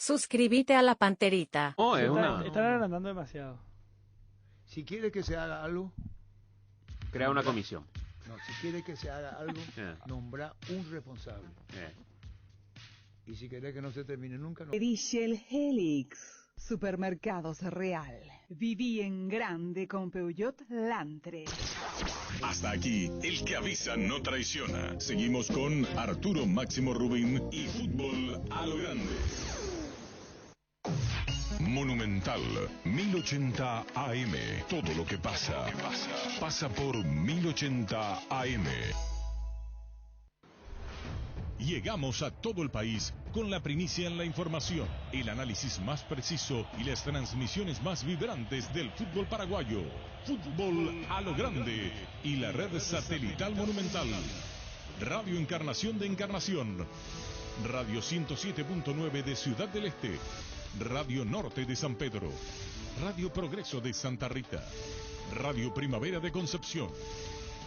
Suscríbete a la Panterita. Oh, es Están una... agrandando demasiado. Si quiere que se haga algo, Crea una comisión. no, si quiere que se haga algo, Yeah. nombra un responsable. Y si quiere que no se termine nunca, no. Richel Helix, Supermercados Real. Viví en grande con Peugeot Lantre. Hasta aquí, el que avisa no traiciona. Seguimos con Arturo Máximo Rubín y Fútbol a lo Grande. Monumental 1080 AM. Todo lo que pasa, pasa por 1080 AM. Llegamos a todo el país con la primicia en la información, el análisis más preciso y las transmisiones más vibrantes del fútbol paraguayo. Fútbol a lo Grande y la red satelital Monumental. Radio Encarnación de Encarnación. Radio 107.9 de Ciudad del Este. Radio Norte de San Pedro. Radio Progreso de Santa Rita. Radio Primavera de Concepción.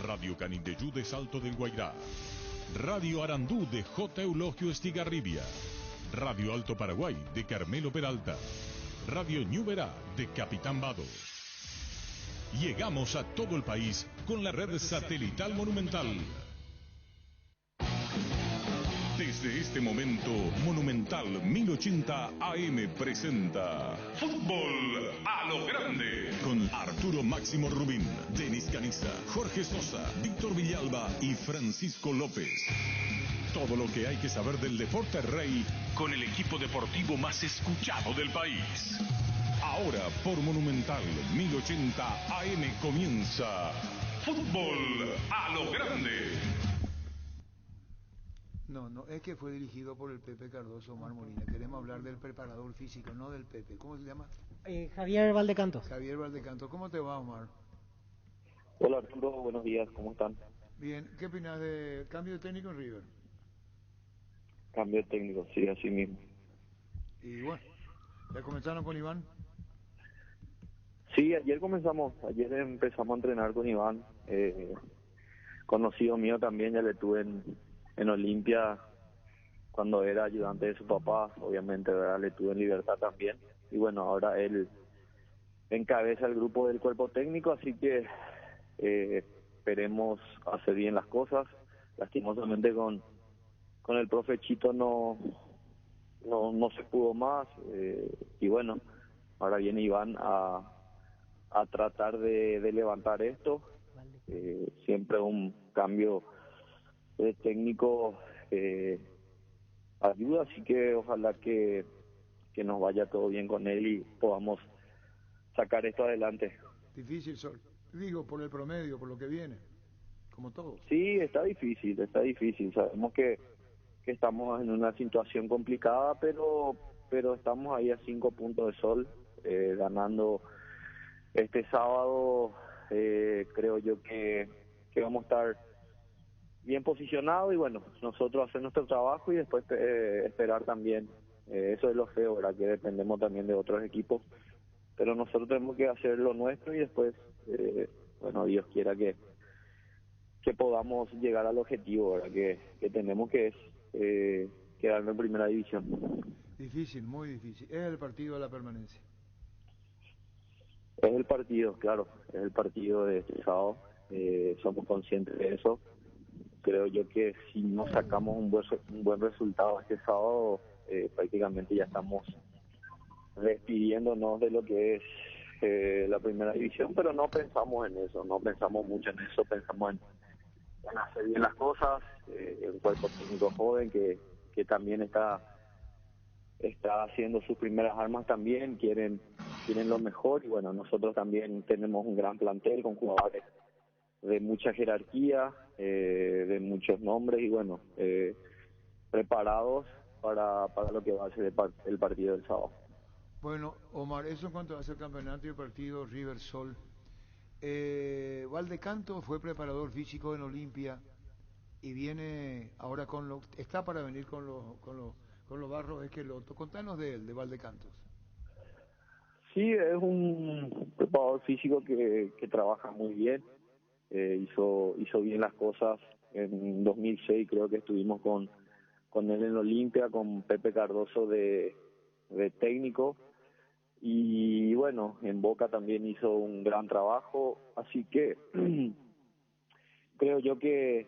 Radio Canindeyú de Salto del Guairá. Radio Arandú de J. Eulogio Estigarribia. Radio Alto Paraguay de Carmelo Peralta. Radio Ñuberá de Capitán Vado. Llegamos a todo el país con la red satelital Monumental. Desde este momento, Monumental 1080 AM presenta Fútbol a lo Grande con Arturo Máximo Rubín, Denis Caniza, Jorge Sosa, Víctor Villalba y Francisco López. Todo lo que hay que saber del deporte rey con el equipo deportivo más escuchado del país. Ahora por Monumental 1080 AM comienza Fútbol a lo Grande. No, es que fue dirigido por el Pepe Cardoso Omar Molina. Queremos hablar del preparador físico, no del Pepe. ¿Cómo se llama? Javier Valdecanto. Javier Valdecanto. ¿Cómo te va, Omar? Hola Arturo, buenos días, ¿cómo están? Bien, ¿qué opinas de cambio de técnico en River? Cambio técnico, sí, así mismo. Y bueno, ¿ya comenzaron con Iván? Sí, ayer empezamos a entrenar con Iván, conocido mío también, ya le tuve en Olimpia cuando era ayudante de su papá, obviamente, ¿verdad? Le tuve en Libertad también, y bueno, ahora él encabeza el grupo del cuerpo técnico, así que esperemos hacer bien las cosas. Lastimosamente con el profe Chito no se pudo más, y bueno, ahora viene Iván a tratar de levantar esto. Siempre un cambio de técnico ayuda, así que ojalá que nos vaya todo bien con él y podamos sacar esto adelante. Difícil, digo, por el promedio, por lo que viene, como todos. Sí, está difícil, sabemos que estamos en una situación complicada, pero estamos ahí a 5 puntos de sol, ganando este sábado. Creo yo que vamos a estar bien posicionados y bueno, nosotros hacer nuestro trabajo y después esperar también. Eso es lo feo, ¿verdad? Que dependemos también de otros equipos, pero nosotros tenemos que hacer lo nuestro y después, bueno, Dios quiera que podamos llegar al objetivo, ¿verdad? Que tenemos, que es quedarnos en primera división. Difícil, muy difícil. Es el partido de la permanencia. Es el partido, claro, es el partido de este sábado. Somos conscientes de eso. Creo yo que si no sacamos un buen resultado este sábado, prácticamente ya estamos despidiéndonos de lo que es la primera división, pero no pensamos en eso, no pensamos mucho en eso, pensamos en hacer bien las cosas, un cuerpo técnico joven que también está haciendo sus primeras armas también, quieren lo mejor y bueno, nosotros también tenemos un gran plantel con jugadores de mucha jerarquía, de muchos nombres y bueno, preparados para lo que va a ser el partido del sábado. Bueno, Omar, eso en cuanto va a ser el campeonato y el partido River Sol. Valdecanto fue preparador físico en Olimpia y viene ahora está para venir con los Barros Esqueloto. Contanos de él, de Valdecantos. Sí, es un preparador físico que trabaja muy bien, hizo bien las cosas. En 2006 creo que estuvimos con él en Olimpia, con Pepe Cardoso de de técnico. Y bueno, en Boca también hizo un gran trabajo, así que creo yo que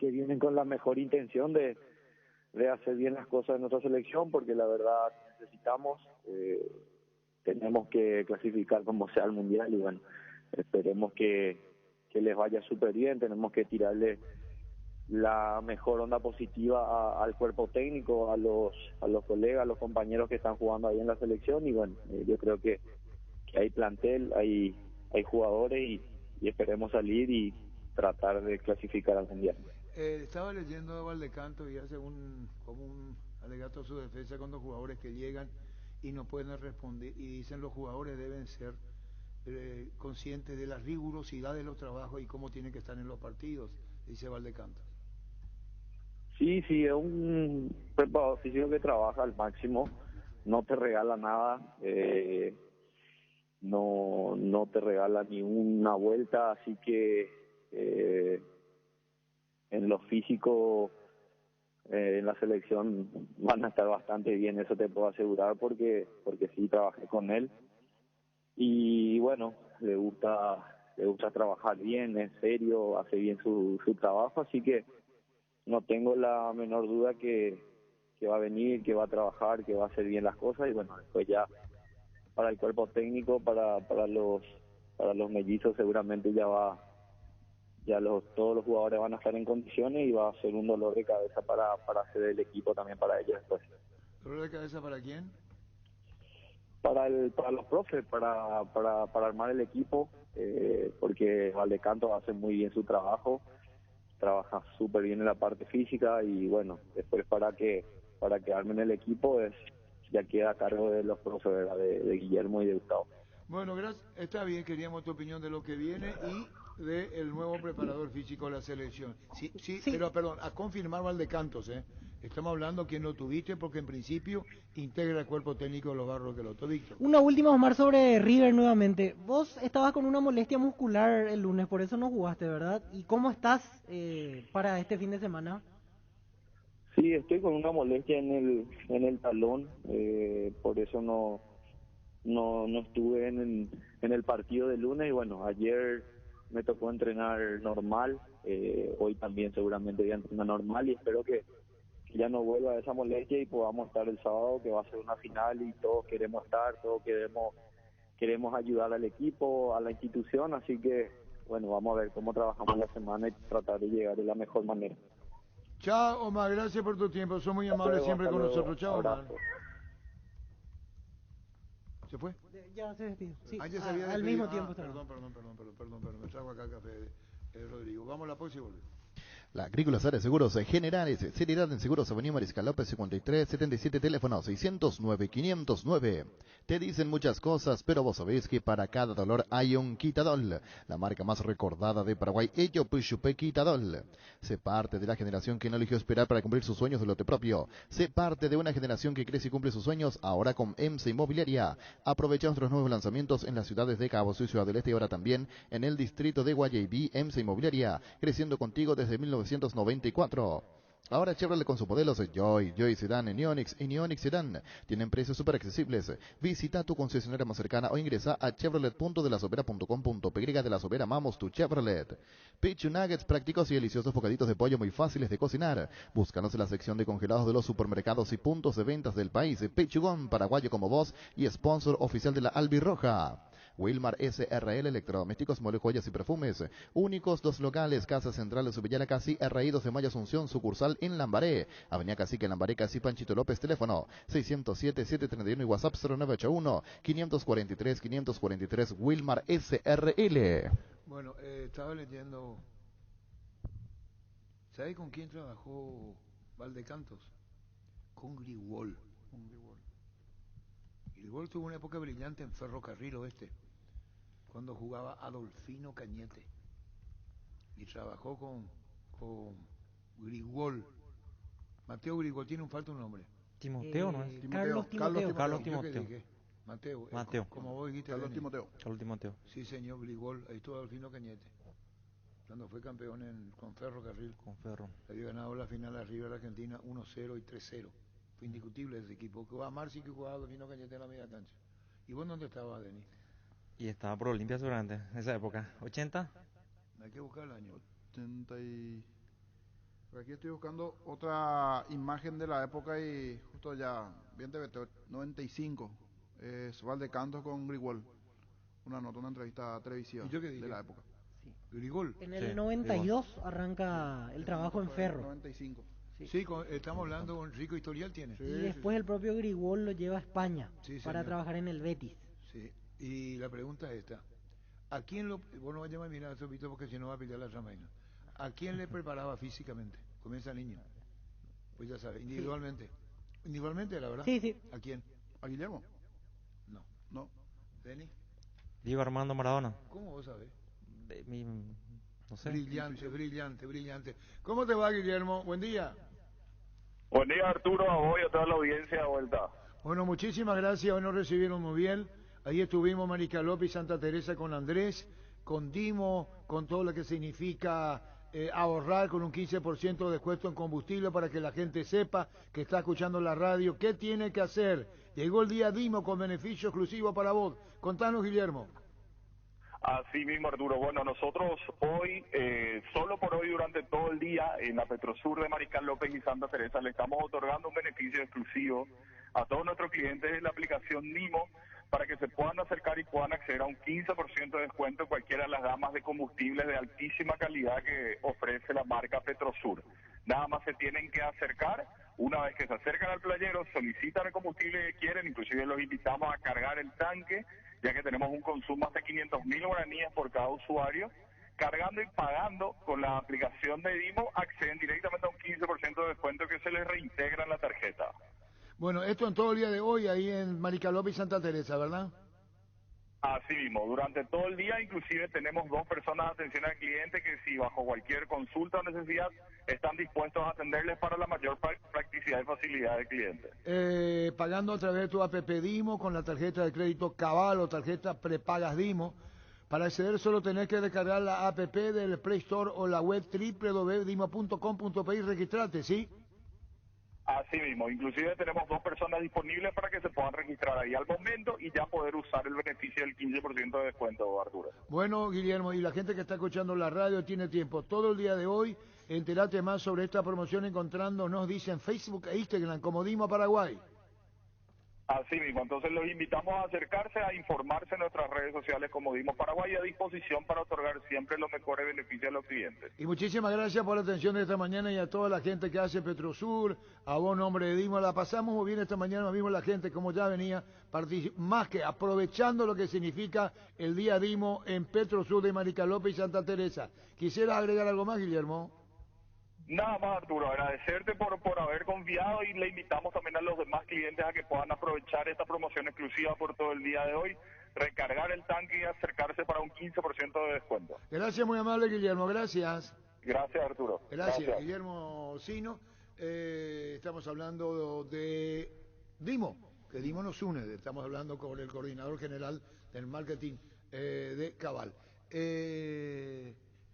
vienen con la mejor intención de hacer bien las cosas en nuestra selección, porque la verdad necesitamos, tenemos que clasificar como sea al Mundial y bueno, esperemos que les vaya súper bien, tenemos que tirarle la mejor onda positiva al cuerpo técnico, a los colegas, a los compañeros que están jugando ahí en la selección y bueno, yo creo que hay plantel, hay jugadores y esperemos salir y tratar de clasificar al Mundial. Estaba leyendo a Valdecanto y hace como un alegato a su defensa con los jugadores que llegan y no pueden responder y dicen los jugadores deben ser conscientes de la rigurosidad de los trabajos y cómo tienen que estar en los partidos, dice Valdecanto. Sí, es un preparador físico que trabaja al máximo, no te regala nada, no te regala ni una vuelta, así que en lo físico en la selección van a estar bastante bien, eso te puedo asegurar porque sí trabajé con él y bueno, le gusta trabajar bien, en serio, hace bien su trabajo, así que no tengo la menor duda que va a venir, que va a trabajar, que va a hacer bien las cosas y bueno, después ya para el cuerpo técnico, para los mellizos seguramente todos los jugadores van a estar en condiciones y va a ser un dolor de cabeza para hacer el equipo también para ellos después. ¿Dolor de cabeza para quién? Para los profes, para armar el equipo, porque Valdecanto hace muy bien su trabajo, trabaja súper bien en la parte física y bueno, después para que armen el equipo ya queda a cargo de los profes, ¿verdad? De Guillermo y de Gustavo. Bueno, gracias. Está bien, queríamos tu opinión de lo que viene y de el nuevo preparador físico de la selección. Sí, pero perdón, a confirmar Valdecantos, Estamos hablando que no tuviste porque en principio integra el cuerpo técnico de los Barros que lo Víctor. Una última, Omar, sobre River nuevamente. Vos estabas con una molestia muscular el lunes, por eso no jugaste, ¿verdad? ¿Y cómo estás para este fin de semana? Sí, estoy con una molestia en el talón, por eso no estuve en el partido de lunes y bueno, ayer me tocó entrenar normal, hoy también seguramente voy a entrenar normal y espero que ya no vuelva a esa molestia y podamos estar el sábado, que va a ser una final y todos queremos estar, todos queremos ayudar al equipo, a la institución, así que bueno, vamos a ver cómo trabajamos la semana y tratar de llegar de la mejor manera. Chao, Omar, gracias por tu tiempo, son muy amables siempre con nosotros. Chao, Omar. ¿Se fue? Ya se despidió. Sí, ya se había al despedido. mismo tiempo. Perdón, me traigo acá el café de Rodrigo. Vamos a la pausa y volvemos. La Agrícola Sara Seguros Generales, seriedad en seguros, Avenida Mariscal López 5377, teléfono 609-509. Te dicen muchas cosas, pero vos sabés que para cada dolor hay un Quitadol. La marca más recordada de Paraguay, Ello Puchupe Quitadol. Sé parte de la generación que no eligió esperar para cumplir sus sueños de lote propio. Sé parte de una generación que crece y cumple sus sueños ahora con EMSA Inmobiliaria. Aprovecha nuestros nuevos lanzamientos en las ciudades de Cabo Sucio, Ciudad del Este y ahora también en el distrito de Guayaibí, EMSA Inmobiliaria, creciendo contigo desde 1994. Ahora Chevrolet con sus modelos Joy Sedan, Neonix y Neonix Sedan tienen precios súper accesibles. Visita tu concesionaria más cercana o ingresa a chevrolet.delasovera.com.py. De La Sobera, amamos tu Chevrolet. Pichu Nuggets, prácticos y deliciosos bocaditos de pollo muy fáciles de cocinar. Búscanos en la sección de congelados de los supermercados y puntos de ventas del país. Pichugón, paraguayo como vos y sponsor oficial de la Albirroja. Wilmar SRL, electrodomésticos, muebles, joyas y perfumes. Únicos 2 locales, Casa Central de Subillana Casi, RI 2 de Mayo Asunción, sucursal en Lambaré. Avenida Cacique, Lambaré, Casi, Panchito López, teléfono 607-731 y WhatsApp 0981-543-543, Wilmar SRL. Bueno, estaba leyendo. ¿Sabe con quién trabajó Valdecantos? Con Grigol. Grigol tuvo una época brillante en Ferrocarril Oeste, cuando jugaba Adolfino Cañete. Y trabajó con Grigol. Mateo Grigol, tiene falta un nombre. Timoteo, ¿no es? Carlos Timoteo. Mateo. Como vos dijiste. Carlos Timoteo. Sí, señor Grigol. Ahí estuvo Adolfino Cañete. Cuando fue campeón con Ferrocarril. Con Ferro. Había ganado la final a River Argentina 1-0 y 3-0. Fue indiscutible ese equipo. Jugaba Marci, que jugaba Domino Cañete en la media cancha. ¿Y vos dónde estabas, Denis? Y estaba por Olimpia seguramente, en esa época. ¿80? Hay que buscar el año. 80 y... Aquí estoy buscando otra imagen de la época y justo ya, bien TVT, 95. Es Valdecantos con Grigol. Una nota, una entrevista televisiva ¿Y yo qué dije? de la época. Sí. Grigol. En el Sí, 92 arranca el trabajo en Ferro. 95. Sí, estamos hablando con rico historial tiene. Sí. Y después el propio Grigol lo lleva a España Sí, para señor. trabajar en el Betis. Sí. Y la pregunta es esta. ¿A quién lo... Vos no vayas a mirar a Topito porque si no va a pelear la ramaina. ¿A quién le preparaba físicamente? Comienza el niño. Pues ya sabes, individualmente. Individualmente, la verdad. Sí, sí. ¿A quién? ¿A Guillermo? No. No. ¿Denis? Diego Armando Maradona. ¿Cómo vos sabés? No sé. Brillante, brillante, brillante. ¿Cómo te va, Guillermo? Buen día. Buen día, Arturo, a vos y a toda la audiencia de vuelta. Bueno, muchísimas gracias. Hoy nos recibieron muy bien. Ahí estuvimos Marica López y Santa Teresa con Andrés, con Dimo, con todo lo que significa ahorrar con un 15% de descuento en combustible para que la gente sepa que está escuchando la radio. ¿Qué tiene que hacer? Llegó el día Dimo con beneficio exclusivo para vos. Contanos, Guillermo. Así mismo, Arturo. Bueno, nosotros hoy, solo por hoy, durante todo el día, en la Petrosur de Mariscal López y Santa Teresa, le estamos otorgando un beneficio exclusivo a todos nuestros clientes de la aplicación Nimo para que se puedan acercar y puedan acceder a un 15% de descuento en cualquiera de las gamas de combustibles de altísima calidad que ofrece la marca Petrosur. Nada más se tienen que acercar. Una vez que se acercan al playero, solicitan el combustible que quieren, inclusive los invitamos a cargar el tanque, ya que tenemos un consumo hasta 500.000 guaraníes por cada usuario. Cargando y pagando con la aplicación de Dimo, acceden directamente a un 15% de descuento que se les reintegra en la tarjeta. Bueno, esto en todo el día de hoy ahí en Marica López y Santa Teresa, ¿verdad? Así mismo, durante todo el día inclusive tenemos 2 personas de atención al cliente que si bajo cualquier consulta o necesidad están dispuestos a atenderles para la mayor practicidad y facilidad del cliente. Pagando a través de tu app Dimo con la tarjeta de crédito Cabal o tarjeta prepagas Dimo. Para acceder solo tenés que descargar la app del Play Store o la web www.dimo.com.pe y registrarte, ¿sí? Así mismo, inclusive tenemos 2 personas disponibles para que se puedan registrar ahí al momento y ya poder usar el beneficio del 15% de descuento, Arturo. Bueno, Guillermo, y la gente que está escuchando la radio tiene tiempo. Todo el día de hoy, enterate más sobre esta promoción encontrándonos, dice en Facebook e Instagram, como Dimo Paraguay. Así mismo, entonces los invitamos a acercarse, a informarse en nuestras redes sociales como Dimo Paraguay, a disposición para otorgar siempre los mejores beneficios a los clientes. Y muchísimas gracias por la atención de esta mañana y a toda la gente que hace Petrosur, a vos, nombre de Dimo. La pasamos muy bien esta mañana, nos vimos la gente como ya venía, más que aprovechando lo que significa el día Dimo en Petrosur de Marica López y Santa Teresa. ¿Quisiera agregar algo más, Guillermo? Nada más, Arturo, agradecerte por haber confiado y le invitamos también a los demás clientes a que puedan aprovechar esta promoción exclusiva por todo el día de hoy, recargar el tanque y acercarse para un 15% de descuento. Gracias, muy amable, Guillermo, gracias. Gracias, Arturo. Gracias. Guillermo Sino. Estamos hablando de Dimo, que Dimo nos une, estamos hablando con el coordinador general del marketing de Cabal.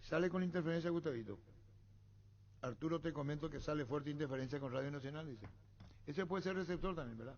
Sale con interferencia, Gustavito. Arturo, te comento que sale fuerte interferencia con Radio Nacional, dice. Ese puede ser receptor también, ¿verdad?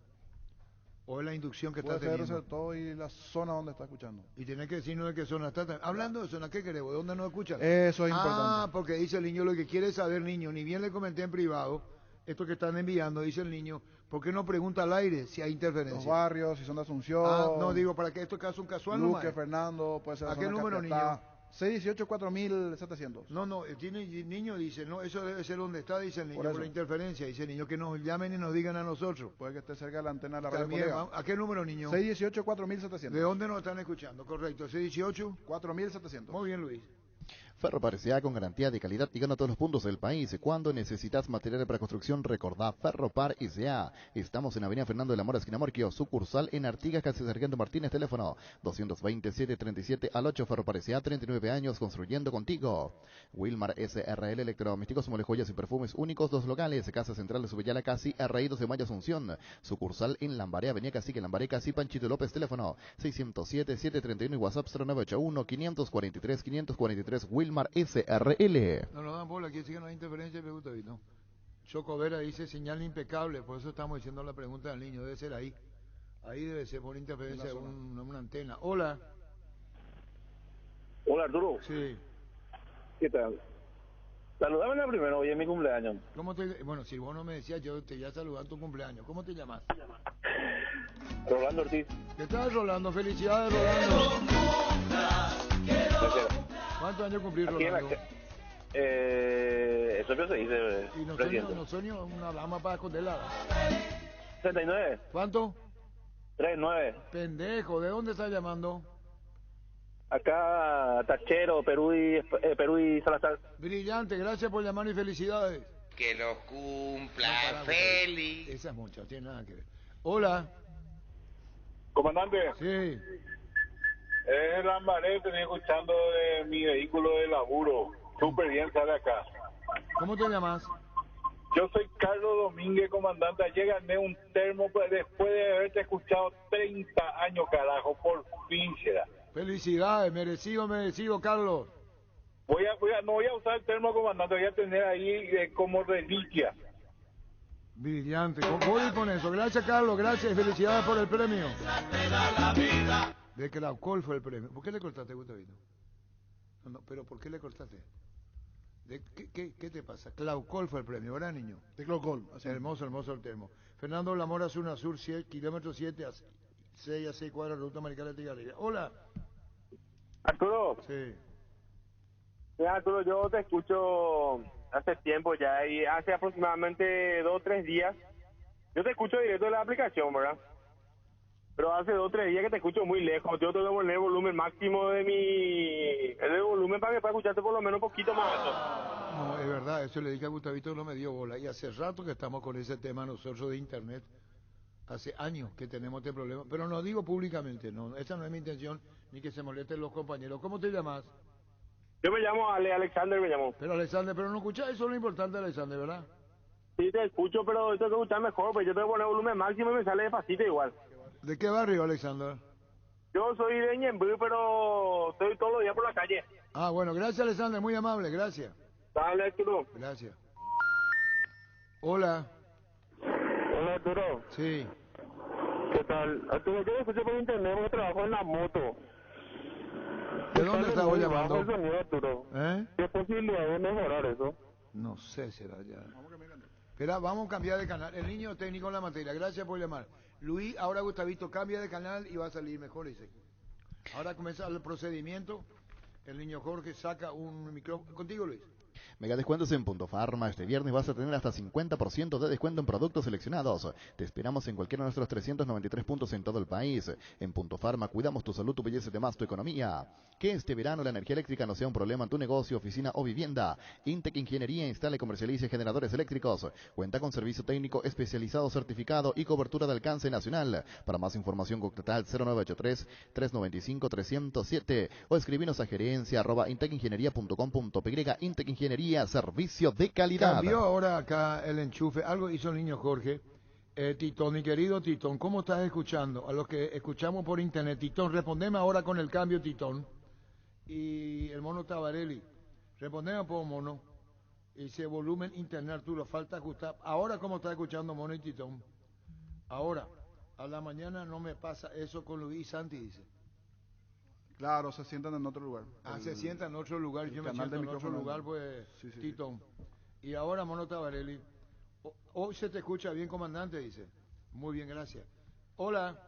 O es la inducción que está teniendo. Puede ser receptor y la zona donde está escuchando. Y tenés que decirnos de qué zona está. Hablando de zona, ¿qué queremos? ¿De dónde nos escuchan? Eso es importante. Ah, porque dice el niño, lo que quiere saber, niño, ni bien le comenté en privado, esto que están enviando, dice el niño, ¿por qué no pregunta al aire si hay interferencia? Los barrios, si son de Asunción. Ah, no, digo, para que esto caso un casual Luque, nomás. Fernando, puede ser. ¿A qué número, niño? 618-4700. No, tiene niño dice, no, eso debe ser donde está, dice el niño, Por por la eso. interferencia, dice el niño, que nos llamen y nos digan a nosotros. Puede que esté cerca de la antena de la radio. También, colega. ¿a qué número, niño? 618-4700. ¿De dónde nos están escuchando? Correcto, 618. 4700. Muy bien, Luis. Ferropar S.A. con garantía de calidad y gana todos los puntos del país. Cuando necesitas material para construcción, recordá Ferropar S.A. Estamos en Avenida Fernando de la Mora, esquina Morquio, sucursal en Artigas, casi Sargento Martínez, teléfono 227-37 al 8. Ferropar S.A. 39 años construyendo contigo. Wilmar SRL Electrodomésticos, mole joyas y perfumes únicos, 2 locales, Casa Central de Subellala Casi, RI 2 de Mayo Asunción, sucursal en Lambaré, Avenida Cacique, Lambaré Casi, Panchito López, teléfono 607-731 y WhatsApp 0981-543-543, Wilmar SRL. No nos dan bola, aquí sí que no hay interferencia, pregunta, ¿no? Chocovera dice señal impecable, por eso estamos diciendo la pregunta del niño, debe ser ahí. Ahí debe ser por interferencia de una antena. Hola. Hola Arturo. Sí. ¿Qué tal? Saludame primero, hoy es mi cumpleaños. ¿Cómo te, bueno, si vos no me decías, yo te iba a saludar en tu cumpleaños. ¿Cómo te llamas? Rolando Ortiz. ¿Qué tal, Rolando? Felicidades, Rolando. Gracias. ¿Cuántos años cumplís, Aquí Rolando? Eso se dice, Y presidente. no sueño una dama para esconderla. 69. ¿Cuánto? 39. Pendejo, ¿de dónde estás llamando? Acá, Tachero, Perú y Salazar. Brillante, gracias por llamar y felicidades. Que lo cumpla, No, pará, feliz. Esa es mucha, no tiene nada que ver. Hola. Comandante. Sí. Es Lambaré, estoy escuchando de mi vehículo de laburo. Súper bien, sale acá. ¿Cómo te llamas? Yo soy Carlos Domínguez, comandante. Ayer gané un termo pues, después de haberte escuchado 30 años, carajo. Por fin será. Felicidades, merecido, Carlos. No voy a usar el termo, comandante. Voy a tener ahí como reliquia. Brillante. Voy con eso. Gracias, Carlos. Gracias y felicidades por el premio. De que el alcohol fue el premio. ¿Por qué le cortaste, Gustavito? No, pero ¿por qué le cortaste? ¿Qué te pasa? Claucol fue el premio, ¿verdad, niño? De Claucol. Hermoso el termo. Fernando Lamora, Zona Sur, 7, kilómetro 7 a 6 a 6 cuadras, ruta Maricala de Tigarilla. Hola. Arturo. Sí. Mira, Arturo, yo te escucho hace tiempo ya y hace aproximadamente 2 o 3 días. Yo te escucho directo de la aplicación, ¿verdad? Pero hace 2 o 3 días que te escucho muy lejos. Yo tengo que poner el volumen máximo de el volumen para que pueda escucharte por lo menos un poquito más alto. No, es verdad, eso le dije a Gustavito, no me dio bola. Y hace rato que estamos con ese tema nosotros de internet. Hace años que tenemos este problema. Pero no digo públicamente, no. Esa no es mi intención, ni que se molesten los compañeros. ¿Cómo te llamas? Yo me llamo Alexander, me llamo. Pero Alexander, pero no escuchas, eso es lo importante, Alexander, ¿verdad? Sí, te escucho, pero tengo que escuchar mejor, pues yo tengo que poner volumen máximo y me sale despacito igual. ¿De qué barrio, Alexander? Yo soy de Ñemby, pero estoy todos los días por la calle. Ah, bueno, gracias, Alexander, muy amable, gracias. Dale, Arturo. Gracias. Hola. Hola, Arturo. Sí. ¿Qué tal? Arturo, yo escucho por internet porque trabajo en la moto. ¿De dónde estás vos llamando? El sonido, Arturo. ¿Qué posibilidad de mejorar eso? No sé, será ya. Espera, vamos a cambiar de canal. El niño técnico en la materia, gracias por llamar. Luis, ahora Gustavito cambia de canal y va a salir mejor, dice. Ahora comienza el procedimiento. El niño Jorge saca un micrófono. Contigo, Luis. Mega descuentos en Punto Farma. Este viernes vas a tener hasta 50% de descuento en productos seleccionados. Te esperamos en cualquiera de nuestros 393 puntos en todo el país. En Punto Farma cuidamos tu salud, tu belleza y demás tu economía. Que este verano la energía eléctrica no sea un problema en tu negocio, oficina o vivienda. Intec Ingeniería instala y comercializa generadores eléctricos. Cuenta con servicio técnico especializado, certificado y cobertura de alcance nacional. Para más información contacta al 0983-395-307 o escribinos a gerencia@intecingeniería.com.py. Intec Ingeniería, servicio de calidad. Cambió ahora acá el enchufe. Algo hizo el niño Jorge. Titón, mi querido Titón, ¿cómo estás escuchando? A los que escuchamos por internet. Titón, respondeme ahora con el cambio, Titón. Y el mono Tabarelli. Respondeme por mono. Y ese volumen internet, Arturo, falta ajustar. Ahora, ¿cómo estás escuchando mono y Titón? Ahora, a la mañana no me pasa eso con Luis Santi, dice. Claro, se sientan en otro lugar. Se sientan en otro lugar. Yo me canal siento de en otro micrófono. lugar, pues, Sí. Titón. Y ahora, mono Tabarelli. Hoy se te escucha bien, comandante, dice. Muy bien, gracias. Hola.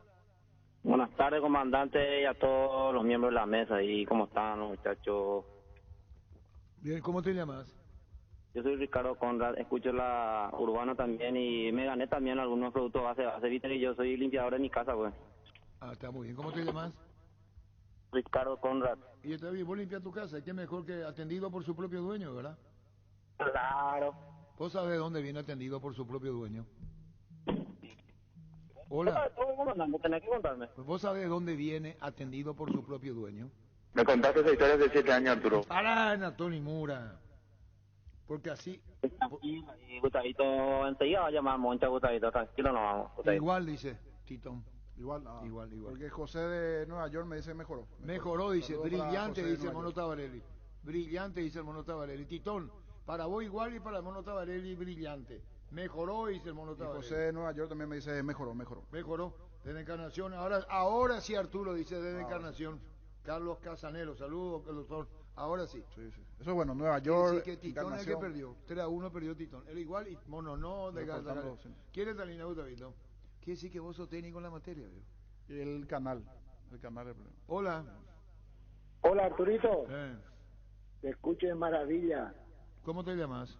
Buenas tardes, comandante, y a todos los miembros de la mesa. ¿Y cómo están los muchachos? Bien, ¿cómo te llamas? Yo soy Ricardo Conrad, escucho la Urbana también y me gané también algunos productos base, viste, y yo soy limpiador de mi casa, pues. Ah, está muy bien. ¿Cómo te llamas? Ricardo Conrad. Y está bien, vos limpias tu casa. ¿Qué mejor que atendido por su propio dueño, verdad? Claro. ¿Vos sabés de dónde viene atendido por su propio dueño? Hola. ¿Cómo tenés que contarme? Pues vos sabés de dónde viene atendido por su propio dueño. Me contaste esa historia hace 7 años, Arturo. Pará, Antonio Mura. Porque así... Y Gustavito enseguida va a llamar Moncha, Gustavito, tranquilo, no vamos. Gustavito. Igual, dice Titón. Igual. Igual. Porque José de Nueva York me dice mejoró. Mejoró, dice. Saludos para Brillante, José de dice el Nueva mono York. Tabarelli. Brillante, dice el mono Tabarelli. Titón, para vos igual y para el mono Tabarelli, brillante. Mejoró, dice el mono Y Tabaré. José de Nueva York también me dice mejoró. Mejoró. Desde Encarnación. Ahora sí, Arturo, dice desde Ahora Encarnación. Carlos Casanelo, saludos, doctor. Ahora sí. Sí. Eso es bueno, Nueva York, Sí, que Titón es el que perdió. 3-1 perdió Titón. Él igual y Mono no. ¿Quién es Talina Gustavito? Quiere decir que vos sos técnico en la materia, ¿vio? Y el canal es el problema. Hola. Hola, Arturito. Te escucho de maravilla. ¿Cómo te llamas?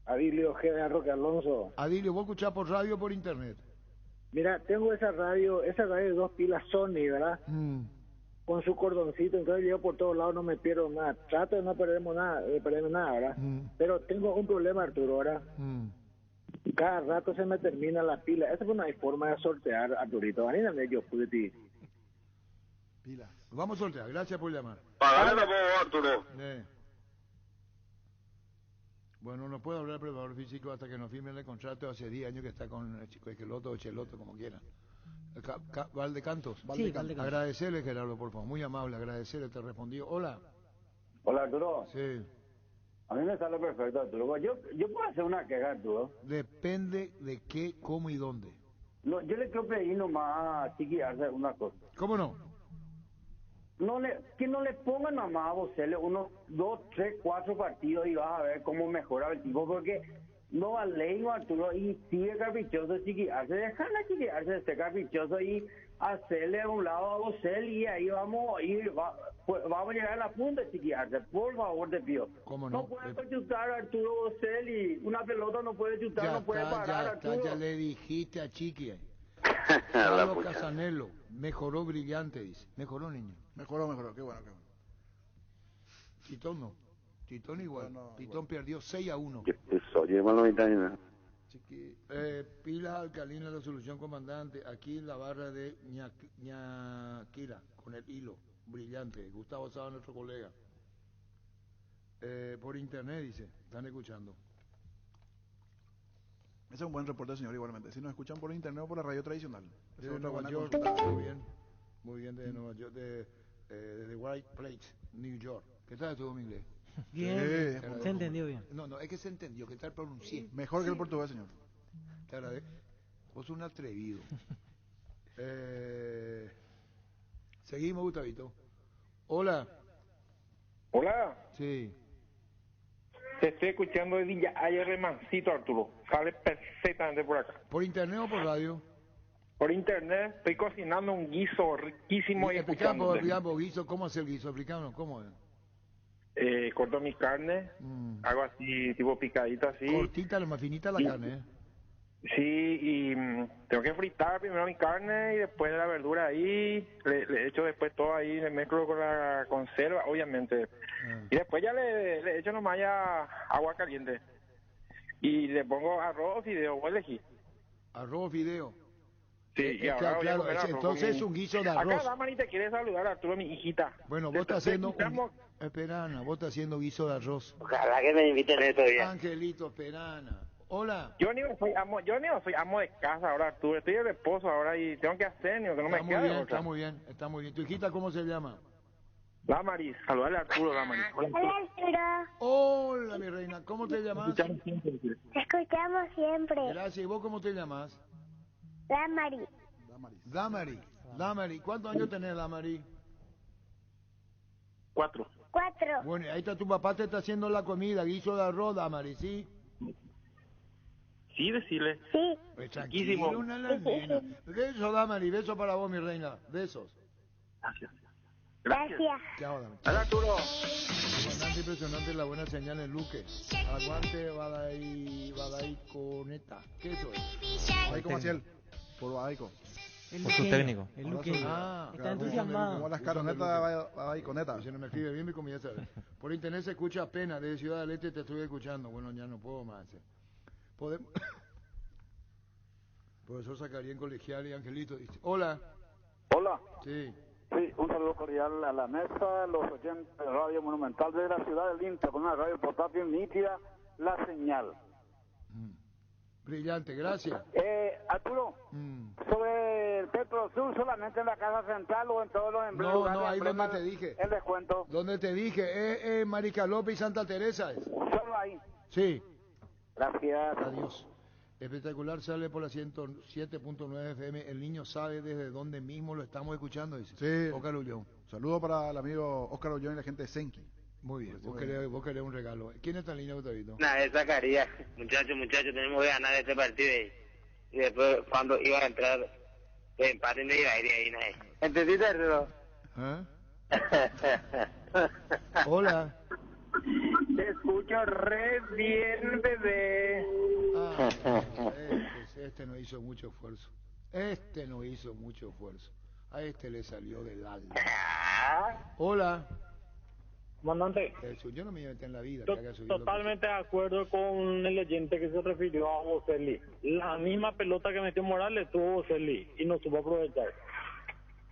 Adilio Ojeda Roque Alonso. Adilio, ¿vos escuchás por radio o por internet? Mira, tengo esa radio de 2 pilas Sony, ¿verdad? Con su cordoncito, entonces yo por todos lados no me pierdo nada. Trato de no perderme nada, ¿verdad? Pero tengo un problema, Arturo, ¿verdad? Cada rato se me termina la pila. Esa no hay forma de sortear, Arturito. Anídame, yo pude ti. Pila. Vamos a sortear, gracias por llamar. Pagale la voz, Arturo. Bueno, no puedo hablar de preparador físico hasta que nos firmen el contrato. Hace 10 años que está con Esqueloto o Cheloto, como quieran. Valdecantos. Sí, Valdecantos. Agradecerle, Gerardo, por favor. Muy amable, agradecerle, te respondió. Hola. Hola, Arturo. Sí. A mí me sale perfecto, Arturo. Yo puedo hacer una queja, Arturo. Depende de qué, cómo y dónde. No, yo le quiero pedir nomás a Chiqui Arce una cosa. ¿Cómo no? Que no le pongan nomás a Bocelli unos 2, 3, 4 partidos y vas a ver cómo mejora el tipo, porque no vale, Arturo, y sigue caprichoso Chiqui Arce. Dejan a Chiqui Arce de ser caprichoso y hacerle a un lado a Bocelli y ahí vamos a llegar a la punta, Chiqui Arce. Por favor, te pido. ¿Cómo no? No puede chutar Arturo Bocelli. Una pelota no puede chutar, no puede parar, Arturo. Ya le dijiste a Chiqui. Carlos Casanelo mejoró brillante, dice. Mejoró, niño. Mejoró, qué bueno. Titón no. Titón igual. Titón perdió 6-1. Pilas alcalinas de la solución, comandante. Aquí en la barra de Ñaquira, con el hilo. Brillante. Gustavo Saba, nuestro colega. Por internet, dice. Están escuchando. Ese es un buen reporte, señor, igualmente. Si nos escuchan por internet o por la radio tradicional. Esa es otra Nueva buena York, consulta. muy bien de Nueva York, de White Plains, New York. ¿Qué tal estuvo mi inglés? Bien, se entendió bien. No, es que se entendió, ¿qué tal pronuncié? Mejor que el portugués, señor. Te agradezco. Vos sos un atrevido. Seguimos, Gustavito. Hola. Hola. Sí. Te estoy escuchando de Villa Ayer Mancito, Arturo. Sale perfectamente por acá. ¿Por internet o por radio? Por internet estoy cocinando un guiso riquísimo y explicamos guiso, ¿cómo hacer el guiso? Explícanos, ¿cómo es? Corto mi carne, hago así, tipo picadita así. Cortita, lo más finita la carne, Sí, y tengo que fritar primero mi carne y después la verdura ahí, le echo después todo ahí, le mezclo con la conserva, obviamente. Y después ya le echo nomás ya agua caliente. Y le pongo arroz, fideo, voy a elegir. Arroz, fideo. Sí, y ahora voy a comer arroz entonces es un guiso de arroz. Acá Damani te quiere saludar, Arturo, mi hijita. Bueno, vos estás haciendo Esperana, vos estás haciendo guiso de arroz. Ojalá que me inviten estos días. Angelito, Esperana. Hola. Yo ni soy amo de casa ahora, Arturo. Estoy de reposo ahora y tengo que hacer, que no me quede. Está muy bien. ¿Tu hijita cómo se llama? Damaris. Saludale a Arturo, Damaris. Hola, Arturo. Hola, mi reina. ¿Cómo te llamas? Te escuchamos siempre. Gracias. ¿Y vos cómo te llamas? Damaris. Damari. ¿Cuántos años tenés, Damari? 4. Bueno, ahí está tu papá, te está haciendo la comida, guiso de arroz, Damari, ¿sí? Sí, decirle. Sí. Pues tranquilo, una nena. Besos, Damari, besos para vos, mi reina. Besos. Gracias. Chao, Damari. Hola, Arturo. Bastante impresionante la buena señal en Luque. Aguante, Badai Coneta. ¿Qué eso es? Badaico Maciel. Por Badaico. Por su técnico. El Luque. Está entusiasmado. Como las caronetas de Badaiconeta. Si no me escribe bien, mi comida sabe. Por internet se escucha apenas. Desde Ciudad del Este te estoy escuchando. Bueno, ya no puedo más. Podemos. Profesor Zacarín Colegial y Angelito dice. Hola. Hola. Sí. Sí, un saludo cordial a la mesa, los oyentes de Radio Monumental de la ciudad del Inter, con una radio portátil nítida, la señal. Brillante, gracias. Arturo, sobre el Petro Sur, solamente en la Casa Central o en todos los empleos. No, ahí donde te dije. El descuento. Donde te dije, Marica López y Santa Teresa es. Solo ahí. Sí. Gracias. Adiós. Espectacular sale por la 107.9 FM. El niño sabe desde dónde mismo lo estamos escuchando, dice. Sí. Óscar Ullón. Saludo para el amigo Óscar Ullón y la gente de Senki. Muy bien, vos querés un regalo. ¿Quién está en línea, Gustavito? Nada, es Zacarías. Muchachos, tenemos que ganar este partido y después cuando iba a entrar, pues empate no iba a ir ahí, ¿no? ¿Entendiste, Arturo? Hola. Te escucho re bien, bebé. Este no hizo mucho esfuerzo. A este le salió del alma. Hola. Comandante, Yo no me metí en la vida. totalmente de acuerdo con el oyente que se refirió a Boselli. La misma pelota que metió Morales tuvo Boselli y no supo aprovechar.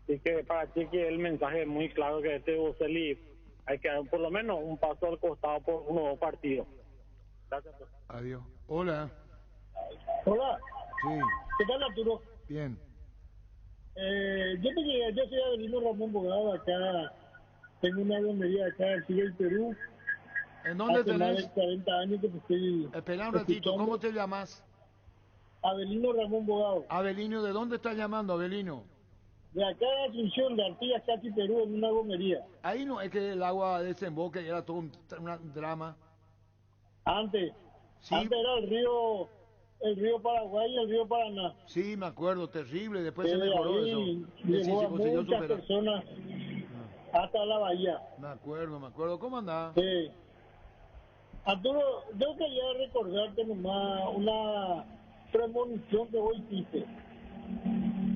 Así que para Chiqui el mensaje es muy claro que este Boselli hay que dar por lo menos un paso al costado por uno o dos partidos. Gracias. Adiós. Hola. Hola. Sí. ¿Qué tal, Arturo? Bien. Yo soy Avelino Ramón Bogado, acá tengo una gomería acá en Chile, Perú. ¿En dónde Hace más tenés? de 40 años que te estoy... Espera un ratito, escuchando. ¿cómo te llamas? Avelino Ramón Bogado. Avelino, ¿de dónde estás llamando, Avelino? De acá de Asunción, de Artigas, Casi, Perú, en una gomería. Ahí no es que el agua desemboque y era todo un drama. Antes Sí. Antes era el río Paraguay y el río Paraná. Sí, me acuerdo, terrible, después Sí, se mejoró ahí eso. llevó se a consiguió muchas superar. personas hasta la bahía. Me acuerdo. ¿Cómo andás? Sí. Arturo, yo quería recordarte nomás una premonición que vos hiciste.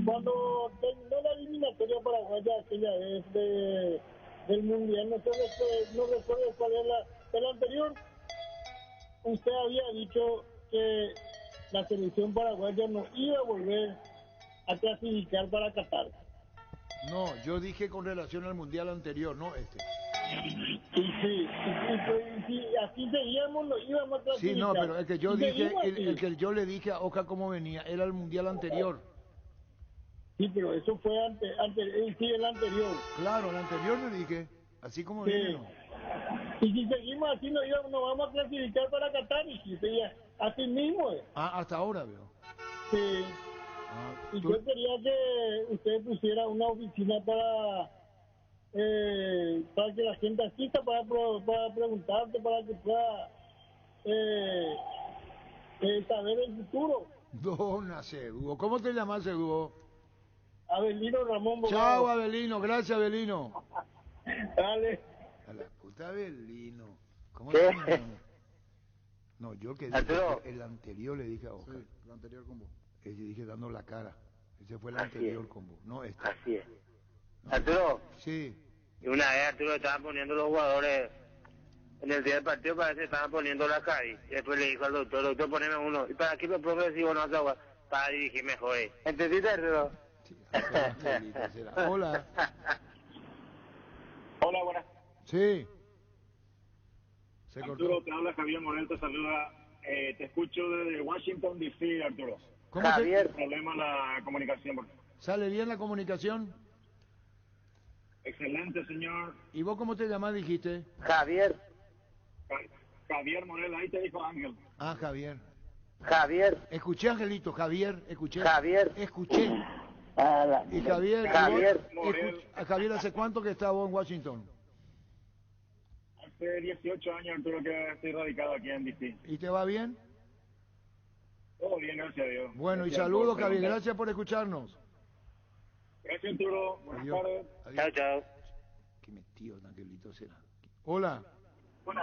Cuando terminó la eliminatoria paraguaya aquella vez del Mundial, no recuerdo cuál era el anterior, usted había dicho que la selección paraguaya no iba a volver a clasificar para Qatar. No, yo dije con relación al mundial anterior, no este. Y así seguíamos, no íbamos a clasificar. Sí, no, pero el que yo Y dije, seguimos así. el que yo le dije a Oscar cómo venía, era el mundial anterior. Sí, pero eso fue el anterior. Claro, el anterior le dije, así como Sí. viene, ¿no? Y si seguimos así, no vamos a clasificar para Qatar. Y así mismo es. Ah, hasta ahora veo. Sí. Y yo quería que usted pusiera una oficina para que la gente asista, para preguntarte, para que pueda saber el futuro. Dona Ceduo, ¿cómo te llamas, Ceduo? Avelino Ramón Bogado. Chao, Avelino, gracias, Avelino. Dale. A la puta Avelino. ¿Cómo ¿Qué? se llama? No, yo que dije, Arturo. el anterior le dije a Oscar. Sí, el anterior con vos. Ese dije dando la cara. Ese fue el Así anterior es. con vos, no este. Así es. Arturo, Sí. y una vez Arturo estaban poniendo los jugadores en el día del partido, parece que estaban poniendo la Javi. Y después le dijo al doctor, poneme uno. ¿Y para qué me profe si vos no vas a jugar? Para dirigir mejor. ¿Entendiste, Arturo? Hola. Hola, buenas. Sí. Se Arturo, cortó. te habla Javier Morel, te saluda. Te escucho desde Washington, D.C., Arturo. ¿Cómo Javier. Problema en la comunicación. ¿Sale bien la comunicación? Excelente, señor. ¿Y vos cómo te llamás, dijiste? Javier. Javier Morel, ahí te dijo Ángel. Ah, Javier. Javier. Escuché, Angelito, Javier, escuché. Javier. Escuché. Y Javier, Javier. Javier, ¿hace cuánto que estás vos en Washington? Hace 18 años, Arturo, que estoy radicado aquí en D.C. ¿Y te va bien? Todo bien, gracias a Dios. Bueno, y Gracias saludos, por Javier, preguntar. gracias por escucharnos. Gracias, Arturo. Buenas Adiós. tardes. Chao, chao. Qué metido, Angelito será. Hola. Bueno,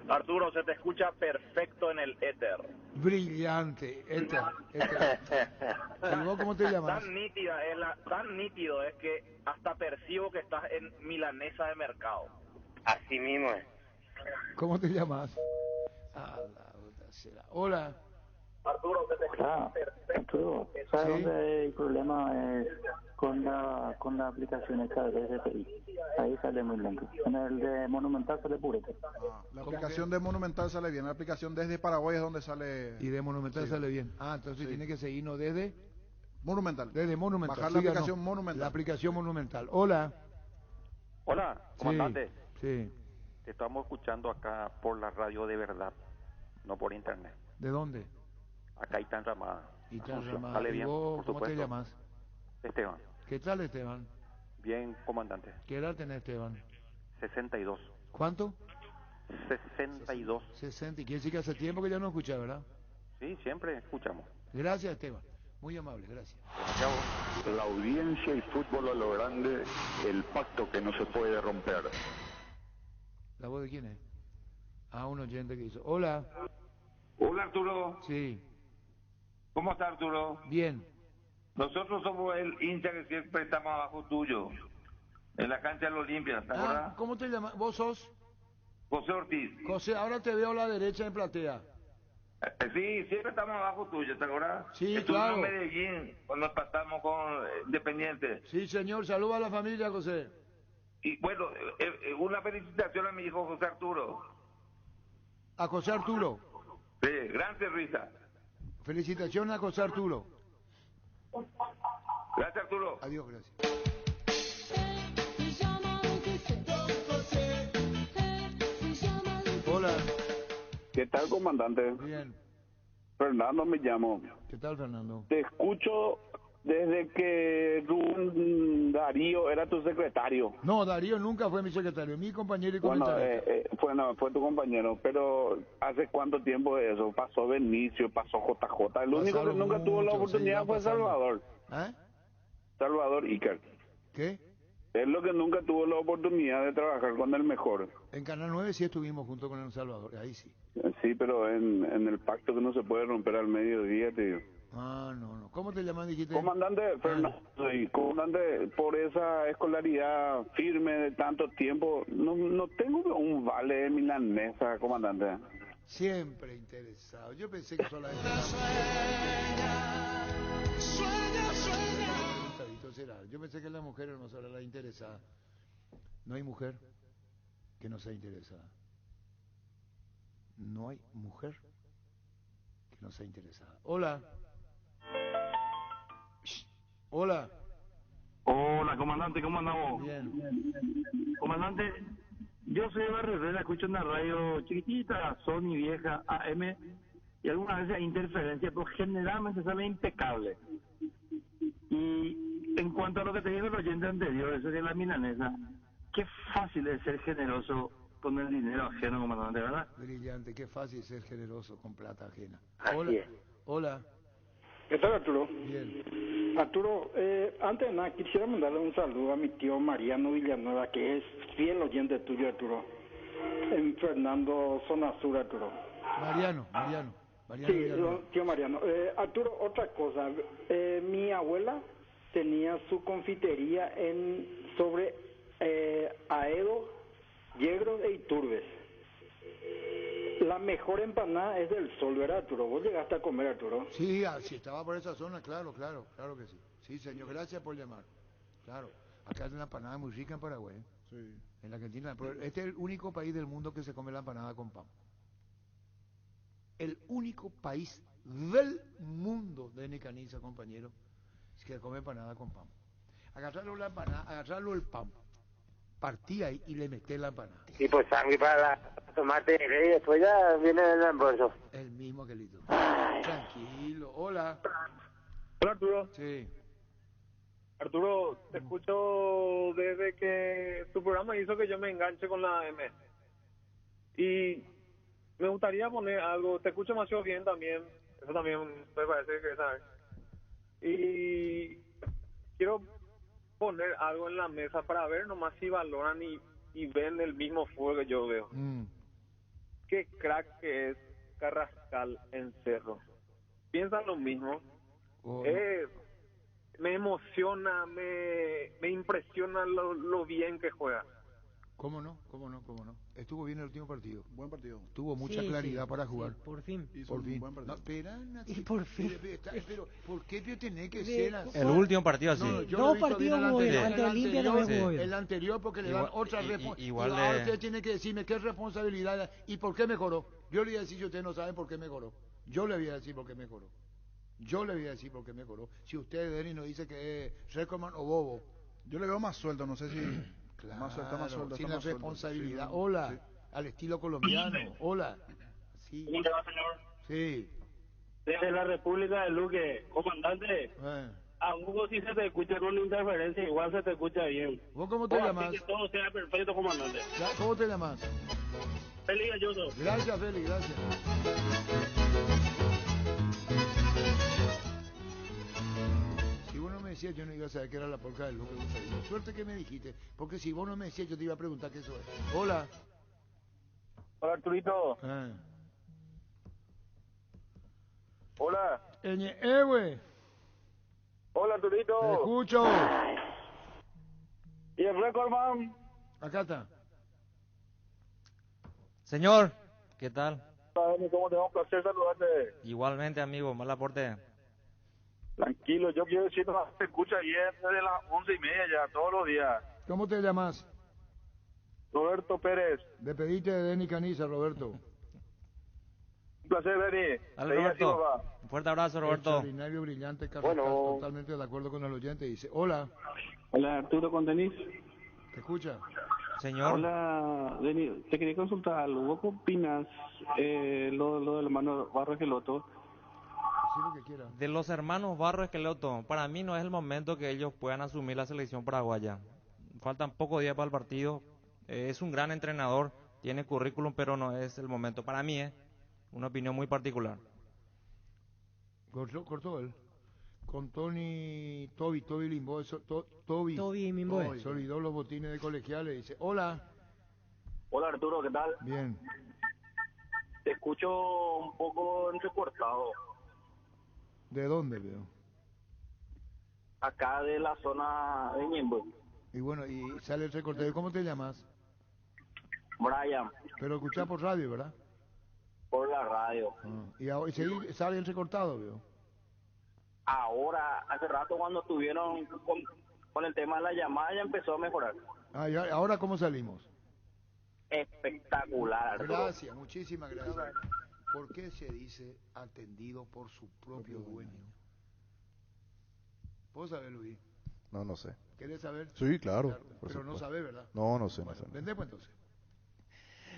Arturo, se te escucha perfecto en el éter. Brillante. ¿Y vos cómo te llamas? Tan nítido es que hasta percibo que estás en milanesa de mercado. Así mismo es. ¿Cómo te llamas? Ah, la otra será. Hola. Arturo, se te escucha perfecto. Arturo, ¿sabes Sí. dónde el problema es con la aplicación esta de SPI? Ahí sale muy lento. En el de Monumental sale purete. La aplicación de Monumental sale bien. La aplicación desde Paraguay es donde sale... Y de Monumental Sí. sale bien. Ah, entonces Sí. tiene que seguirnos desde Monumental. Monumental. Bajar la Síganos. aplicación Monumental. La aplicación Monumental. Hola. Hola, comandante. Sí. Te estamos escuchando acá por la radio de verdad, no por internet. ¿De dónde? Acá está enramada. Y te Asunción. llamas. Sale ¿Y bien, vos por cómo te supuesto. llamas? Esteban. ¿Qué tal, Esteban? Bien, comandante. ¿Qué edad tenés, Esteban? 62. ¿Cuánto? 62. 60. Y quiere decir que hace tiempo que ya no escuchás, ¿verdad? Sí, siempre escuchamos. Gracias, Esteban. Muy amable, gracias. Gracias. La audiencia y fútbol a lo grande, el pacto que no se puede romper. ¿La voz de quién es? Ah, un oyente que hizo. Hola. Hola, Arturo. Sí. ¿Cómo está, Arturo? Bien. Nosotros somos el hincha que siempre estamos abajo tuyo, en la cancha del Olimpia, ¿te acuerdas? ¿Cómo te llamas? ¿Vos sos? José Ortiz. José, ahora te veo a la derecha en platea. Sí, siempre estamos abajo tuyo, ¿te acuerdas? Sí, Estuvimos claro. en Medellín cuando empatamos con Independiente. Sí, señor. Saluda a la familia, José. Y bueno, una felicitación a mi hijo José Arturo. A José Arturo. Sí, gran risa. Felicitaciones a José Arturo. Gracias, Arturo. Adiós, gracias. Hola. ¿Qué tal, comandante? Bien. Fernando me llamo. ¿Qué tal, Fernando? Te escucho desde que Rubén Darío era tu secretario. No, Darío nunca fue mi secretario, mi compañero y Bueno, comentarista. fue tu compañero, pero ¿hace cuánto tiempo de eso? Pasó Benicio, pasó JJ. El único que nunca tuvo la oportunidad fue Salvador. ¿Eh? Salvador Iker. ¿Qué? Es lo que nunca tuvo la oportunidad de trabajar con el mejor. En Canal 9 sí estuvimos junto con El Salvador, ahí sí. Sí, pero en el pacto que no se puede romper al mediodía, te digo. Ah, no. ¿Cómo te llamas, dijiste? Comandante Fernando, comandante, por esa escolaridad firme de tanto tiempo, no tengo un vale de milanesa, comandante. Siempre interesado. Yo pensé que solamente... Yo pensé que las mujeres no son las interesadas. No hay mujer que no sea interesada. No hay mujer que no sea interesada. Hola. Hola. Hola, comandante, ¿cómo andamos? Bien. Comandante, yo soy de Barrio Herrera, escucho una radio chiquitita, Sony vieja, AM, y algunas veces hay interferencia, pero generalmente sale impecable. Y en cuanto a lo que te dijo el oyente anterior, eso de la milanesa, qué fácil es ser generoso con el dinero ajeno, comandante, ¿verdad? Brillante, qué fácil ser generoso con plata ajena. Así Hola. es. Hola. ¿Qué tal, Arturo? Bien. Arturo, antes de nada, quisiera mandarle un saludo a mi tío Mariano Villanueva, que es fiel oyente tuyo, Arturo. En Fernando, zona sur, Arturo. Mariano Sí, Villanueva. tío Mariano. Arturo, otra cosa. Mi abuela tenía su confitería sobre Aedo, Yegros e Iturbes. La mejor empanada es del Sol, ¿verdad, Arturo? ¿Vos llegaste a comer, Arturo? Sí, si estaba por esa zona, claro que sí. Sí, señor, gracias por llamar. Claro, acá hay una empanada muy rica en Paraguay. Sí. En la Argentina. Este es el único país del mundo que se come la empanada con pan. El único país del mundo de Nicaniza, compañero, es que come empanada con pan. Agarrarlo la empanada, agarrarlo el pan, partí ahí y le meté la empanada. Y pues sangre para tomarte y después ya viene el almuerzo. El mismo Aquelito. Tranquilo. Hola. Hola, Arturo. Sí. Arturo, te escucho desde que tu programa hizo que yo me enganche con la AM. Y me gustaría poner algo, te escucho demasiado bien también, eso también me parece que sabes. Y quiero poner algo en la mesa para ver nomás si valoran y ven el mismo fútbol que yo veo. Qué crack que es Carrascal en Cerro. ¿Piensan lo mismo? Me emociona, me impresiona lo bien que juega. ¿Cómo no? Estuvo bien el último partido. Buen partido. Tuvo mucha claridad para jugar. Sí, por fin. Hizo un buen partido. No, espera, Y por fin. Pero, ¿por qué tiene que ser así? El último partido así. Dos partidos jugó bien, ante Olimpia también jugó bien. El anterior porque le dan otra responsabilidad. Igual usted tiene que decirme qué responsabilidad y por qué mejoró. Yo le voy a decir si ustedes no saben por qué mejoró. Yo le voy a decir por qué mejoró. Si usted, Denis, nos dice que es Recordman o Bobo. Yo le veo más suelto, no sé si... Claro, más suelto, sin está la más suelto. responsabilidad. Sí, Hola, sí. al estilo colombiano. Hola. Sí. ¿Cómo te va, señor? Sí. Desde la República de Luque, comandante. A Hugo si se te escucha con interferencia, igual se te escucha bien. ¿Vos cómo te llamas? Que todo sea perfecto, comandante. ¿Cómo te llamas? Félix Galloso. Gracias, Félix, gracias. Si vos no me decías, yo no iba a saber qué era la polca del Luque. Suerte que me dijiste, porque si vos no me decías, yo te iba a preguntar qué eso es. Hola. Hola, Arturito. Hola. güey. Hola, Arturito. Te escucho. ¿Y el récord, man? Acá está. Señor, ¿qué tal? ¿Cómo te va? Un placer saludarte. Igualmente, amigo, mal aporte. Tranquilo, yo quiero decir, no se escucha bien desde las 11:30 ya, todos los días. ¿Cómo te llamas? Roberto Pérez. Despedite de Denny Caniza, Roberto. Un placer, Denny. Dale, Roberto. Un fuerte abrazo, Roberto. Extraordinario, brillante, Carlos. Totalmente de acuerdo con el oyente. Dice, hola. Hola, Arturo con Denis. ¿Te escucha? Señor. Hola, Denis. Te quería consultar algo. ¿Vos qué opinas lo del hermano Barro Esqueloto? Sí, lo que quiera. De los hermanos Barro Esqueloto, para mí no es el momento que ellos puedan asumir la selección paraguaya. Faltan pocos días para el partido. Es un gran entrenador, tiene currículum, pero no es el momento. Para mí es una opinión muy particular. Cortó él. Con Toby Limbo, Toby Mimboe. Se olvidó los botines de colegiales. Dice, hola. Hola, Arturo, ¿qué tal? Bien. Te escucho un poco entrecortado. ¿De dónde, veo? Acá de la zona de Ñembo. Y bueno, y sale el recortado. ¿Cómo te llamas? Brian. Pero escuchás por radio, ¿verdad? Por la radio. Y ahora sale el recortado, veo. Ahora, hace rato cuando estuvieron con el tema de la llamada ya empezó a mejorar. ¿Y ahora cómo salimos? Espectacular. Gracias, muchísimas gracias. ¿Por qué se dice atendido por su propio dueño? ¿Vos sabés, Luis? No sé. ¿Querés saber? Sí, claro. Pero no sabés, ¿verdad? No sé. Bueno, vendé pues entonces.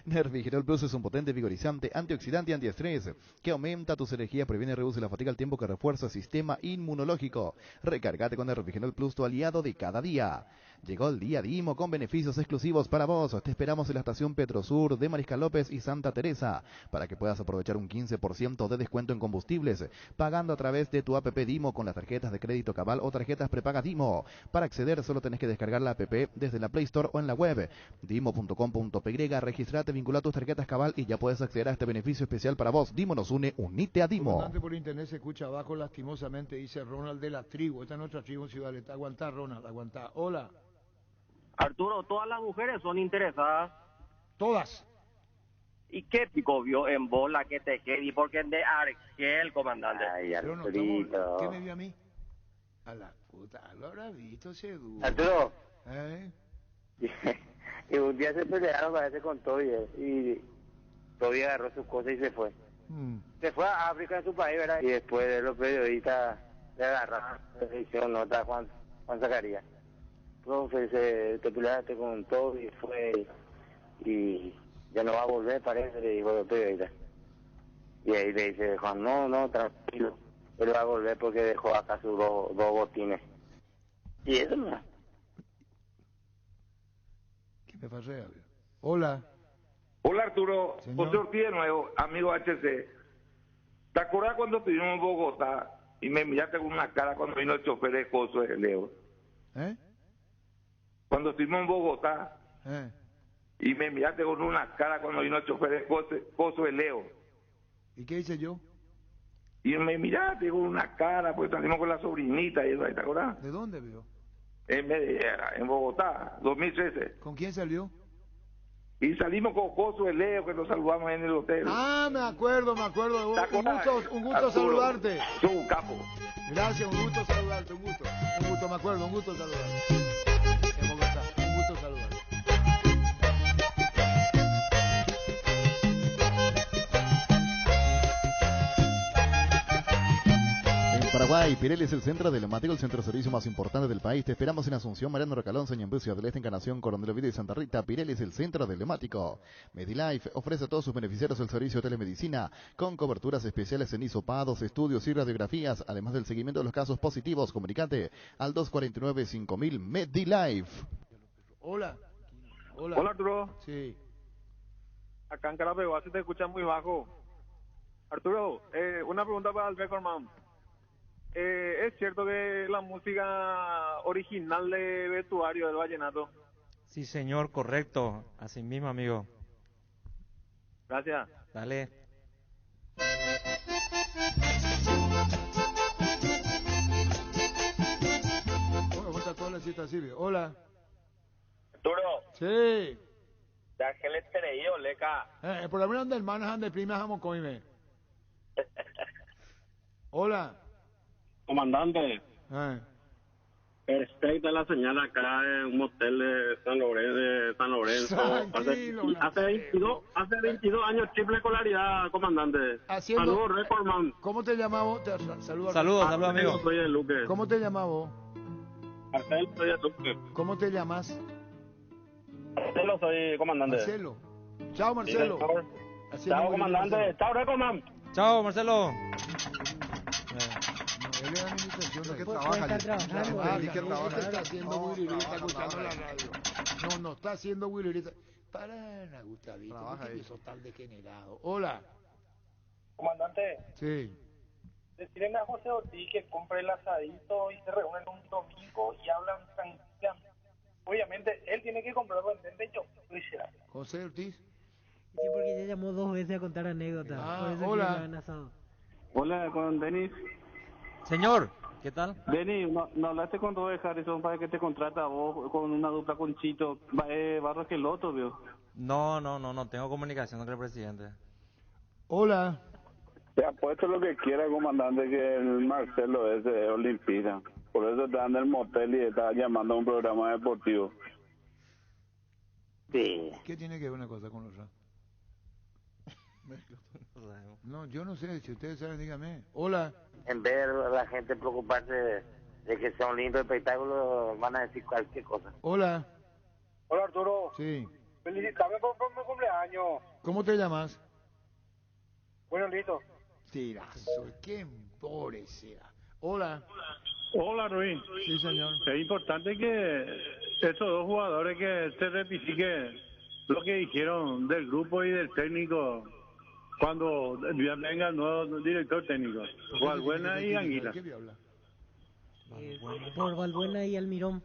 Nervigerol Plus es un potente vigorizante, antioxidante y antiestrés que aumenta tus energías, previene y reduce la fatiga al tiempo que refuerza el sistema inmunológico. Recárgate con Nervigerol Plus, tu aliado de cada día. Llegó el día Dimo con beneficios exclusivos para vos. Te esperamos en la estación Petrosur de Mariscal López y Santa Teresa para que puedas aprovechar un 15% de descuento en combustibles pagando a través de tu app Dimo con las tarjetas de crédito Cabal o tarjetas prepagas Dimo. Para acceder solo tenés que descargar la app desde la Play Store o en la web dimo.com.py. Registrate, vincula tus tarjetas Cabal y ya puedes acceder a este beneficio especial para vos. Dimo nos une, unite a Dimo. Comandante, por internet se escucha abajo lastimosamente, dice Ronald de la tribu. Esta es nuestra tribu en Ciudad Aleta. Aguantá, Ronald, aguantá. Hola. Arturo, ¿todas las mujeres son interesadas? Todas. ¿Y qué pico vio en bola que te quede? Porque de Arquel, comandante. Ay, Arturito. ¿Qué me vio a mí? A la puta, lo habrá visto seguro. Arturo. Y un día se pelearon, parece, con Toby, y Toby agarró sus cosas y se fue. Se fue a África, en su país, ¿verdad? Y después de los periodistas le agarraron, le hicieron nota a Juan Zacarías. Profe, te peleaste con Toby, fue, y ya no va a volver, parece, le dijo el periodista. Y ahí le dice Juan, no, tranquilo, él va a volver porque dejó acá sus dos botines. Y eso no. ¿Qué me pasé? Hola. Hola, Arturo. Señor. José Ortiz de nuevo, amigo HC. ¿Te acuerdas cuando estuvimos en Bogotá y me miraste con una cara cuando vino el chofer de Coso de Leo? Cuando estuvimos en Bogotá y me miraste con una cara cuando vino el chofer de Coso de Leo. ¿Y qué hice yo? Y me miraste con una cara, pues salimos con la sobrinita y eso, ¿te acuerdas? ¿De dónde veo? En Bogotá, 2013. ¿Con quién salió? Y salimos con Coso de Leo, que nos saludamos en el hotel. Ah, me acuerdo. Un gusto saludarte. Soy un capo. Gracias, un gusto saludarte, un gusto, me acuerdo, un gusto saludarte. En Bogotá, un gusto saludarte. En Paraguay Medilife, Pirelli es el centro de neumático, el centro de servicio más importante del país. Te esperamos en Asunción, Mariano Recalón, Ñemby, Ciudad del Este, Encarnación, Coronel Oviedo y Santa Rita. Pirelli es el centro del neumático. Medilife ofrece a todos sus beneficiarios el servicio de telemedicina con coberturas especiales en hisopados, estudios y radiografías, además del seguimiento de los casos positivos. Comunicate al 249-5000 Medilife. Hola. Hola, Arturo. Sí. Acá en Carapeguá se te escucha muy bajo. Arturo, una pregunta para el Recordman. ¿Es cierto que la música original de Vestuario del Vallenato? Sí, señor, correcto. Así mismo, amigo. Gracias. Dale. ¿Cómo está toda la cita, Silvio? Hola. Arturo. Sí. Ya que le traído, leca. Por lo menos del manas de primas vamos coime. Hola. Comandante. Perfecta la señal acá en un motel de San Lorenzo. Tranquilo, hace 22 años triple escolaridad, comandante. Saludos, Recordman. ¿Cómo te llamabas? Saludos, amigo. Soy el Luque. ¿Cómo te llamabas? Marcelo, soy el Luque. ¿Cómo te llamas? Marcelo, soy comandante. Marcelo. Chao, Marcelo. Sí, chao, comandante. Chao, Recordman. Chao, Marcelo. Él es administración que trabaja. Está haciendo Willy Lee, está escuchando la radio. No está haciendo Willy Lee. Para, Gustavito, ¿por qué sos tan degenerado? Hola. Comandante. Sí. Decirle a José Ortiz que compre el asadito y se reúnen un domingo y hablan tranquilamente. Obviamente, él tiene que comprarlo, ¿entiendes? Yo lo hiciera. José Ortiz. Sí, porque ya llamó 2 veces a contar anécdotas. Hola. Hola, con Denis. Señor, ¿qué tal? Denis, no hablaste con Robert Harrison para que te contrata a vos con una dupla con Chito Barros Queloto, vio. No tengo comunicación con el presidente. Hola. Te apuesto lo que quiera, comandante, que el Marcelo es de Olimpia. Por eso está en el motel y está llamando a un programa deportivo. Sí. ¿Qué tiene que ver una cosa con otra? No, yo no sé, si ustedes saben, dígame. Hola. En vez de la gente preocuparse de que sea un lindo espectáculo, van a decir cualquier cosa. Hola. Hola, Arturo. Sí. Felicitame por mi cumpleaños. ¿Cómo te llamas? Bueno, listo. Tirazo, qué pobrecita. Hola. Hola, Ruiz. Sí, señor. Es importante que estos dos jugadores que se rectifiquen lo que dijeron del grupo y del técnico cuando venga el nuevo director técnico, Valbuena y Anguila. Por Valbuena y Almirón.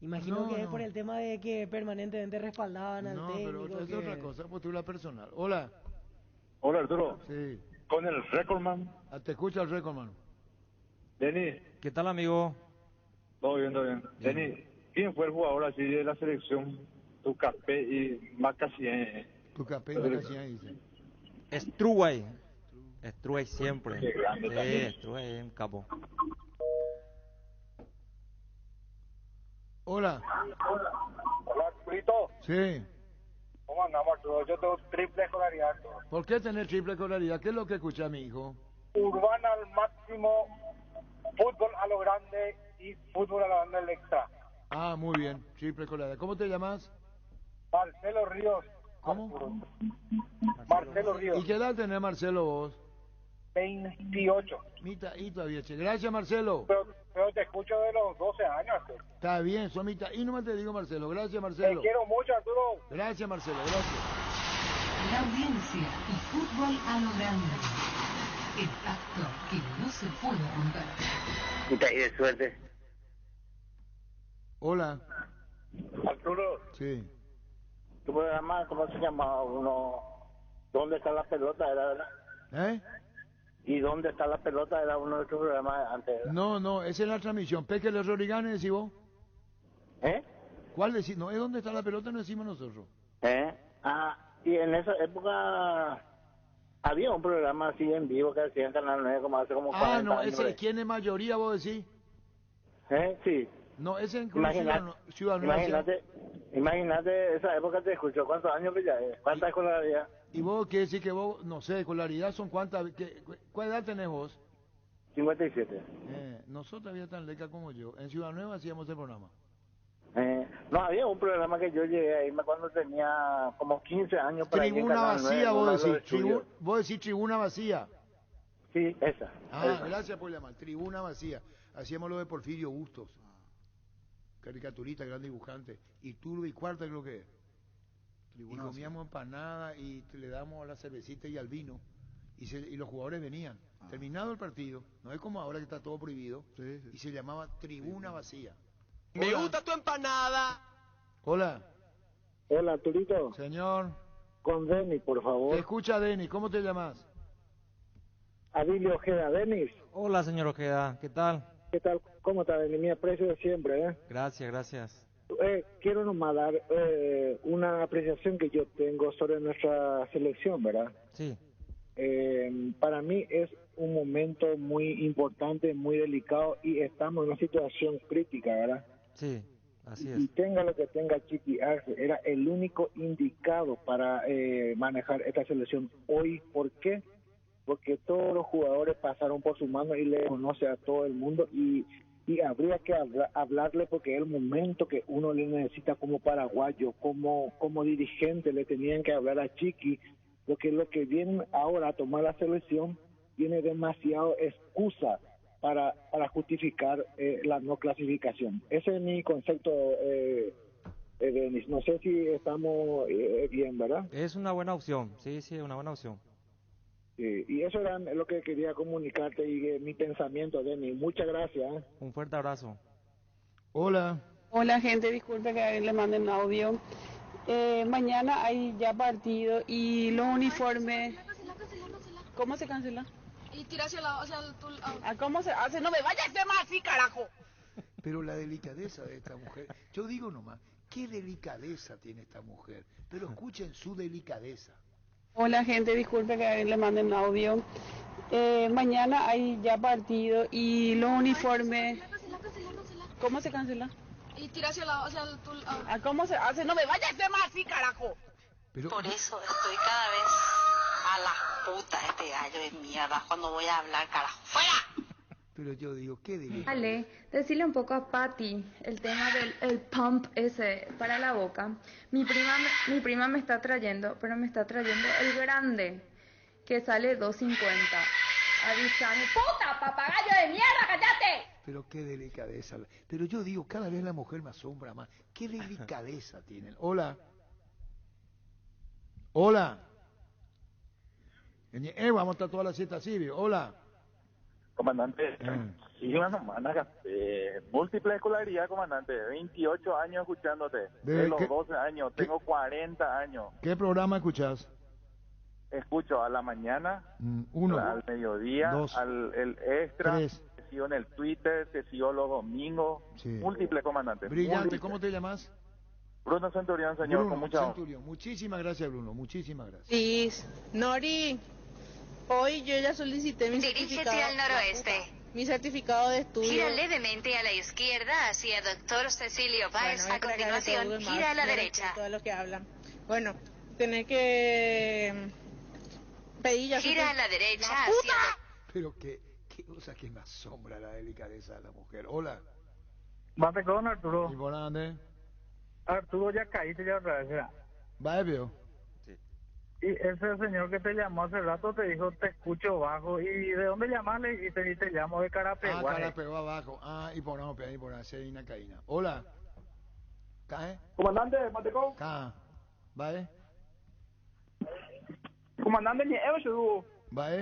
Imagino que es por el tema de que permanentemente respaldaban al técnico. No, pero es otra cosa, postura personal. Hola. Hola, Arturo. Sí. Con el Recordman. Te escucha el Recordman. Denis. ¿Qué tal, amigo? Todo bien. Denis, ¿quién fue el jugador así de la selección? Tucapé y Macasien. Tucapé y Macasien, dice. Struway siempre. Qué grande también. Struway es un capo. Hola. Hola, Arturito. Sí. ¿Cómo andamos, Arturo? Yo tengo triple escolaridad. ¿Por qué tener triple escolaridad? ¿Qué es lo que escucha mi hijo? Urbana al máximo, fútbol a lo grande y fútbol a lo grande el extra. Ah, muy bien, triple escolaridad. ¿Cómo te llamas? Marcelo Ríos. ¿Cómo? Marcelo Ríos. ¿Y qué edad tenés, Marcelo, vos? 28. Y todavía, che. Gracias, Marcelo. Pero te escucho de los 12 años, Arturo. Está bien, son mitad. Y nomás te digo, Marcelo. Gracias, Marcelo. Te quiero mucho, Arturo. Gracias, Marcelo. Gracias. La audiencia y fútbol a lo grande. El pacto que no se puede romper. Mitad y de suerte. Hola. Arturo. Sí. ¿Tu programa, cómo se llamaba uno? ¿Dónde está la pelota? Era, ¿verdad? ¿Y dónde está la pelota? Era uno de tus programas antes, ¿verdad? No, esa es la transmisión. Peque los Roriganes, decís vos. ¿Cuál decís? No, es donde está la pelota, no decimos nosotros. Y en esa época había un programa así en vivo que hacía en Canal 9 como hace como 40 no, años. ese, ¿quién es mayoría, vos decís? Sí. No, ese en Ciudad Imagínate, esa época te escuchó. ¿Cuántos años que ya es? ¿Cuánta escolaridad? ¿Y vos qué decís que vos, no sé, escolaridad son cuántas? ¿Cuál edad tenés vos? 57. No sos todavía tan leca como yo. En Ciudad Nueva hacíamos el programa. No, había un programa que yo llegué ahí cuando tenía como 15 años. Para Tribuna vacía, vos decís. Vos decís tribuna vacía. Sí, esa. Esa. Gracias por llamar. Tribuna vacía. Hacíamos lo de Porfirio Bustos. Caricaturista, gran dibujante. Y Turbo y Cuarta creo que es. Y comíamos empanada y le damos a la cervecita y al vino. Y los jugadores venían. Terminado el partido, no es como ahora que está todo prohibido. Y se llamaba Tribuna Vacía. Me gusta tu empanada. Hola. Hola, Arturito. Señor. Con Denis, por favor. Te escucha Denis, ¿cómo te llamas? Abilio Ojeda. Denis. Hola, señor Ojeda, ¿qué tal? ¿Qué tal? ¿Cómo está, Denis? Mi aprecio de siempre, Gracias, gracias. Quiero nomás dar una apreciación que yo tengo sobre nuestra selección, ¿verdad? Sí. Para mí es un momento muy importante, muy delicado y estamos en una situación crítica, ¿verdad? Sí, así es. Y tenga lo que tenga Chiqui Arce, era el único indicado para manejar esta selección hoy. ¿Por qué? Porque todos los jugadores pasaron por su mano y le conoce a todo el mundo y habría que hablarle porque es el momento que uno le necesita como paraguayo, como dirigente, le tenían que hablar a Chiqui, porque lo que viene ahora a tomar la selección tiene demasiado excusa para justificar la no clasificación. Ese es mi concepto, Denis. No sé si estamos bien, ¿verdad? Es una buena opción, sí, una buena opción. Sí, y eso era lo que quería comunicarte y mi pensamiento, Denis. Muchas gracias. Un fuerte abrazo. Hola. Hola, gente, disculpe que le manden audio. Mañana hay ya partido y los uniformes... ¿Cómo se cancela? Y tira hacia el... ¿Cómo se hace? No me vayas de más así, carajo. Pero la delicadeza de esta mujer, yo digo nomás, qué delicadeza tiene esta mujer, pero escuchen su delicadeza. Hola, gente, disculpe que le manden audio. Mañana hay ya partido y los uniformes... ¿Cómo se cancela? Y tira hacia el... ¿Cómo se hace? No me vayas de más así, carajo. Pero... Por eso estoy cada vez a la puta este gallo de mierda cuando voy a hablar, carajo. ¡Fuera! Pero yo digo, qué delicado. Dale, decirle un poco a Patty el tema del pump ese para la boca. Mi prima me está trayendo, pero me está trayendo el grande, que sale $2.50. Avísame. ¡Puta, papagayo de mierda, cállate! Pero qué delicadeza. Pero yo digo, cada vez la mujer me asombra más. Qué delicadeza tienen. Hola. Hola. Vamos a estar toda la siesta así, ¿vio? Hola. Comandante, sí, una semana, múltiple escolaridad, comandante, 28 años escuchándote, de los 12 años, tengo 40 años. ¿Qué programa escuchás? Escucho a la mañana, uno, al mediodía, dos, el extra, tres. Te sigo en el Twitter, te sigo los domingos, sí. Múltiple, comandante. Brillante, múltiple. ¿Cómo te llamas? Bruno Centurión, señor, Bruno con mucha Centurión. Muchísimas gracias, Bruno, muchísimas gracias. Sí, Nori, hoy yo ya solicité mi certificado. Dirígete al noroeste. Mi certificado de estudio. Gira levemente a la izquierda hacia Dr. Cecilio Páez. Bueno, a continuación, gira a la derecha. Todos los que hablan. Bueno, tenés que pedir ya. Gira a la derecha hacia... Pero qué cosa que me asombra la delicadeza de la mujer. Hola. Mate con Arturo. ¿Y por dónde? Arturo, ya caíste ya otra vez, ¿verdad? Va, veo. Y ese señor que te llamó hace rato te dijo, te escucho bajo. ¿Y de dónde llamarle? Y te llamo de Carapeguá. Carapeguá abajo. Y por ahí, Serina Caína. Hola. ¿Cae? Comandante, Matecón. ¿Va, Comandante, ni Evo ¿Va,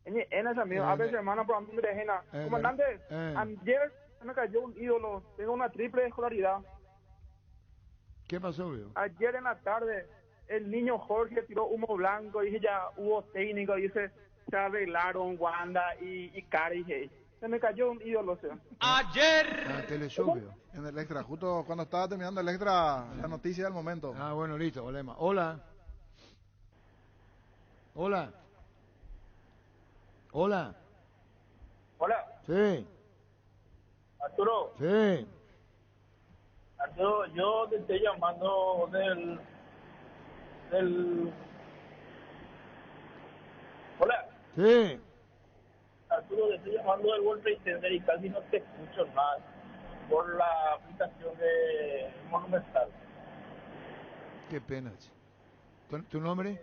en esa misma, a veces hermano, por mí me Comandante, ayer se me cayó un ídolo, tengo una triple escolaridad. ¿Qué pasó, viejo? Ayer en la tarde, el niño Jorge tiró humo blanco, y ya hubo técnico, y se arreglaron Wanda y Cari, se me cayó un ídolo, o sea. Ayer. Teleshow, en el extra, justo cuando estaba terminando el extra, la noticia del momento. Bueno, listo, Olema. Hola. Hola. Hola. Hola. Sí. Arturo. Sí. Arturo, yo te estoy llamando del... Hola. Sí. Arturo, te estoy llamando del World Trade Center y casi no te escucho más por la aplicación de Monumental. Qué pena. ¿Tu nombre?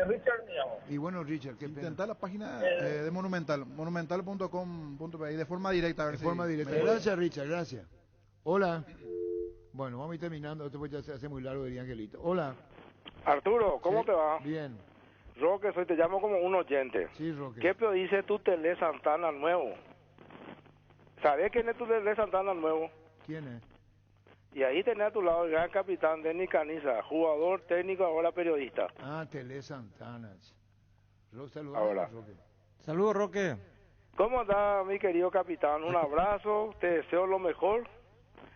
Richard me llamo. Y bueno, Richard, qué pena. Intenta la página de Monumental, monumental.com.pe, de forma directa. A ver de forma directa. Gracias, Richard, gracias. Hola. Bueno, vamos a ir terminando, esto pues ya se hace muy largo, diría Angelito. Hola. Arturo, ¿cómo te va? Bien. Roque, te llamo como un oyente. Sí, Roque. ¿Qué dice tu Tele Santana Nuevo? ¿Sabés quién es tu Tele Santana Nuevo? ¿Quién es? Y ahí tenés a tu lado el gran capitán Denis Caniza, jugador técnico, ahora periodista. Ah, Tele Santana. Saludos, ahora. Roque. Saludos, Roque. ¿Cómo andás, mi querido capitán? Un abrazo, te deseo lo mejor,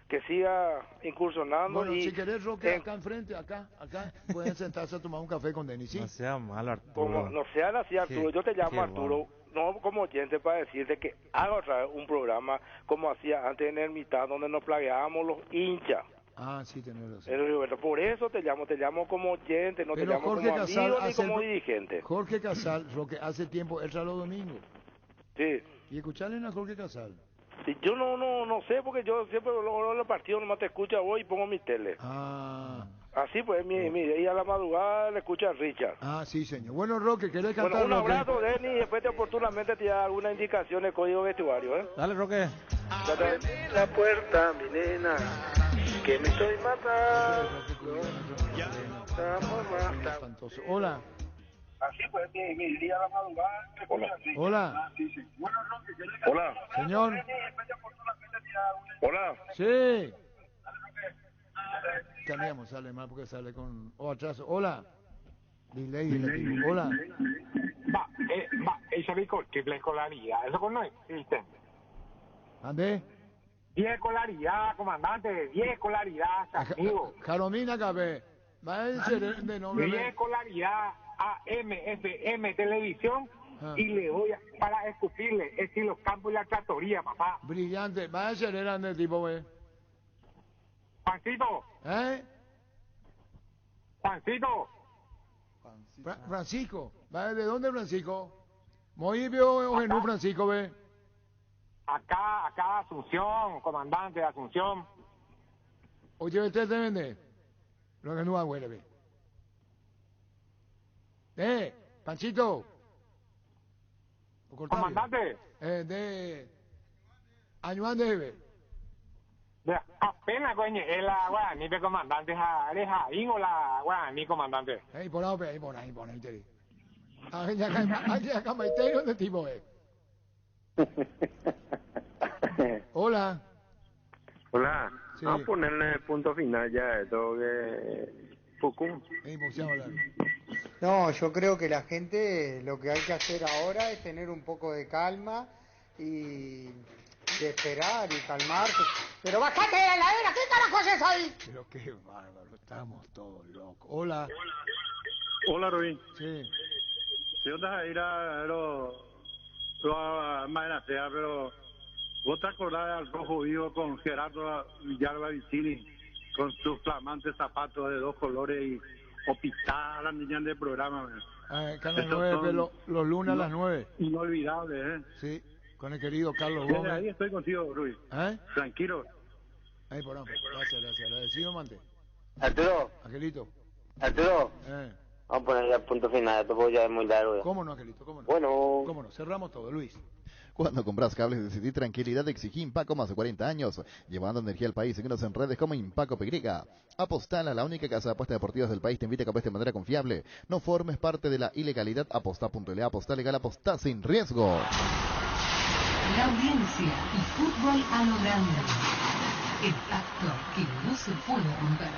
que siga incursionando. Bueno, y si querés, Roque, acá enfrente, acá, pueden sentarse a tomar un café con Denis, ¿sí? No sea mal, Arturo. No sean así, Arturo. Yo te llamo Arturo, no como oyente, para decirte que haga otra vez un programa como hacía antes en Ermitán, donde nos plagueábamos los hinchas. Ah, sí, tenés razón. Por eso te llamo como oyente, no te llamo Jorge como Casal amigo ni como dirigente. Jorge Casal, Roque, hace tiempo, entra los domingos. Sí. ¿Y escucharle a Jorge Casal? Sí, yo no sé, porque yo siempre los partidos nomás te escucho a vos y pongo mi tele. Ah. Así pues, y a la madrugada le escucha a Richard. Ah, sí, señor. Bueno, Roque, ¿querés cantar? Bueno, un abrazo, Denis, y después oportunamente te da alguna indicación de código vestuario, ¿eh? Dale, Roque. Ábreme la puerta, mi nena, que me estoy matando. Espantoso. Hola. Así pues, mi día a la madrugada. Hola. Hola. Señor. Hola. Sí. Cambiamos, sale mal porque sale con... atraso. Hola. Delay. Hola. Esa triple escolaridad, eso no existe. ¿Ande? 10 escolaridad, comandante, 10 escolaridad, amigo. Jaromina Cabé. Va a decir de nombre. 10 escolaridad, AM, FM, televisión, y le voy para escupirle, estilo campo y la tractoría, papá. Brillante. Va a ser de tipo, güey. Juancito. Juancito. Francisco. ¿De dónde, Francisco? Muy bien, Eugenio Francisco, ve. Acá, Asunción, comandante de Asunción. Oye, ¿usted te vende? Lo que no abuela, ve. Panchito. Comandante. De Añuán de apenas, coño, es la guaraní de comandante, es Jaín o la guaraní, comandante. Ahí por ahí, Teri. Acá Maitero de tipo, Hola. Hola. Sí. Vamos a ponerle punto final ya a esto que... Pucum. No, yo creo que la gente lo que hay que hacer ahora es tener un poco de calma y de esperar y calmarse. Pero bajate de la heladera, ¿qué carajo haces ahí? Pero qué bárbaro, estamos todos locos. Hola. Hola, Rubín. Sí. Si vas a ir a lo más pero vos te acordás al Rojo Vivo con Gerardo Villalba Vicini, con sus flamantes zapatos de 2 colores y Opitá, la niña del programa. Canal 9, los lunes a las 9. Inolvidable, ¿eh? Sí, con el querido Carlos Desde Gómez. ahí estoy contigo, Ruiz. Tranquilo. Ahí por ahí. Gracias. Agradecido, Mante. Arturo. Angelito. Arturo. Vamos a poner ya punto final, esto ya es muy largo. ¿Cómo no, Angelito? ¿Cómo no? Bueno. ¿Cómo no? Cerramos todo, Luis. Cuando compras cables decidí tranquilidad, exigí Impaco más de 40 años, llevando energía al país. Síguenos en redes como Impaco PY. Apostala, la única casa de apuestas deportivas del país, te invita a que apuestes de manera confiable. No formes parte de la ilegalidad. Apostá.le, apostá legal, apostá sin riesgo. La audiencia y fútbol a lo grande. El pacto que no se puede romper.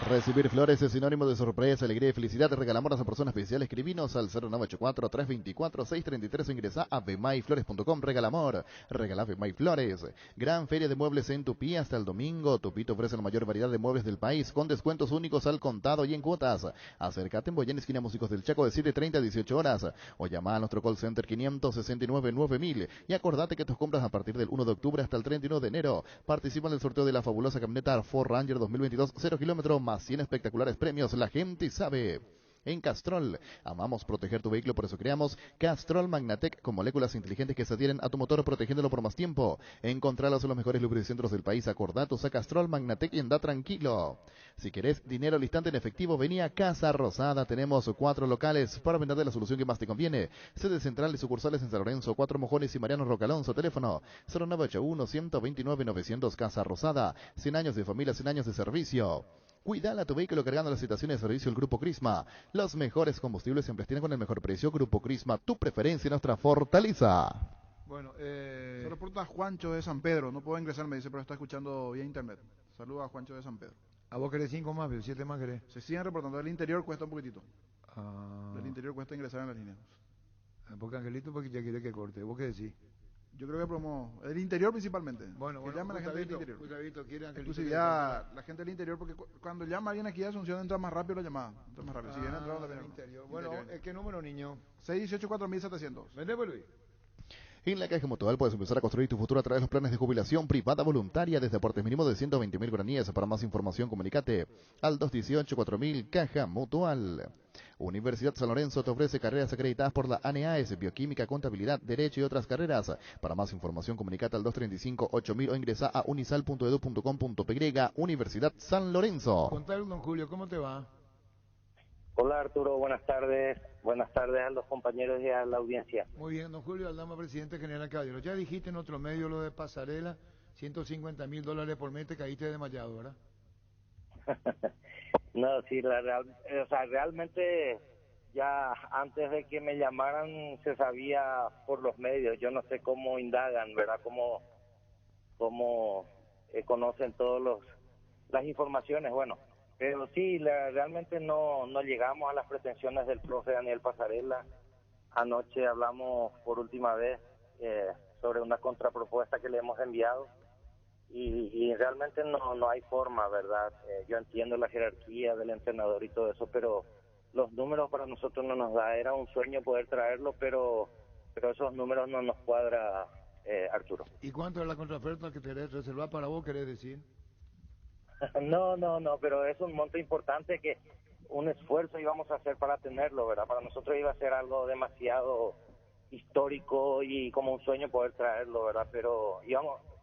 Recibir flores es sinónimo de sorpresa, alegría y felicidad. Regalamos a esa persona especial. Escribinos al 0984-324-633 o ingresa a bemaiflores.com. Regalamor, regala Bemay Flores. Gran feria de muebles en Tupí hasta el domingo. Tupí te ofrece la mayor variedad de muebles del país con descuentos únicos al contado y en cuotas. Acércate en Boyén, esquina Músicos del Chaco, de 7:30 a 18 horas o llama a nuestro call center 569-9000 y acordate que tus compras a partir del 1 de octubre hasta el 31 de enero participan del sorteo de la fabulosa camioneta Ford Ranger 2022 0 kilómetros más 100 espectaculares premios. La gente sabe. En Castrol, amamos proteger tu vehículo, por eso creamos Castrol Magnatec con moléculas inteligentes que se adhieren a tu motor protegiéndolo por más tiempo. Encontralos en los mejores lubricentros del país. Acordatos a Castrol Magnatec y anda tranquilo. Si querés dinero al instante en efectivo, vení a Casa Rosada. Tenemos 4 locales para venderte la solución que más te conviene. Sede central y sucursales en San Lorenzo, 4 Mojones y Mariano Rocalonso. Teléfono 0981-129-900. Casa Rosada. 100 años de familia, 100 años de servicio. Cuidala tu vehículo cargando las estaciones de servicio del Grupo Crisma. Los mejores combustibles siempre tienen con el mejor precio. Grupo Crisma, tu preferencia y nuestra fortaleza. Bueno, se reporta Juancho de San Pedro. No puedo ingresar, me dice, pero está escuchando vía internet. Saludos a Juancho de San Pedro. ¿A vos querés 5 más, pero 7 más querés? Se siguen reportando. Del interior cuesta un poquitito. Del interior cuesta ingresar en las líneas. Porque Angelito, porque ya quiere que corte. ¿Vos qué decís? Yo creo que promo el interior principalmente. Bueno, que llame a la gente del interior. Quiere Angelito. Exclusividad, la gente del interior, porque cuando llama alguien aquí a Asunción entra más rápido la llamada. Entra más rápido. Si viene entrado también. Interior. Bueno, ¿qué número, niño? 618-4700. Vende, Luis. En la Caja Mutual puedes empezar a construir tu futuro a través de los planes de jubilación privada voluntaria desde aportes mínimos de 120.000 guaraníes. Para más información, comunicate al 218-4000 Caja Mutual. Universidad San Lorenzo te ofrece carreras acreditadas por la ANEAES, Bioquímica, Contabilidad, Derecho y otras carreras. Para más información, comunicate al 235-8000 o ingresa a unisal.edu.com.py. Universidad San Lorenzo. Contale, don Julio, ¿cómo te va? Hola Arturo, buenas tardes. Buenas tardes a los compañeros y a la audiencia. Muy bien, don Julio Aldama, presidente general Caballero. Ya dijiste en otro medio lo de Pasarela, $150.000 por mes, te caíste desmayado, ¿verdad? No, sí, realmente ya antes de que me llamaran se sabía por los medios. Yo no sé cómo indagan, ¿verdad? Cómo conocen todas las informaciones, bueno. Pero sí, realmente no llegamos a las pretensiones del profe Daniel Pasarela. Anoche hablamos por última vez sobre una contrapropuesta que le hemos enviado y realmente no hay forma, ¿verdad? Yo entiendo la jerarquía del entrenador y todo eso, pero los números para nosotros no nos da. Era un sueño poder traerlo, pero esos números no nos cuadra, Arturo. ¿Y cuánto es la contraoferta que querés reservar para vos, querés decir? No, pero es un monto importante que un esfuerzo íbamos a hacer para tenerlo, ¿verdad? Para nosotros iba a ser algo demasiado histórico y como un sueño poder traerlo, ¿verdad? Pero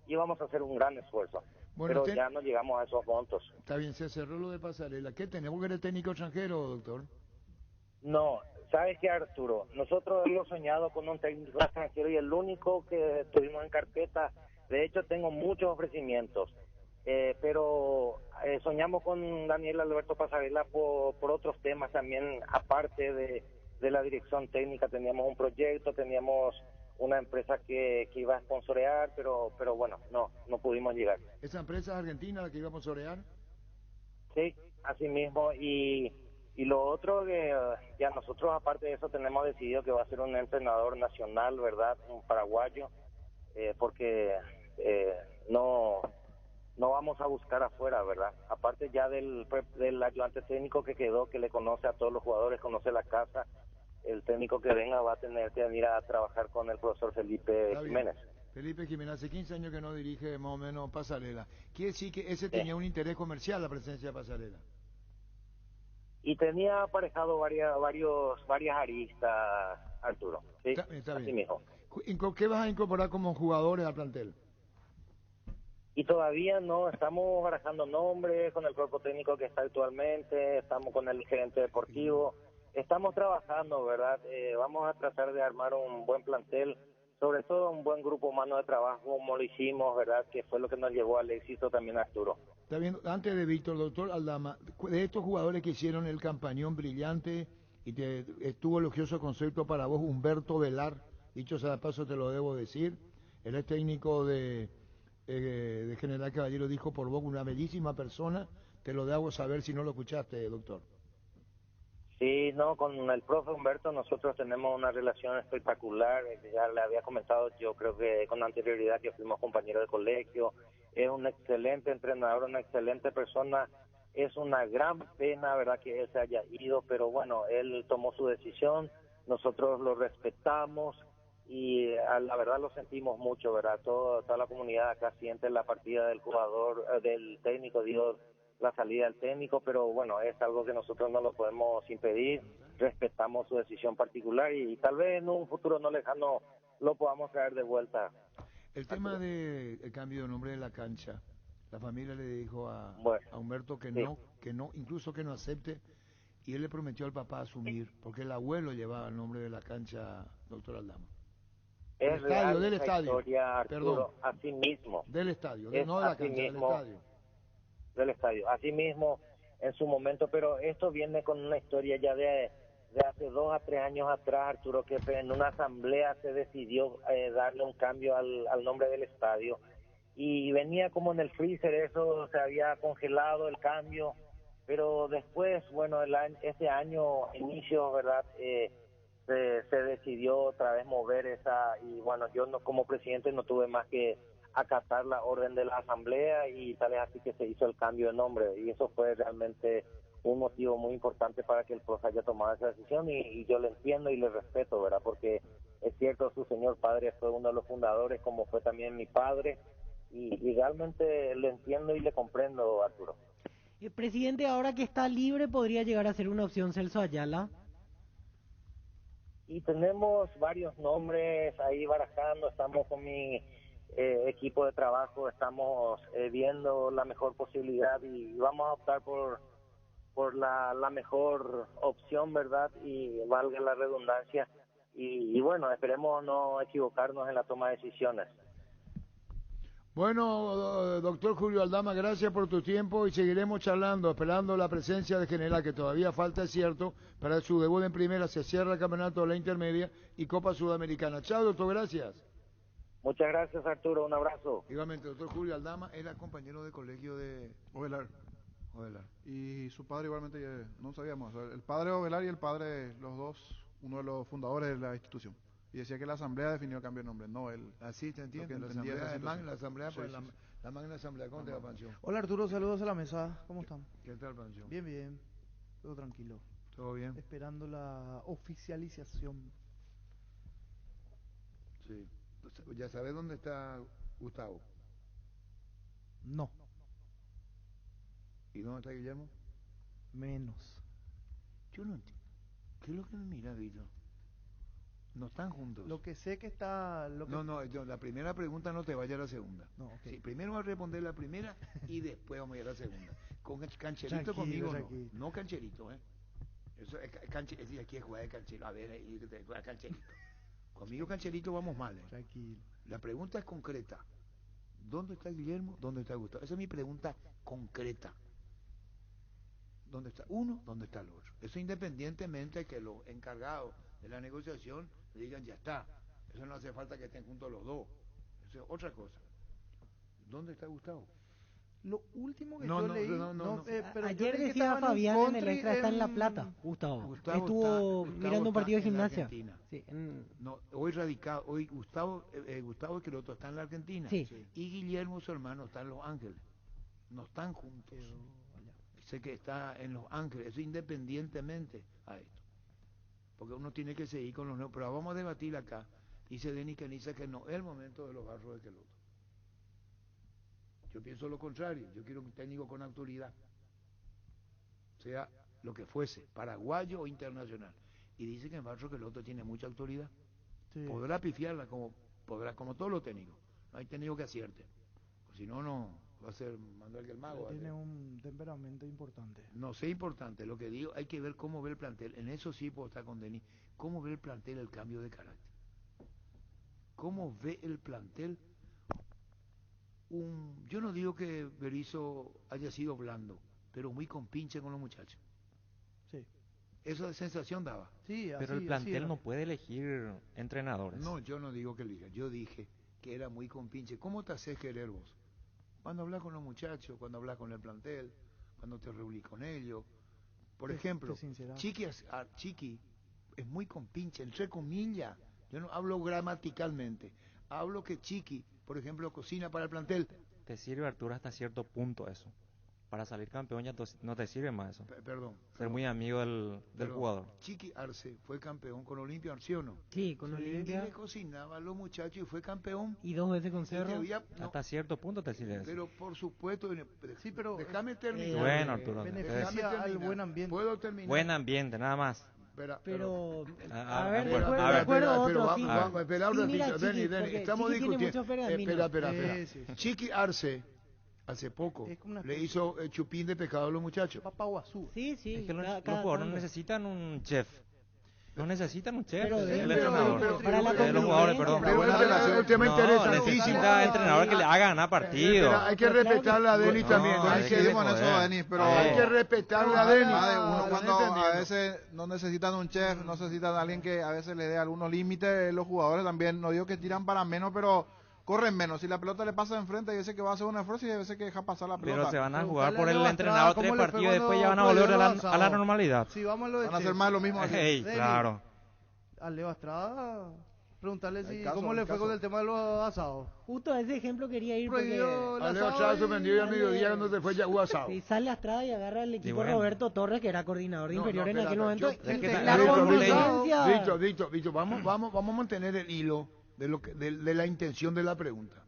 íbamos a hacer un gran esfuerzo. Bueno, pero ya no llegamos a esos montos. Está bien, se cerró lo de Pasarela. ¿Qué tenemos que eres técnico extranjero, doctor? No, ¿sabes qué, Arturo? Nosotros hemos soñado con un técnico extranjero y el único que tuvimos en carpeta. De hecho, tengo muchos ofrecimientos. Pero soñamos con Daniel Alberto Pasarela por otros temas también, aparte de la dirección técnica. Teníamos un proyecto, teníamos una empresa que iba a sponsorear, pero bueno, no pudimos llegar. ¿Esa empresa es argentina la que iba a sponsorear? Sí, así mismo. Y lo otro, ya nosotros aparte de eso tenemos decidido que va a ser un entrenador nacional, ¿verdad? Un paraguayo, porque no vamos a buscar afuera, ¿verdad? Aparte ya del ayudante técnico que quedó, que le conoce a todos los jugadores, conoce la casa, el técnico que venga va a tener que venir a trabajar con el profesor Felipe Jiménez. Felipe Jiménez, hace 15 años que no dirige más o menos Pasarela. Quiere decir que ese tenía un interés comercial, la presencia de Pasarela. Y tenía aparejado varias aristas, Arturo. ¿Sí? Está así bien. mismo. ¿Qué vas a incorporar como jugadores al plantel? Y todavía no, estamos barajando nombres con el cuerpo técnico que está actualmente, estamos con el gerente deportivo, estamos trabajando, ¿verdad? Vamos a tratar de armar un buen plantel, sobre todo un buen grupo humano de trabajo, como lo hicimos, ¿verdad? Que fue lo que nos llevó al éxito también, Arturo. Está bien, antes de Víctor, doctor Aldama, de estos jugadores que hicieron el campañón brillante y estuvo elogioso concepto para vos, Humberto Velar, dicho sea de paso te lo debo decir, él es técnico de General Caballero, dijo por vos, una bellísima persona, te lo debo saber si no lo escuchaste, doctor. Sí, no, con el profe Humberto nosotros tenemos una relación espectacular, ya le había comentado, yo creo que con anterioridad que fuimos compañeros de colegio, es un excelente entrenador, una excelente persona, es una gran pena, ¿verdad?, que él se haya ido, pero bueno, él tomó su decisión, nosotros lo respetamos y la verdad lo sentimos mucho, ¿verdad? Toda la comunidad acá siente la partida del jugador, del técnico, digo, la salida del técnico, pero bueno, es algo que nosotros no lo podemos impedir, respetamos su decisión particular y tal vez en un futuro no lejano lo podamos traer de vuelta. El tema del cambio de nombre de la cancha, la familia le dijo a Humberto que no, incluso que no acepte, y él le prometió al papá asumir, porque el abuelo llevaba el nombre de la cancha, doctor Aldama. Es real esa historia, Arturo, así mismo. Del estadio, no de la cancha, del estadio. Del estadio, así mismo en su momento, pero esto viene con una historia ya de hace 2 a 3 años atrás, Arturo, que en una asamblea se decidió darle un cambio al nombre del estadio y venía como en el freezer, eso se había congelado el cambio, pero después, bueno, ese año, inicio, ¿verdad?, se decidió otra vez mover esa, y bueno, yo no, como presidente no tuve más que acatar la orden de la asamblea y tal es así que se hizo el cambio de nombre, y eso fue realmente un motivo muy importante para que el profe haya tomado esa decisión, y yo le entiendo y le respeto, ¿verdad? Porque es cierto, su señor padre fue uno de los fundadores, como fue también mi padre, y realmente le entiendo y le comprendo, Arturo. Presidente, ahora que está libre, ¿podría llegar a ser una opción Celso Ayala? Y tenemos varios nombres ahí barajando, estamos con mi equipo de trabajo, estamos viendo la mejor posibilidad y vamos a optar por la mejor opción, ¿verdad? Y valga la redundancia. Y bueno, esperemos no equivocarnos en la toma de decisiones. Bueno, doctor Julio Aldama, gracias por tu tiempo y seguiremos charlando, esperando la presencia de General, que todavía falta, es cierto, para su debut en primera. Se cierra el campeonato de la intermedia y Copa Sudamericana. Chao, doctor, gracias. Muchas gracias, Arturo, un abrazo. Igualmente, doctor Julio Aldama era compañero de colegio de Ovelar. Ovelar. Y su padre igualmente, no sabíamos, el padre Ovelar y el padre, los dos, uno de los fundadores de la institución. Y decía que la asamblea definió el cambio de nombre, no él. Así te entiendo, la asamblea, pues, la magna asamblea. ¿Cómo te va, Pancho? Hola, Arturo, saludos a la mesa. ¿Cómo están? ¿Qué tal, Pancho? Bien, bien. Todo tranquilo. ¿Todo bien? Esperando la oficialización. Sí. ¿Ya sabes dónde está Gustavo? No. ¿Y dónde está Guillermo? Menos. Yo no entiendo. ¿Qué es lo que me mira, Guillermo? No están juntos. Lo que sé que está... No, la primera pregunta no te vaya a la segunda. No, okay. Sí, primero voy a responder la primera y después vamos a ir a la segunda. Con Cancherito conmigo no Cancherito, ¿eh? Eso es Cancherito, aquí es jugar de Cancherito. A ver, jugar Cancherito. Conmigo Cancherito vamos mal, ¿eh? Tranquilo. La pregunta es concreta. ¿Dónde está Guillermo? ¿Dónde está Gustavo? Esa es mi pregunta concreta. ¿Dónde está uno? ¿Dónde está el otro? Eso independientemente de que los encargados de la negociación le digan ya está. Eso no hace falta que estén juntos los dos. Eso es otra cosa. ¿Dónde está Gustavo? Lo último que yo leí... pero ayer decía Fabián en el extra, está en La Plata, Gustavo estuvo mirando un partido de gimnasia. Sí, No, hoy radicado, hoy Gustavo que el otro está en la Argentina. Sí. Y Guillermo, su hermano, está en Los Ángeles. No están juntos. Sé que está en Los Ángeles, eso independientemente a esto. Porque uno tiene que seguir con los nuevos. Pero vamos a debatir acá. Dice Denis Caniza que no es el momento de los barros de Queloto. Yo pienso lo contrario. Yo quiero un técnico con autoridad. Sea lo que fuese, paraguayo o internacional. Y dice que el barro Queloto tiene mucha autoridad. Sí. Podrá pifiarla como todos los técnicos. No hay técnico que acierte. Pues si no, no va a ser Manuel el Mago. Tiene un temperamento importante. No sé importante, lo que digo, hay que ver cómo ve el plantel. En eso sí puedo estar con Denis. ¿Cómo ve el plantel el cambio de carácter? ¿Cómo ve el plantel? Yo no digo que Berizzo haya sido blando, pero muy compinche con los muchachos. Sí. Esa sensación daba. Sí, pero el plantel no puede elegir entrenadores. No, yo no digo que elija. Yo dije que era muy compinche. ¿Cómo te haces querer vos? Cuando hablas con los muchachos, cuando hablas con el plantel, cuando te reunís con ellos. Por ejemplo, Chiqui es muy compinche, entre comillas. Yo no hablo gramaticalmente. Hablo que Chiqui, por ejemplo, cocina para el plantel. Te sirve, Arturo, hasta cierto punto eso. Para salir campeón ya no te sirve más eso. Perdón. Ser muy amigo del jugador. Chiqui Arce fue campeón con Olimpia, ¿sí o no? Sí, con Olimpia. Y le cocinaba a los muchachos y fue campeón. Y 2 veces con Cerro. Hasta cierto punto te sirve eso. Pero por supuesto, sí, pero déjame terminar. Bueno, Arturo. Beneficia al buen ambiente. ¿Puedo terminar? Buen ambiente, nada más. Pero a ver, recuerdo otro. Espera un ratito, Deni, estamos discutiendo. Espera. Chiqui Arce, hace poco, le hizo chupín de pescado a los muchachos. Papaguazú. Sí. Es que los jugadores no necesitan un chef. No necesitan un chef, pero el entrenador. Para la los jugadores, perdón. El tema interesantísimo. Necesita entrenador que le haga ganar partido. Hay que respetarle a Denis también. Hay que respetarle a Denis. Uno cuando a veces no necesitan un chef, no necesitan a alguien que a veces le dé algunos límites. Los jugadores también, no digo que tiran para menos, pero corren menos. Si la pelota le pasa de enfrente, hay veces que va a hacer un esfuerzo y hay veces que deja pasar la pelota. Pero se van a jugar por el entrenador 3 partidos y después ya van a volver a la normalidad. Sí, vamos a lo de van a hacer más lo mismo. Claro. A Leo Estrada, preguntarle cómo le fue con el tema de los asados. Justo a ese ejemplo quería ir porque a Leo Estrada suspendió al mediodía cuando se fue ya asado. Y sale Estrada y agarra el equipo Roberto Torres, que era coordinador de inferior en aquel momento. Víctor, vamos a mantener el hilo de la intención de la pregunta.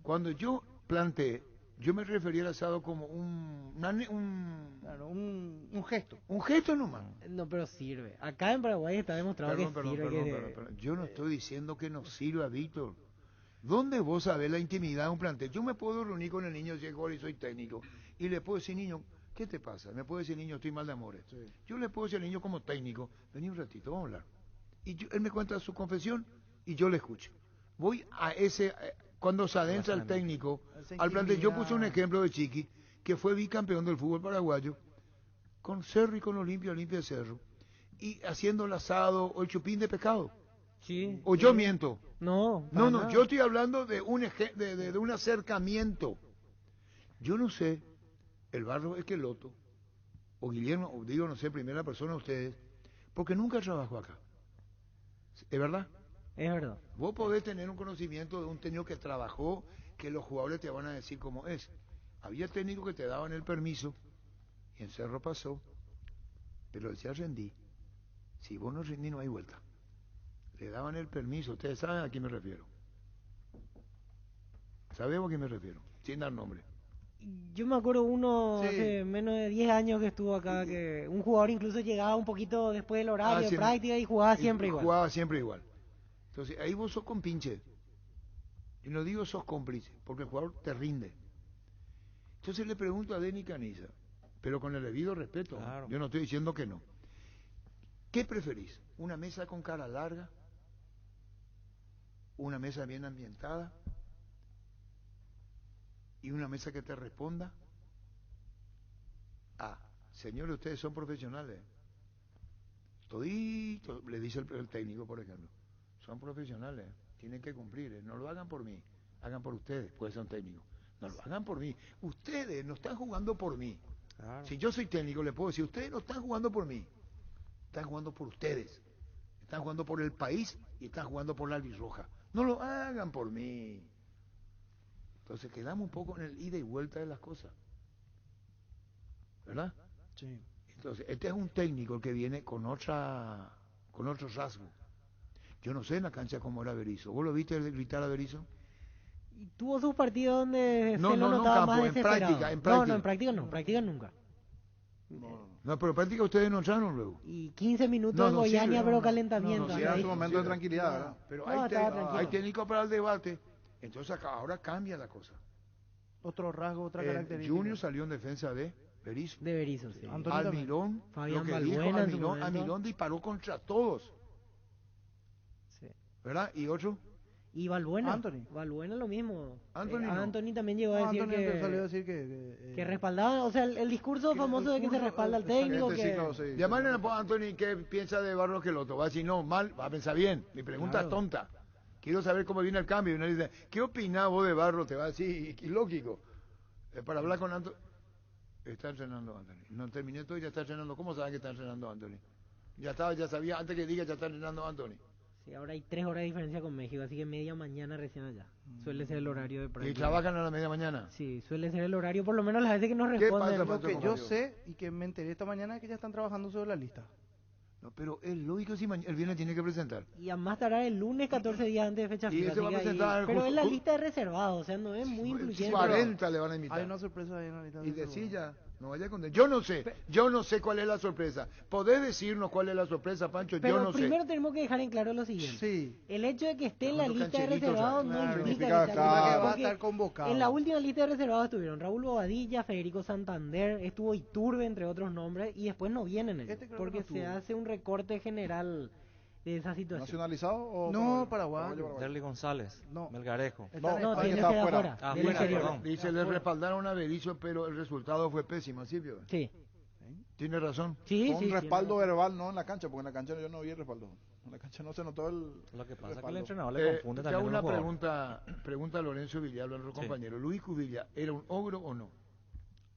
Cuando yo planteé, yo me refería al asado como un gesto. Un gesto nomás. No, pero sirve. Acá en Paraguay está demostrado que sirve. Perdón. Yo no estoy diciendo que no sirva, Víctor. ¿Dónde vos sabés la intimidad de un plantel? Yo me puedo reunir con el niño si y soy técnico y le puedo decir, niño, ¿qué te pasa? Me puede decir, niño, estoy mal de amores. Sí. Yo le puedo decir al niño como técnico, vení un ratito, vamos a hablar. Y él me cuenta su confesión y yo le escucho. Voy a ese... Cuando se adentra el técnico al plantel, yo puse un ejemplo de Chiqui, que fue bicampeón del fútbol paraguayo, con Cerro y con Olimpia de Cerro, y haciendo el asado o el chupín de pescado. Sí. ¿O yo miento? No, yo estoy hablando de un acercamiento. Yo no sé, el Barro Esqueloto, o Guillermo, o digo, no sé, primera persona ustedes, porque nunca trabajó acá. ¿Es verdad? Es verdad. Vos podés tener un conocimiento de un técnico que trabajó, que los jugadores te van a decir cómo es. Había técnicos que te daban el permiso, y en Cerro pasó, pero decía rendí. Si vos no rendí, no hay vuelta. Le daban el permiso, ustedes saben a quién me refiero. ¿Sabemos a quién me refiero? Sin dar nombre. Yo me acuerdo hace menos de 10 años que estuvo acá, que un jugador incluso llegaba un poquito después del horario de práctica y jugaba siempre igual. Entonces, ahí vos sos compinche. Yo no digo sos cómplice, porque el jugador te rinde. Entonces le pregunto a Denis Caniza, pero con el debido respeto, claro. Yo no estoy diciendo que no. ¿Qué preferís? ¿Una mesa con cara larga? ¿Una mesa bien ambientada? ¿Y una mesa que te responda? Señores, ustedes son profesionales. Todito, le dice el técnico, por ejemplo. Son profesionales, tienen que cumplir, no lo hagan por mí, hagan por ustedes, puede ser un técnico, no lo hagan por mí, ustedes no están jugando por mí. Claro. Si yo soy técnico le puedo decir, ustedes no están jugando por mí, están jugando por ustedes, están jugando por el país y están jugando por la albirroja, no lo hagan por mí. Entonces quedamos un poco en el ida y vuelta de las cosas, ¿verdad? Sí. Entonces este es un técnico el que viene con otro rasgo. Yo no sé en la cancha cómo era Berizzo. ¿Vos lo viste gritar a Berizzo? Tuvo sus partidos donde no notaba campo, más desesperado. En práctica. No, en práctica nunca. No, pero en práctica ustedes no entraron luego. Y 15 minutos de Goiânia, pero calentamiento. Sí, era su momento de tranquilidad, ¿verdad? Pero hay técnicos para el debate. Entonces ahora cambia la cosa. Otro rasgo, otra característica. Junior salió en defensa de Berizzo. De Berizzo, sí. Almirón, Fabián lo que Balbuena, dijo Almirón disparó contra todos. ¿Verdad? ¿Y otro? Y Balbuena. Anthony. Balbuena lo mismo. Anthony también llegó a decir que respaldaba, o sea, el discurso famoso de que se respalda al técnico. Llamarle a Anthony qué piensa de Barros Esqueloto. Va a decir, no, mal, va a pensar bien. Mi pregunta es tonta. Quiero saber cómo viene el cambio. Y uno dice, ¿qué opinás vos de Barros? Te va a decir, ilógico. Para hablar con Anthony. Está entrenando Anthony. No terminé todo y ya está entrenando. ¿Cómo saben que está entrenando Anthony? Ya sabía, antes que diga, ya está entrenando Anthony. Sí, ahora hay 3 horas de diferencia con México, así que media mañana recién allá. Suele ser el horario de prime. ¿Y trabajan a la media mañana? Sí, suele ser el horario, por lo menos las veces que nos responden. Lo que yo sé y que me enteré esta mañana es que ya están trabajando sobre la lista. No, pero es lógico si el viernes tiene que presentar. Y a más tardar el lunes 14 días antes de fecha Y FIFA. se va a presentar pero es la lista de reservados, o sea, no es muy incluyente. 40 le van a invitar. Hay una sorpresa ahí en la lista. Y decir ya, no vaya con... Yo no sé cuál es la sorpresa. ¿Podés decirnos cuál es la sorpresa, Pancho? Pero yo no sé. primero tenemos que dejar en claro lo siguiente. Sí. El hecho de que esté en la lista de reservados no implica que va a estar convocado. En la última lista de reservados estuvieron Raúl Bobadilla, Federico Santander, estuvo Iturbe, entre otros nombres, y después no vienen ellos, porque se hace un recorte general de esa situación. ¿Nacionalizado o no, Paraguay? Derly González, no. Melgarejo. No, tiene que ser afuera. Dice, le respaldaron a Berizzo, pero el resultado fue pésimo, ¿sí? Sí. ¿Tiene razón? Sí, un respaldo verbal, no en la cancha, porque en la cancha yo no vi el respaldo. En la cancha no se notó el Lo que pasa es respaldo. que el entrenador le confunde también. Te hago una pregunta a Lorenzo Villalba, nuestro compañero. ¿Luis Cubilla era un ogro o no?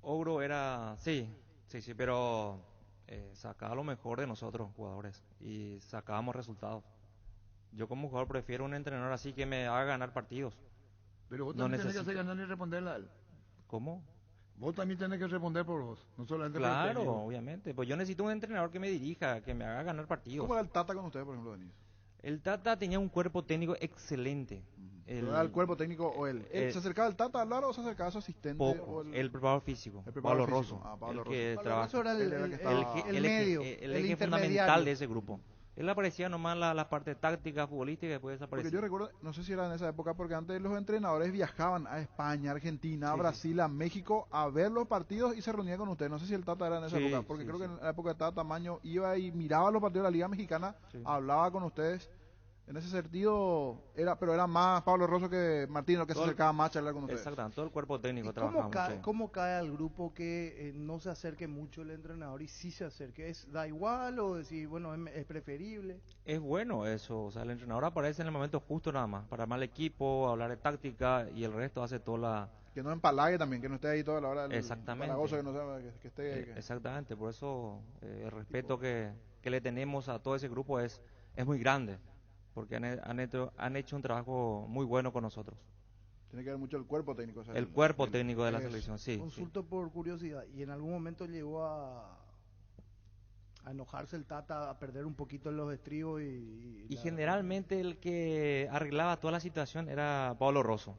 Ogro era, sí, pero sacaba lo mejor de nosotros, jugadores, y sacábamos resultados. Yo como jugador prefiero un entrenador así que me haga ganar partidos. Pero vos también tenés que hacer ganar y responderle a él. ¿Cómo? Vos también tenés que responder por vos, no solamente por el técnico. Obviamente. Pues yo necesito un entrenador que me dirija, que me haga ganar partidos. ¿Cómo era el Tata con ustedes, por ejemplo, Denis? El Tata tenía un cuerpo técnico excelente. ¿Era el cuerpo técnico o él? ¿Se acercaba al Tata a hablar o se acercaba a su asistente? Poco, el preparador físico, Pablo Rosso. Pablo que Rosso. trabaja, era el eje fundamental de ese grupo. Él aparecía nomás la parte táctica, futbolística, y después desaparecía. Porque yo recuerdo, no sé si era en esa época, porque antes los entrenadores viajaban a España, Argentina, a Brasil, a México, a ver los partidos y se reunían con ustedes. No sé si el Tata era en esa época, porque creo que en la época de Tata Tamaño iba y miraba los partidos de la Liga Mexicana, hablaba con ustedes. En ese sentido, pero era más Pablo Rosso que Martín, lo que se acercaba más a charlar con ustedes. Exactamente, todo el cuerpo técnico trabajaba mucho. ¿Cómo cae al grupo que no se acerque mucho el entrenador y sí se acerque? ¿Da igual o decir, bueno, es preferible? Es bueno eso, o sea, el entrenador aparece en el momento justo nada más, para armar el equipo, hablar de táctica y el resto hace toda la... Que no empalague también, que no esté ahí toda la hora. Exactamente. Que no sea, que esté... Exactamente, por eso el respeto que le tenemos a todo ese grupo es muy grande. Porque han hecho un trabajo muy bueno con nosotros. Tiene que ver mucho el cuerpo técnico. O sea, el cuerpo técnico de la selección, sí. Consulto por curiosidad, ¿y en algún momento llegó a enojarse el Tata, a perder un poquito en los estribos? Y generalmente el que arreglaba toda la situación era Pablo Rosso.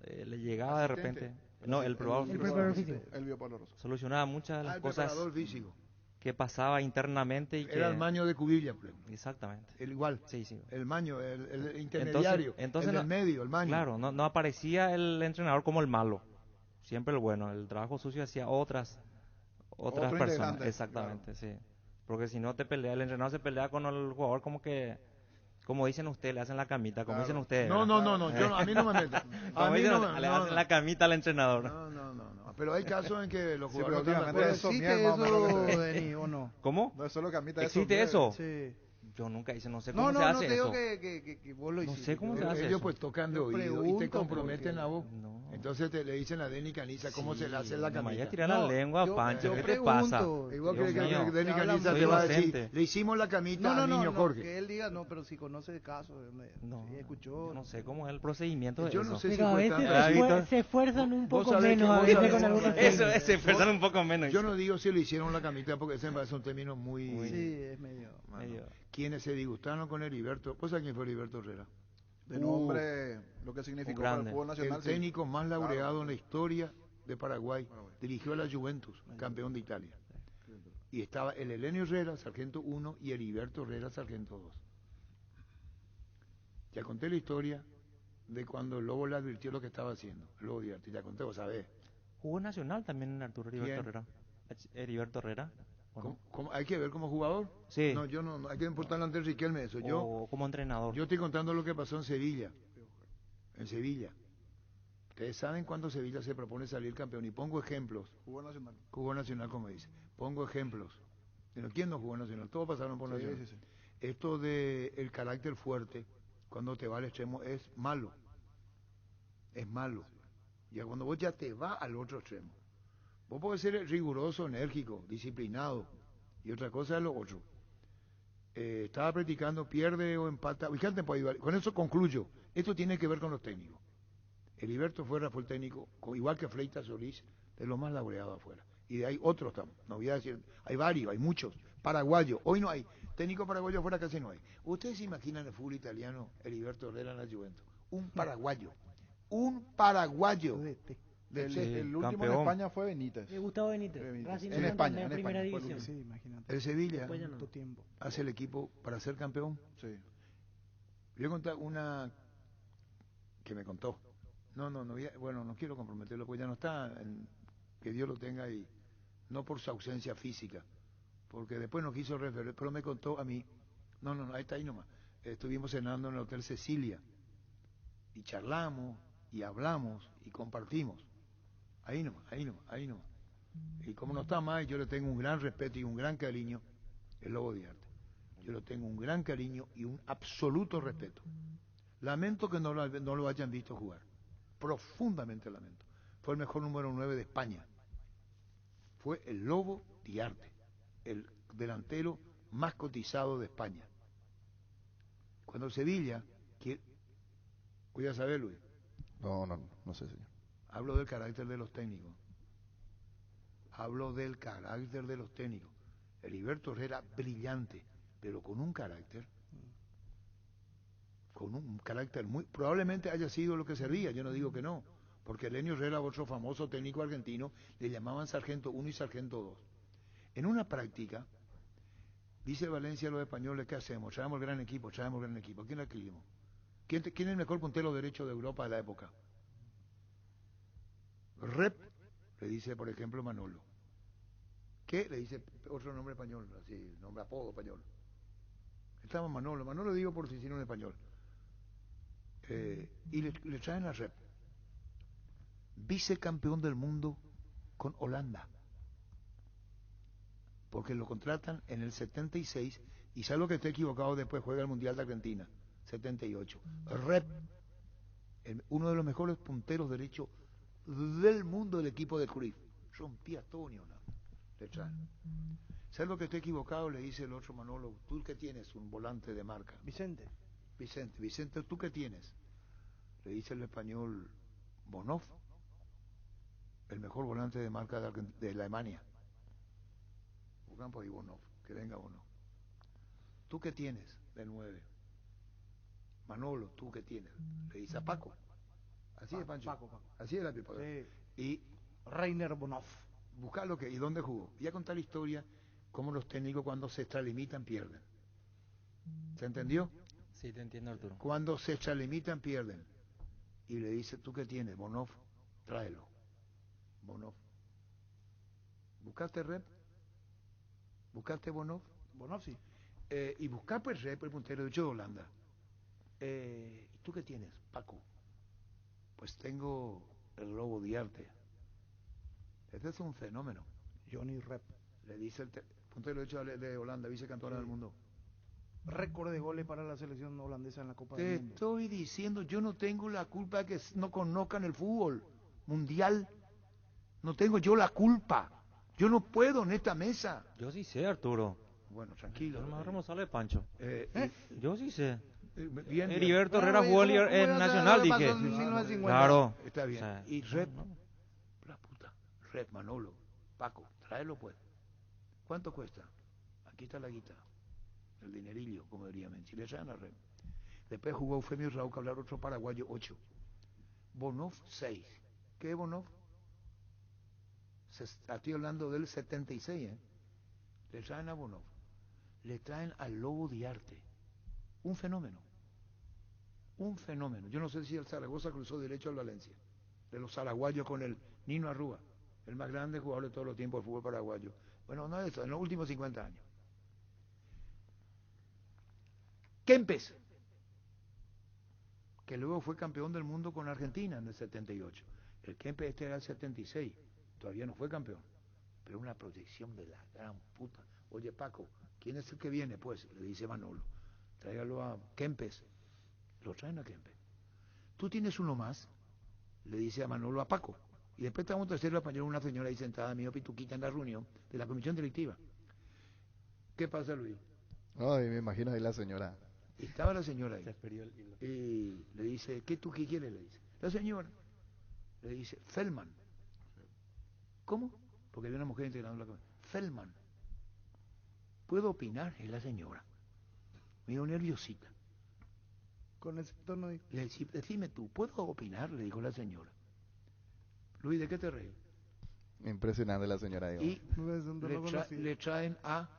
Le llegaba de repente... No, el preparador físico. El vio Pablo Rosso. Solucionaba muchas de las cosas... físico. Que pasaba internamente y era el maño de Cubilla, pues. Exactamente. El igual. Sí. El maño, el intermediario, entonces el del medio, el maño. Claro, no aparecía el entrenador como el malo, siempre el bueno. El trabajo sucio hacía otras personas. Exactamente, claro. Sí. Porque si no te pelea, el entrenador se pelea con el jugador como dicen ustedes, le hacen la camita, como dicen ustedes. No, a mí no me meten. Le hacen la camita al entrenador. No. Pero hay casos en que los jugadores... ¿Existe eso, Denis, o no? ¿Cómo? No es solo camita. ¿Existe eso? Sí. Yo nunca hice, no sé cómo se hace eso. No, te digo que vos lo hiciste. No sé cómo se hace ellos eso. Pues tocan de oído y te comprometen a vos. No. Entonces le dicen a Denis Caniza cómo se le hace la camita. Vaya a tirar la lengua, Pancho, ¿qué te pasa? Igual que Denis Caniza te va a decir, le hicimos la camita al niño Jorge. Que él diga, no, pero si conoce el caso, si escuchó. No sé cómo es el procedimiento de eso. Yo no sé si a veces se esfuerzan un poco menos a veces con algunos. Eso, se esfuerzan un poco menos. Yo no digo si le hicieron la camita porque ese me parece un término muy... Sí, es medio... Quienes se disgustaron con Heriberto, ¿pues a quién fue Heriberto Herrera? De nombre, lo que significó para el fútbol nacional. El técnico más laureado en la historia de Paraguay. Dirigió a la Juventus, campeón de Italia. Y estaba el Helenio Herrera, sargento 1, y Heriberto Herrera, sargento 2. Ya conté la historia de cuando el Lobo le advirtió lo que estaba haciendo. El Lobo Diarte, ya conté, vos sabés. Jugó Nacional también en Arturo Heriberto Herrera. Heriberto Herrera. ¿Cómo? ¿Hay que ver como jugador? Sí. No, yo no, hay que importarle ante Riquelme eso. O como entrenador. Yo estoy contando lo que pasó en Sevilla. En Sevilla. Ustedes saben cuándo Sevilla se propone salir campeón. Y pongo ejemplos. Jugó Nacional, como dice. Pongo ejemplos. Pero ¿quién no jugó Nacional? Todos pasaron por Nacional. Sí. Esto de el carácter fuerte, cuando te va al extremo, es malo. Es malo. Ya cuando vos ya te vas al otro extremo. Vos podés ser riguroso, enérgico, disciplinado, y otra cosa es lo otro. estaba practicando, pierde o empata. Fíjate, con eso concluyo. Esto tiene que ver con los técnicos. Heriberto Fuerra fue el técnico, igual que Freitas Solís, de los más laureados afuera. Y de ahí otros, no voy a decir, hay varios, hay muchos. Paraguayos, hoy no hay. Técnico paraguayo afuera casi no hay. ¿Ustedes se imaginan el fútbol italiano, Heriberto Herrera en la Juventus? Un paraguayo. Un paraguayo. El último en España fue Benítez. Gustavo Benítez. En España, en primera España. división. Sí, imagínate. El Sevilla Tiempo. hace el equipo para ser campeón. Sí. Voy a contar una que me contó. No quiero comprometerlo, porque ya no está, que Dios lo tenga ahí, no por su ausencia física, porque después no quiso referir, pero me contó a mí, ahí está ahí nomás, estuvimos cenando en el Hotel Cecilia, y charlamos, y hablamos, y compartimos, ahí nomás, y como no está más, yo le tengo un gran respeto y un gran cariño, el Lobo de Arte, yo le tengo un gran cariño y un absoluto respeto. Lamento que no lo hayan visto jugar. Profundamente lamento. Fue el mejor número 9 de España. Fue el Lobo de Arte, el delantero más cotizado de España. Cuando Sevilla, voy a saber, Luis. No sé, señor. Hablo del carácter de los técnicos. Heriberto Herrera, brillante, pero con un carácter muy, probablemente haya sido lo que servía, yo no digo que no, porque Elenio Herrera, otro famoso técnico argentino, le llamaban Sargento 1 y Sargento 2. En una práctica, dice Valencia a los españoles, ¿qué hacemos? Traemos el gran equipo. ¿A quién le escribimos? ¿Quién es el mejor puntero derecho de Europa de la época? Rep, le dice, por ejemplo, Manolo. ¿Qué? Le dice otro nombre español, así, nombre apodo español. Estaba Manolo digo por si hicieron en español. Y le traen a Rep, vicecampeón del mundo con Holanda, porque lo contratan en el 76 y sabe lo que está equivocado, después juega el Mundial de Argentina 78. Rep, uno de los mejores punteros derechos del mundo del equipo de Cruyff, rompía todo le traen. ¿Sabe lo que está equivocado? Le dice el otro Manolo, ¿tú qué tienes? Un volante de marca. Vicente, ¿tú qué tienes? Le dice el español, Bonhoff, el mejor volante de marca de Alemania. Buscan por ahí Bonhoff, que venga Bonhoff. ¿Tú qué tienes? De 9. Manolo, ¿tú qué tienes? Le dice a Paco. Así es, Pancho. Paco. Así es la pipa. Sí. Y Rainer Bonhoff. Buscarlo que, ¿y dónde jugó? Y a contar la historia, cómo los técnicos cuando se extralimitan pierden. ¿Se entendió? Sí, te entiendo, Arturo. Cuando se extralimitan pierden. Y le dice, ¿tú qué tienes? Bonhoff, tráelo. Bonhoff. ¿Buscaste Rep? ¿Buscaste Bonhoff? Bonhoff, sí. Y buscar pues Rep, el puntero derecho de Holanda. ¿Tú qué tienes, Paco? Pues tengo el Lobo de Arte. Este es un fenómeno. Johnny Rep. Le dice el puntero derecho de Holanda, vicecampeona del mundo. Récord de goles para la selección holandesa en la Copa del Mundo. Te estoy diciendo, yo no tengo la culpa de que no conozcan el fútbol mundial. No tengo yo la culpa. Yo no puedo en esta mesa. Yo sí sé, Arturo. Bueno, tranquilo. No me responsable, Pancho. Yo sí sé. Bien, Heriberto Herrera jugó en Nacional, dije. Claro. Está bien. Y Rep, la puta, Rep, Manolo, Paco, tráelo pues. ¿Cuánto cuesta? Aquí está la guita. El dinerillo, como diría Menchi. Le traen a Rep. Después jugó Eufemio Raúl, que hablar otro paraguayo, 8. Bonhoff, 6. ¿Qué es Bonhoff? Estoy hablando del 76, Le traen a Bonhoff. Le traen al Lobo de Arte. Un fenómeno. Yo no sé si el Zaragoza cruzó derecho al Valencia. De los zaraguayos con el Nino Arrúa, el más grande jugador de todos los tiempos del fútbol paraguayo. Bueno, no eso, en los últimos 50 años. Kempes, que luego fue campeón del mundo con Argentina en el 78. El Kempes era el 76, todavía no fue campeón, pero una proyección de la gran puta. Oye, Paco, ¿quién es el que viene? Pues, le dice Manolo, tráigalo a Kempes. Lo traen a Kempes. ¿Tú tienes uno más? Le dice a Manolo a Paco. Y después estamos tercero español, una señora ahí sentada, mío pituquita en la reunión de la comisión directiva. ¿Qué pasa, Luis? Ay, me imagino ahí la señora. Y estaba la señora ahí. Y le dice, ¿qué quieres? Le dice. La señora le dice, Feldman. ¿Cómo? Porque había una mujer integrando la cabeza. Feldman. ¿Puedo opinar? Es la señora. Me dio nerviosita. Con ese tono dijo. Le dice, decime tú, ¿puedo opinar? Le dijo la señora. Luis, ¿de qué te reí? Impresionante la señora. Digo. Y le traen a...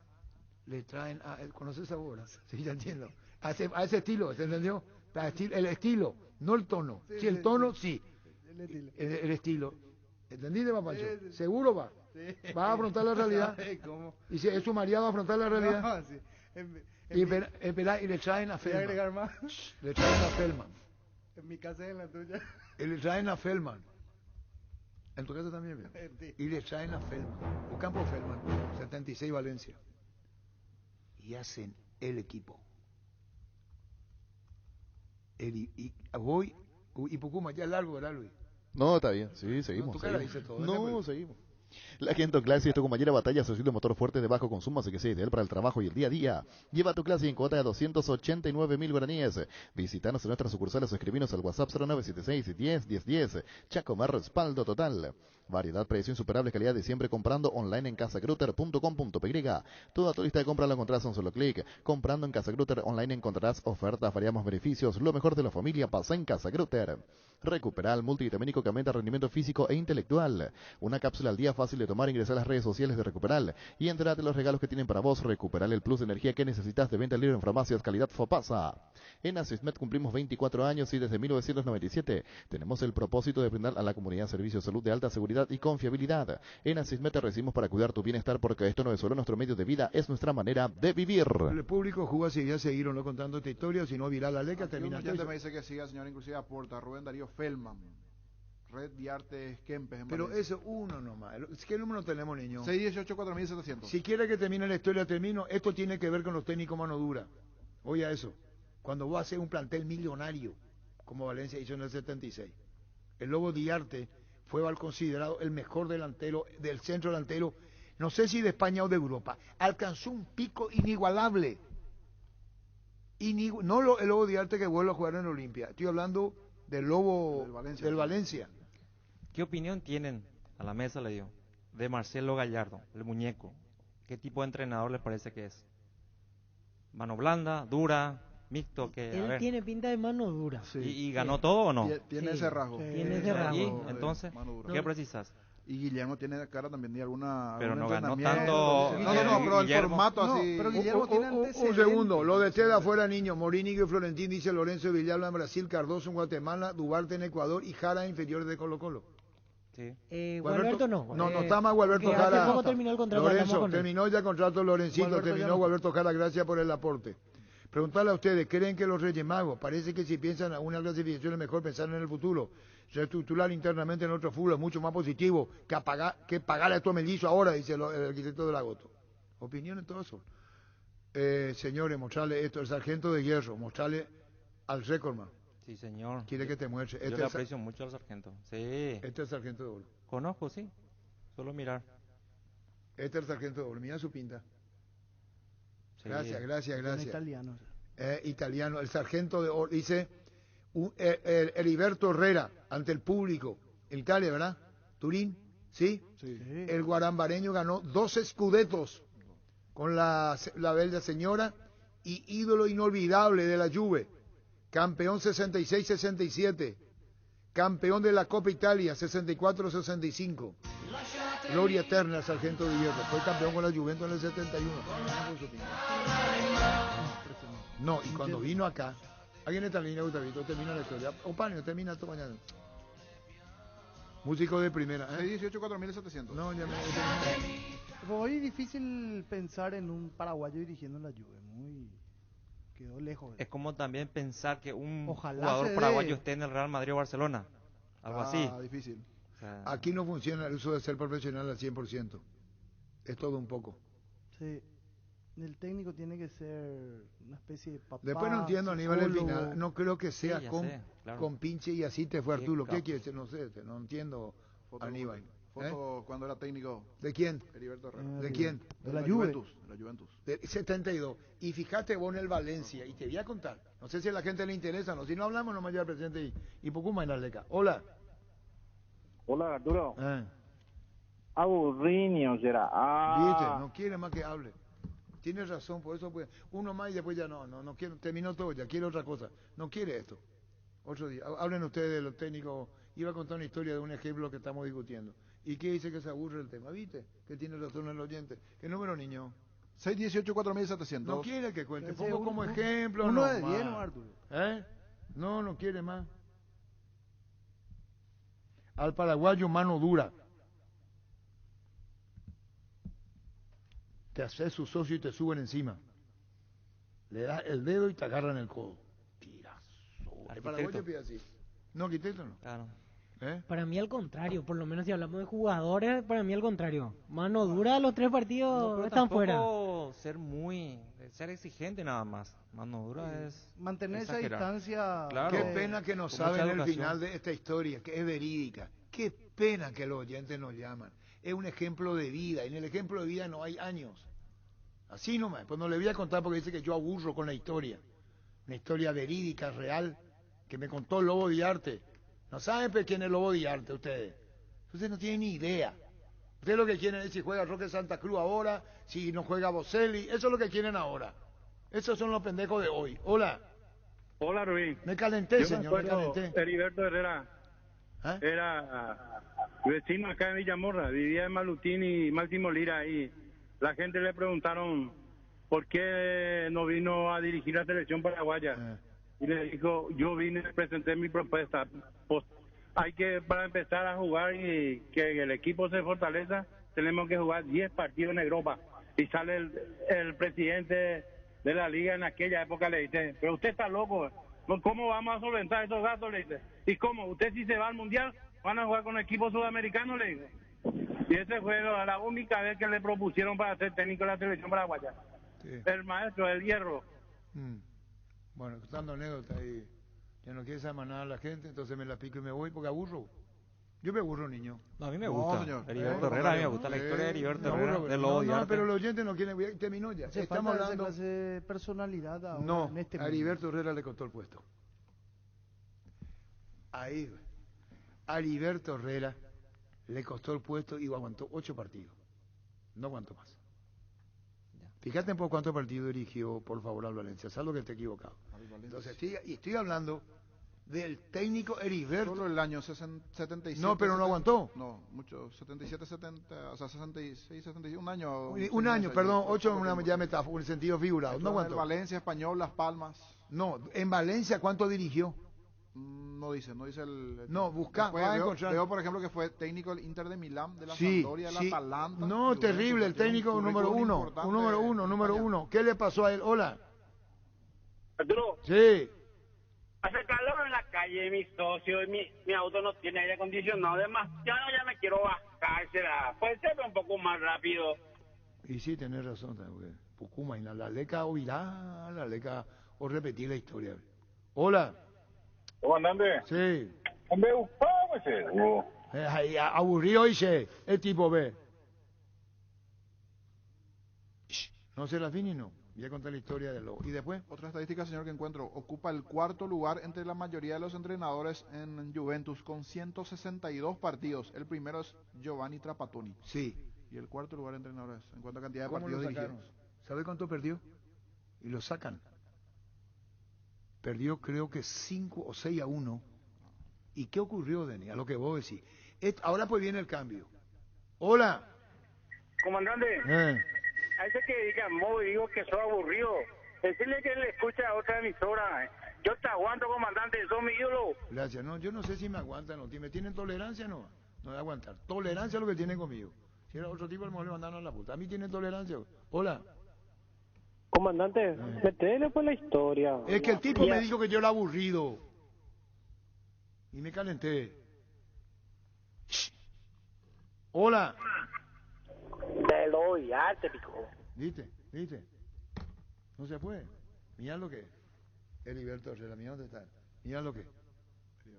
¿Conoces esa obra? Sí, ya entiendo. A ese estilo, ¿se entendió? El estilo, no el tono. Sí, el tono, sí. El estilo. ¿Entendiste, papacho? Sí. ¿Seguro va? Sí. ¿Va a afrontar la realidad? ¿Cómo? Y si es su marido, ¿va a afrontar la realidad? No, sí. Y le traen a Feldman. agregar más? Le traen a Feldman. En mi casa y en la tuya. Y le traen a Feldman. En tu casa también, ¿verdad? Sí. Y le traen a Feldman. Ocampo Feldman, 76 Valencia. Y hacen el equipo. Y Pucuma, ya es largo, ¿verdad, Luis? No, está bien, sí, seguimos. No, tu cara dice todo. No, seguimos. La Gento Classic es tu compañera batalla, asociado de motor fuerte de bajo consumo, así que sea ideal para el trabajo y el día a día. Lleva tu Classic en cuota de 289.000 guaraníes. Visítanos en nuestras sucursales o escribinos al WhatsApp 0976 10 10 10. Chacomar, respaldo total. Variedad, precio insuperable, calidad de siempre comprando online en casagrutter.com.py. Toda tu lista de compra la encontrarás en un solo clic. Comprando en Casa Grutter online encontrarás ofertas, variamos beneficios. Lo mejor de la familia pasa en Casa Grutter. Recuperal multivitamínico que aumenta rendimiento físico e intelectual. Una cápsula al día fácil de tomar. Ingresa a las redes sociales de Recuperal y entérate de los regalos que tienen para vos. Recuperal, el plus de energía que necesitas, de venta libre en farmacias calidad Fopasa. En Asismed cumplimos 24 años y desde 1997 tenemos el propósito de brindar a la comunidad servicios de salud de alta seguridad y confiabilidad. En Asismed te recibimos para cuidar tu bienestar, porque esto no es solo nuestro medio de vida, es nuestra manera de vivir. El público jugó a seguir no contando esta historia, si no viral la leca termina. Un oyente me dice que siga, señor, inclusive aporta Rubén Darío Feldman. Red de Artes Kempes. Pero eso uno nomás. ¿Qué número tenemos, niño? 618-4700. Si quiere que termine la historia, termino. Esto tiene que ver con los técnicos mano dura. Oiga eso. Cuando vos haces un plantel millonario, como Valencia hizo en el 76, el Lobo Diarte fue considerado el mejor delantero del centro delantero, no sé si de España o de Europa. Alcanzó un pico inigualable. No el Lobo Diarte que vuelve a jugar en Olimpia. Estoy hablando del Lobo del Valencia. ¿Qué opinión tienen, a la mesa le dio, de Marcelo Gallardo, el muñeco? ¿Qué tipo de entrenador les parece que es? ¿Mano blanda, dura, mixto? Él tiene pinta de mano dura. Sí. ¿Y ganó todo o no? Tiene ese rasgo. Tiene ese rasgo. ¿Y entonces qué precisas? Y Guillermo tiene cara también de alguna... Pero no ganó tanto. No, pero el formato así... Pero Guillermo tiene un segundo, lo de Teda fuera niño, Morínigo y Florentín, dice Lorenzo Villalba en Brasil, Cardoso en Guatemala, Duarte en Ecuador y Jara inferiores de Colo Colo. Sí. Gualberto no. No está más Gualberto Jara. ¿Cómo terminó el contrato? Lorenzo, terminó ya el contrato Lorencito, terminó Gualberto Jara, gracias por el aporte. Preguntarle a ustedes, ¿creen que los Reyes Magos, parece que si piensan en una clasificación es mejor pensar en el futuro? Reestructurar internamente en otro fútbol es mucho más positivo que pagar a estos mellizos ahora, dice el arquitecto de la Goto. Opinión en todo eso. Señores, mostrarle esto, el sargento de hierro, mostrarle al Recordman. Sí, señor. Quiere que te muestre. Yo le aprecio mucho al sargento. Sí. Este es el sargento de oro. Conozco, sí. Solo mirar. Este es el sargento de oro. Mira su pinta. Sí. Gracias. Italiano. Italiano. El sargento de oro. Dice Heriberto Herrera ante el público. En Italia, ¿verdad? Turín. ¿Sí? El guarambareño ganó 12 scudetos con la bella señora y ídolo inolvidable de la Juve. Campeón 66-67, campeón de la Copa Italia 64-65, gloria eterna al sargento de hierro, fue campeón con la Juventus en el 71. No, y cuando vino acá, alguien está en línea, Gustavito, termina la historia. Opanio, termina esto mañana. Músico de primera. 618-4700. No, ya me... Hoy es difícil pensar en un paraguayo dirigiendo la Juve, quedó lejos. Es como también pensar que un jugador paraguayo esté en el Real Madrid o Barcelona. Algo así. Difícil. O sea, aquí no funciona el uso de ser profesional al 100%. Es todo un poco. Sí. El técnico tiene que ser una especie de papá. Después no entiendo, Aníbal, el final. No creo que sea con pinche y así te fue Arturo. ¿Qué quieres? No sé, no entiendo, Aníbal. Foto cuando era técnico. ¿De quién? Heriberto Herrera. ¿De quién? De la Juventus. De la Juventus. Del 72. Y fíjate vos en el Valencia, y te voy a contar. No sé si a la gente le interesa, no. Si no hablamos, no me lleva el presidente y Pucuma en la Leca. Hola. Hola, Arturo. Aburriño será. Viste, no quiere más que hable. Tienes razón, por eso pues, uno más y después ya no quiero, terminó todo, ya quiere otra cosa. No quiere esto. Otro día. Hablen ustedes de los técnicos. Iba a contar una historia de un ejemplo que estamos discutiendo. ¿Y qué dice que se aburre el tema? ¿Viste? Que tiene razón el oyente. ¿Qué número, niño? 618-4700. No quiere que cuente. Pongo como ejemplo. Uno no de 10, más. Arturo. No quiere más. Al paraguayo mano dura. Te haces su socio y te suben encima. Le das el dedo y te agarran el codo. Tirazo. El paraguayo pide así. No, arquitecto no. Claro. Para mí al contrario, por lo menos si hablamos de jugadores, para mí al contrario. Mano dura, los 3 partidos están fuera. Ser exigente nada más. Mano dura es mantener esa exagerar. distancia. Claro. Qué pena que no saben el final de esta historia, que es verídica. Qué pena que los oyentes nos llaman. Es un ejemplo de vida, y en el ejemplo de vida no hay años. Así nomás. Pues no le voy a contar porque dice que yo aburro con la historia. Una historia verídica, real, que me contó Lobo Diarte. No saben quién es Lobo Diarte ustedes. Ustedes no tienen ni idea. Ustedes lo que quieren es si juega Roque Santa Cruz ahora, si no juega Boselli. Eso es lo que quieren ahora. Esos son los pendejos de hoy. Hola. Hola, Rubín. Me calenté, Yo señor, me calenté. Heriberto Herrera era vecino acá en Villamorra, vivía en Malutín y Máximo Lira, y la gente le preguntaron por qué no vino a dirigir la selección paraguaya. Y le dijo, yo vine y presenté mi propuesta. Pues hay que, para empezar a jugar y que el equipo se fortaleza, tenemos que jugar 10 partidos en Europa. Y sale el presidente de la liga en aquella época, le dice, pero usted está loco, ¿cómo vamos a solventar esos gastos? Le dice, ¿y cómo? ¿Usted si se va al mundial van a jugar con equipos sudamericanos? Le dice. Y ese fue la única vez que le propusieron para ser técnico de la selección paraguaya. Sí. El maestro, el hierro. Bueno, contando anécdotas ahí, ya no quiere saber nada a la gente, entonces me la pico y me voy porque aburro. Yo me aburro, niño. No, a mí me gusta. Heriberto Herrera, a mí me gusta la historia de Heriberto Herrera, de Lobo Diarte. No, pero los oyentes no quieren, terminó ya. Estamos hablando de personalidad ahora. No, en este a Heriberto Herrera le costó el puesto. Ahí, a Heriberto Herrera le costó el puesto y aguantó 8 partidos. No aguantó más. Fíjate por cuántos partidos dirigió, por favor, al Valencia. Salvo que esté equivocado. Entonces, estoy hablando del técnico Heriberto. Solo el año 77. No, pero no aguantó. No, mucho. 77, 70, o sea, 66, 71, un año. Un año, perdón, 8 ya metáfora, en sentido figurado. No aguantó. Valencia, Español, Las Palmas. No, en Valencia, ¿cuánto dirigió? No dice el... No, busca, va a encontrar. Veo, por ejemplo, que fue técnico del Inter de Milán, de la Sampdoria, de la Atalanta. No, terrible, el técnico número uno. ¿Qué le pasó a él? Hola. Arturo. Sí. Hace calor en la calle, mi socio, mi auto no tiene aire acondicionado, además, ya me quiero bajar, será. Puede ser un poco más rápido. Y sí, tenés razón, porque Pucuma y la Leca oirá, la Leca, o repetir la historia. Hola. Comandante. Sí. Me gustaba ese. Aburrido dice el tipo B. No se la fin y no. Voy a contar la historia de Lobo. ¿Y después? Otra estadística, señor, que encuentro. Ocupa el 4º lugar entre la mayoría de los entrenadores en Juventus con 162 partidos. El primero es Giovanni Trapattoni. Sí. Y el 4º lugar de entrenadores en cuanto a cantidad de partidos dirigidos. ¿Sabe cuánto perdió? Y lo sacan. Perdió creo que 5 o 6-1. ¿Y qué ocurrió, Denis? A lo que vos decís. Ahora pues viene el cambio. Hola. Comandante. A ese que diga, digo que soy aburrido. Decirle que le escucha a otra emisora. Yo te aguanto, comandante, sos mi ídolo. Gracias. No, yo no sé si me aguantan o no. ¿Me tienen tolerancia? No voy a aguantar. Tolerancia es lo que tienen conmigo. Si era otro tipo, a lo mejor le mandaron a la puta. A mí tienen tolerancia. Hola. Comandante, metele por la historia. Es que el tipo me dijo que yo era aburrido. Y me calenté. Hola. Te lo doy, te picó. ¿Viste? No se fue. Mirá lo que es. Heriberto Herrera, mirá dónde está. Mirá lo que es. Sí.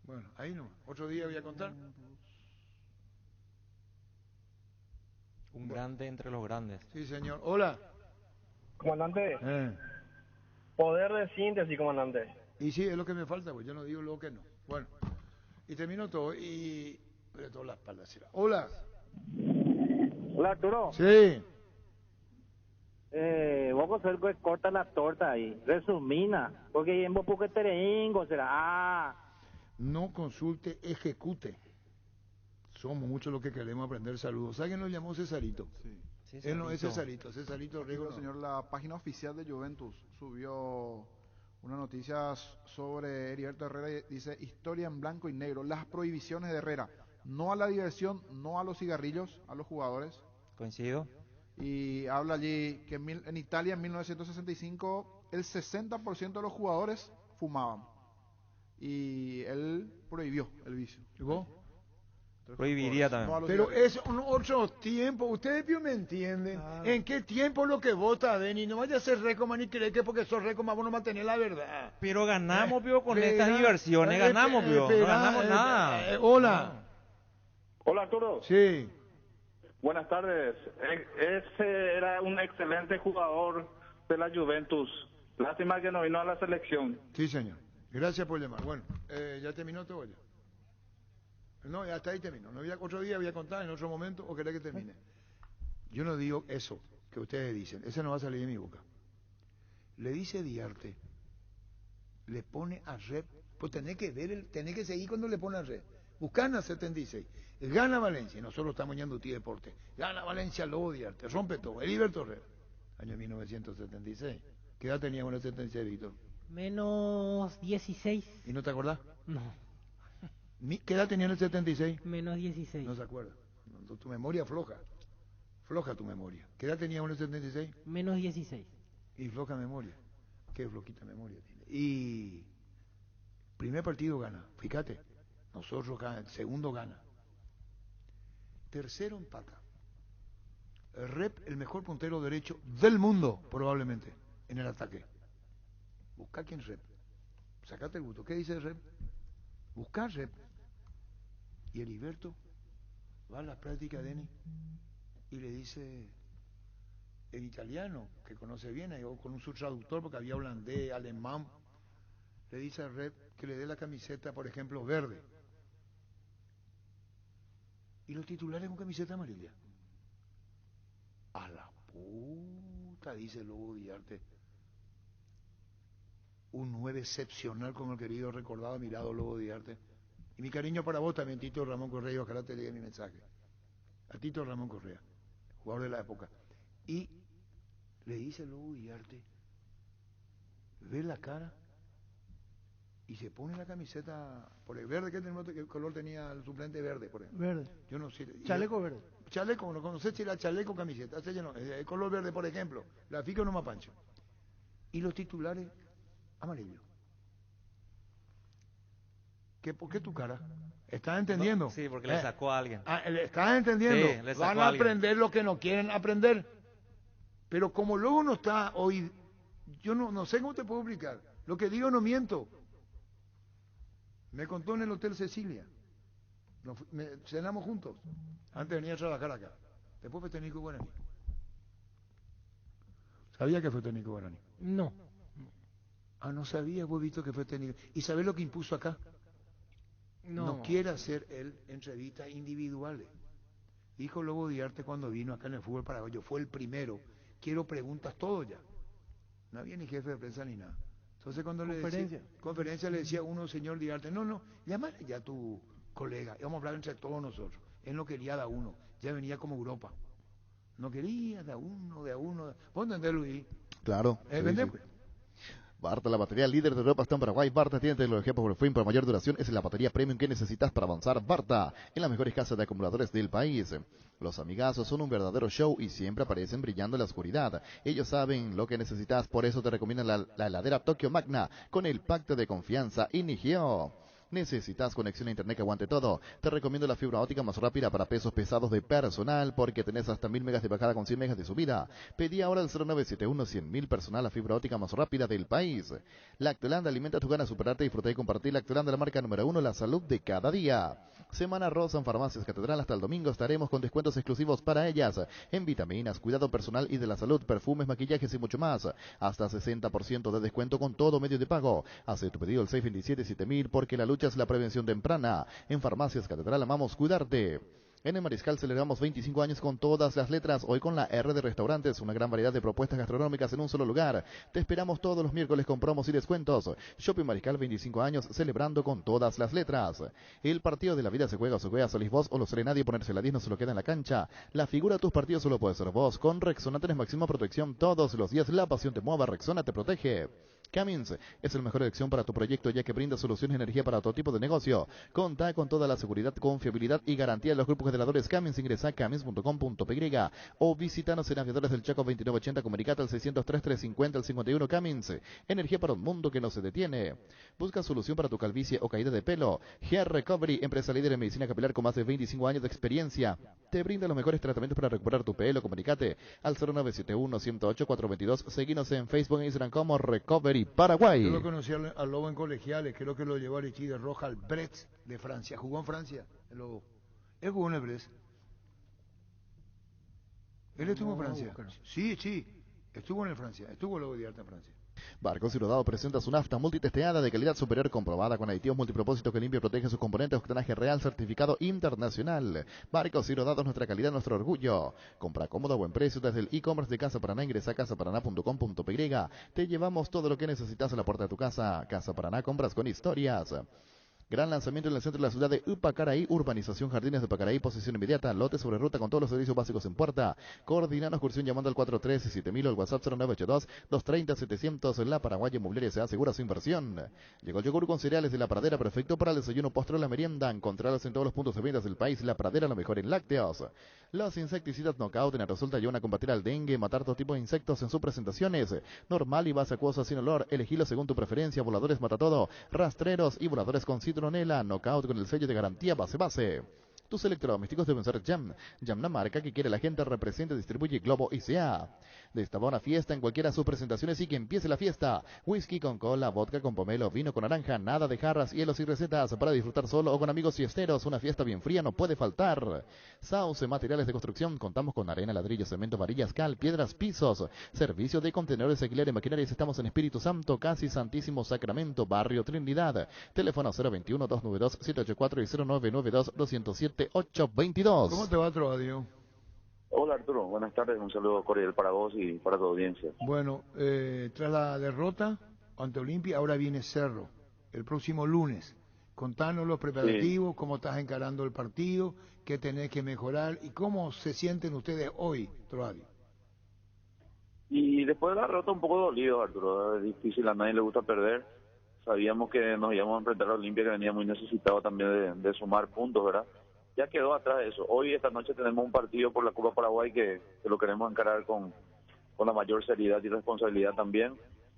Bueno, ahí no. Otro día voy a contar. Un grande entre los grandes. Sí, señor. Hola. Comandante. Poder de síntesis, comandante. Y sí, es lo que me falta, pues yo no digo lo que no. Bueno, y termino todo y... de todas las espaldas. Hola. Hola, Arturo. Sí. Vos ser que corta la torta ahí, resumina, porque en vos porque tereingo será. No consulte, ejecute. Somos muchos los que queremos aprender saludos. ¿Sabe quién lo llamó Cesarito? Sí. Él no es Cesarito, Cesarito Riego. No. Señor, la página oficial de Juventus subió una noticia sobre Heriberto Herrera, dice historia en blanco y negro, las prohibiciones de Herrera, no a la diversión, no a los cigarrillos, a los jugadores. Coincido. Y habla allí que en Italia en 1965 el 60% de los jugadores fumaban y él prohibió el vicio. ¿Y vos? Prohibiría también. No, pero es un otro tiempo. Ustedes me entienden. ¿En qué tiempo lo que vota, Denny? No vaya a ser recoma ni cree que porque sos recoma vos no mantenés la verdad. Pero ganamos, vio, con estas diversiones. Ganamos, vio. No ganamos nada. Hola. Hola, Arturo. Sí. Buenas tardes. Ese era un excelente jugador de la Juventus. Lástima que no vino a la selección. Sí, señor. Gracias por llamar. Bueno, ¿ya terminó todo ya? No, ya hasta ahí terminó. No, otro día voy a contar en otro momento o querés que termine. Yo no digo eso que ustedes dicen. Ese no va a salir de mi boca. Le dice Diarte, le pone a Rep, pues tenés que ver, tenés que seguir cuando le pone a Rep. Buscan a 76. Gana Valencia, nosotros estamos yendo a ti deporte. Gana Valencia, Lobo Diarte, rompe todo. Heriberto Herrera, año 1976. ¿Qué edad tenía en el 76, Víctor? Menos 16. ¿Y no te acordás? No. ¿Qué edad tenía en el 76? Menos 16. No se acuerda. Tu memoria floja. Floja tu memoria. ¿Qué edad tenía en el 76? Menos 16. Y floja memoria. Qué flojita memoria tiene. Y primer partido gana. Fíjate. Nosotros gana. Segundo gana. Tercero empata. Rep, el mejor puntero derecho del mundo, probablemente, en el ataque. Busca quién Rep. Sacate el gusto. ¿Qué dice Rep? Buscar Rep. Y Heriberto va a la práctica de Denny y le dice en italiano, que conoce bien, o con un subtraductor porque había holandés, alemán, le dice a Rep que le dé la camiseta, por ejemplo, verde. Y los titulares con camiseta amarilla. A la puta, dice Lobo Diarte. Un 9 excepcional como el querido recordado, admirado Lobo Diarte. Y mi cariño para vos también, Tito Ramón Correa, ojalá te llegue mi mensaje. A Tito Ramón Correa, jugador de la época. Y le dice Lobo Diarte, ve la cara y se pone la camiseta por el verde. ¿Qué color tenía el suplente? Verde, por ejemplo. Verde. Yo no sé. Chaleco verde. Chaleco, no sé si era chaleco o camiseta. El color verde, por ejemplo. La fica no me pancho. Y los titulares, amarillo. ¿Por qué tu cara? ¿Estás entendiendo? No, sí, porque le sacó a alguien. ¿Estás entendiendo? Sí, le sacó van a aprender lo que no quieren aprender. Pero como luego no está hoy, yo no sé cómo te puedo explicar. Lo que digo no miento. Me contó en el Hotel Cecilia. Cenamos juntos. Antes venía a trabajar acá. Después fue técnico Guaraní. ¿Sabía que fue técnico Guaraní? No. Ah, no sabía, vos visto que fue técnico. ¿Y sabés lo que impuso acá? No quiere hacer él entrevistas individuales. Dijo Lobo Diarte cuando vino acá en el fútbol paraguayo, fue el primero. Quiero preguntas todo ya. No había ni jefe de prensa ni nada. Entonces cuando conferencia le decía uno, señor Diarte, no, llámale ya a tu colega, y vamos a hablar entre todos nosotros. Él no quería de a uno, ya venía como Europa. No quería de a uno. ¿Vos entendés, Luis? Claro. Sí. Barta, la batería líder de Europa está en Paraguay. Barta tiene tecnología PowerFrame para mayor duración. Es la batería premium que necesitas para avanzar. Barta, en las mejores casas de acumuladores del país. Los amigazos son un verdadero show y siempre aparecen brillando en la oscuridad. Ellos saben lo que necesitas, por eso te recomiendan la heladera Tokyo Magna con el pacto de confianza Inigio. ¿Necesitas conexión a internet que aguante todo? Te recomiendo la fibra óptica más rápida para pesos pesados de personal porque tenés hasta 1000 megas de bajada con 100 megas de subida. Pedí ahora al 0971 100.000 personal la fibra óptica más rápida del país. Lactoland alimenta tus ganas de superarte, disfrutar y compartir. Lactoland, la marca número 1, la salud de cada día. Semana rosa en Farmacias Catedral. Hasta el domingo estaremos con descuentos exclusivos para ellas en vitaminas, cuidado personal y de la salud, perfumes, maquillajes y mucho más. Hasta 60% de descuento con todo medio de pago. Hace tu pedido al 627-7000 porque la lucha es la prevención temprana. En Farmacias Catedral amamos cuidarte. En el Mariscal celebramos 25 años con todas las letras, hoy con la R de Restaurantes, una gran variedad de propuestas gastronómicas en un solo lugar. Te esperamos todos los miércoles con promos y descuentos. Shopping Mariscal, 25 años celebrando con todas las letras. El partido de la vida se juega salís vos o lo sale nadie, ponerse la 10 no se lo queda en la cancha. La figura de tus partidos solo puede ser vos. Con Rexona tenés máxima protección todos los días, la pasión te mueva, Rexona te protege. Cummins es la mejor elección para tu proyecto ya que brinda soluciones de energía para todo tipo de negocio. Contá con toda la seguridad, confiabilidad y garantía de los grupos generadores Cummins. Ingresa a cummins.com.py o visítanos en Aviadores del Chaco 2980, comunicate al 603-350-51 Cummins. Energía para un mundo que no se detiene. Busca solución para tu calvicie o caída de pelo. Hair Recovery, empresa líder en medicina capilar con más de 25 años de experiencia. Te brinda los mejores tratamientos para recuperar tu pelo. Comunicate al 0971-108-422. Seguinos en Facebook e Instagram como Recovery Paraguay. Yo lo conocí al Lobo en colegiales, creo que lo llevó a Lichí de Roja al Brest de Francia. ¿Jugó en Francia el Lobo? Él jugó en el Brest. Él estuvo en Francia. Sí, estuvo en Francia. Estuvo el Lobo de Arte en Francia. Barcos y Rodados presenta su nafta multitesteada de calidad superior comprobada con aditivos multipropósitos que limpia y protege sus componentes, octanaje real certificado internacional. Barcos y Rodados, nuestra calidad, nuestro orgullo. Compra cómodo a buen precio desde el e-commerce de Casa Paraná. Ingresa a casaparaná.com.py. Te llevamos todo lo que necesitas a la puerta de tu casa. Casa Paraná, compras con historias. Gran lanzamiento en el centro de la ciudad de Upacaraí, urbanización Jardines de Upacaraí, posesión inmediata, lote sobre ruta con todos los servicios básicos en puerta. Coordinanos excursión llamando al 413-7000 o al WhatsApp 0982-230-700. La Paraguaya Inmobiliaria se asegura su inversión. Llegó el yogur con cereales de La Pradera, perfecto para el desayuno, postre o la merienda. Encontrarlos en todos los puntos de ventas del país. La Pradera, lo mejor en lácteos. Los insecticidas Knockout en Aerosol te ayudan a combatir al dengue, matar todo tipo de insectos en sus presentaciones. Normal y base acuosa sin olor, elegilo según tu preferencia. Voladores mata todo, rastreros y voladores con citronela. Knockout con el sello de garantía base. Tus electrodomésticos deben ser Jam. Jam, la marca que quiere la gente, representa y distribuye Globo ICA. Destapa una fiesta en cualquiera de sus presentaciones y que empiece la fiesta. Whisky con cola, vodka con pomelo, vino con naranja, nada de jarras, hielos y recetas para disfrutar solo o con amigos fiesteros. Una fiesta bien fría no puede faltar. Sauce, materiales de construcción. Contamos con arena, ladrillo, cemento, varillas, cal, piedras, pisos. Servicio de contenedores, alquiler y maquinarias. Estamos en Espíritu Santo, casi Santísimo Sacramento, Barrio Trinidad. Teléfono 021-292-784 y 0992-207-822. ¿Cómo te va, Trovadio? Hola Arturo, buenas tardes, un saludo cordial para vos y para tu audiencia. Bueno, tras la derrota ante Olimpia, ahora viene Cerro, el próximo lunes. Contanos los preparativos, cómo estás encarando el partido, qué tenés que mejorar y cómo se sienten ustedes hoy, Trovadio. Y después de la derrota un poco dolido, Arturo, es difícil, a nadie le gusta perder. Sabíamos que nos íbamos a enfrentar a Olimpia, que venía muy necesitado también de sumar puntos, ¿verdad? Ya quedó atrás eso. Hoy, esta noche, tenemos un partido por la Copa Paraguay que lo queremos encarar con la mayor seriedad y responsabilidad también.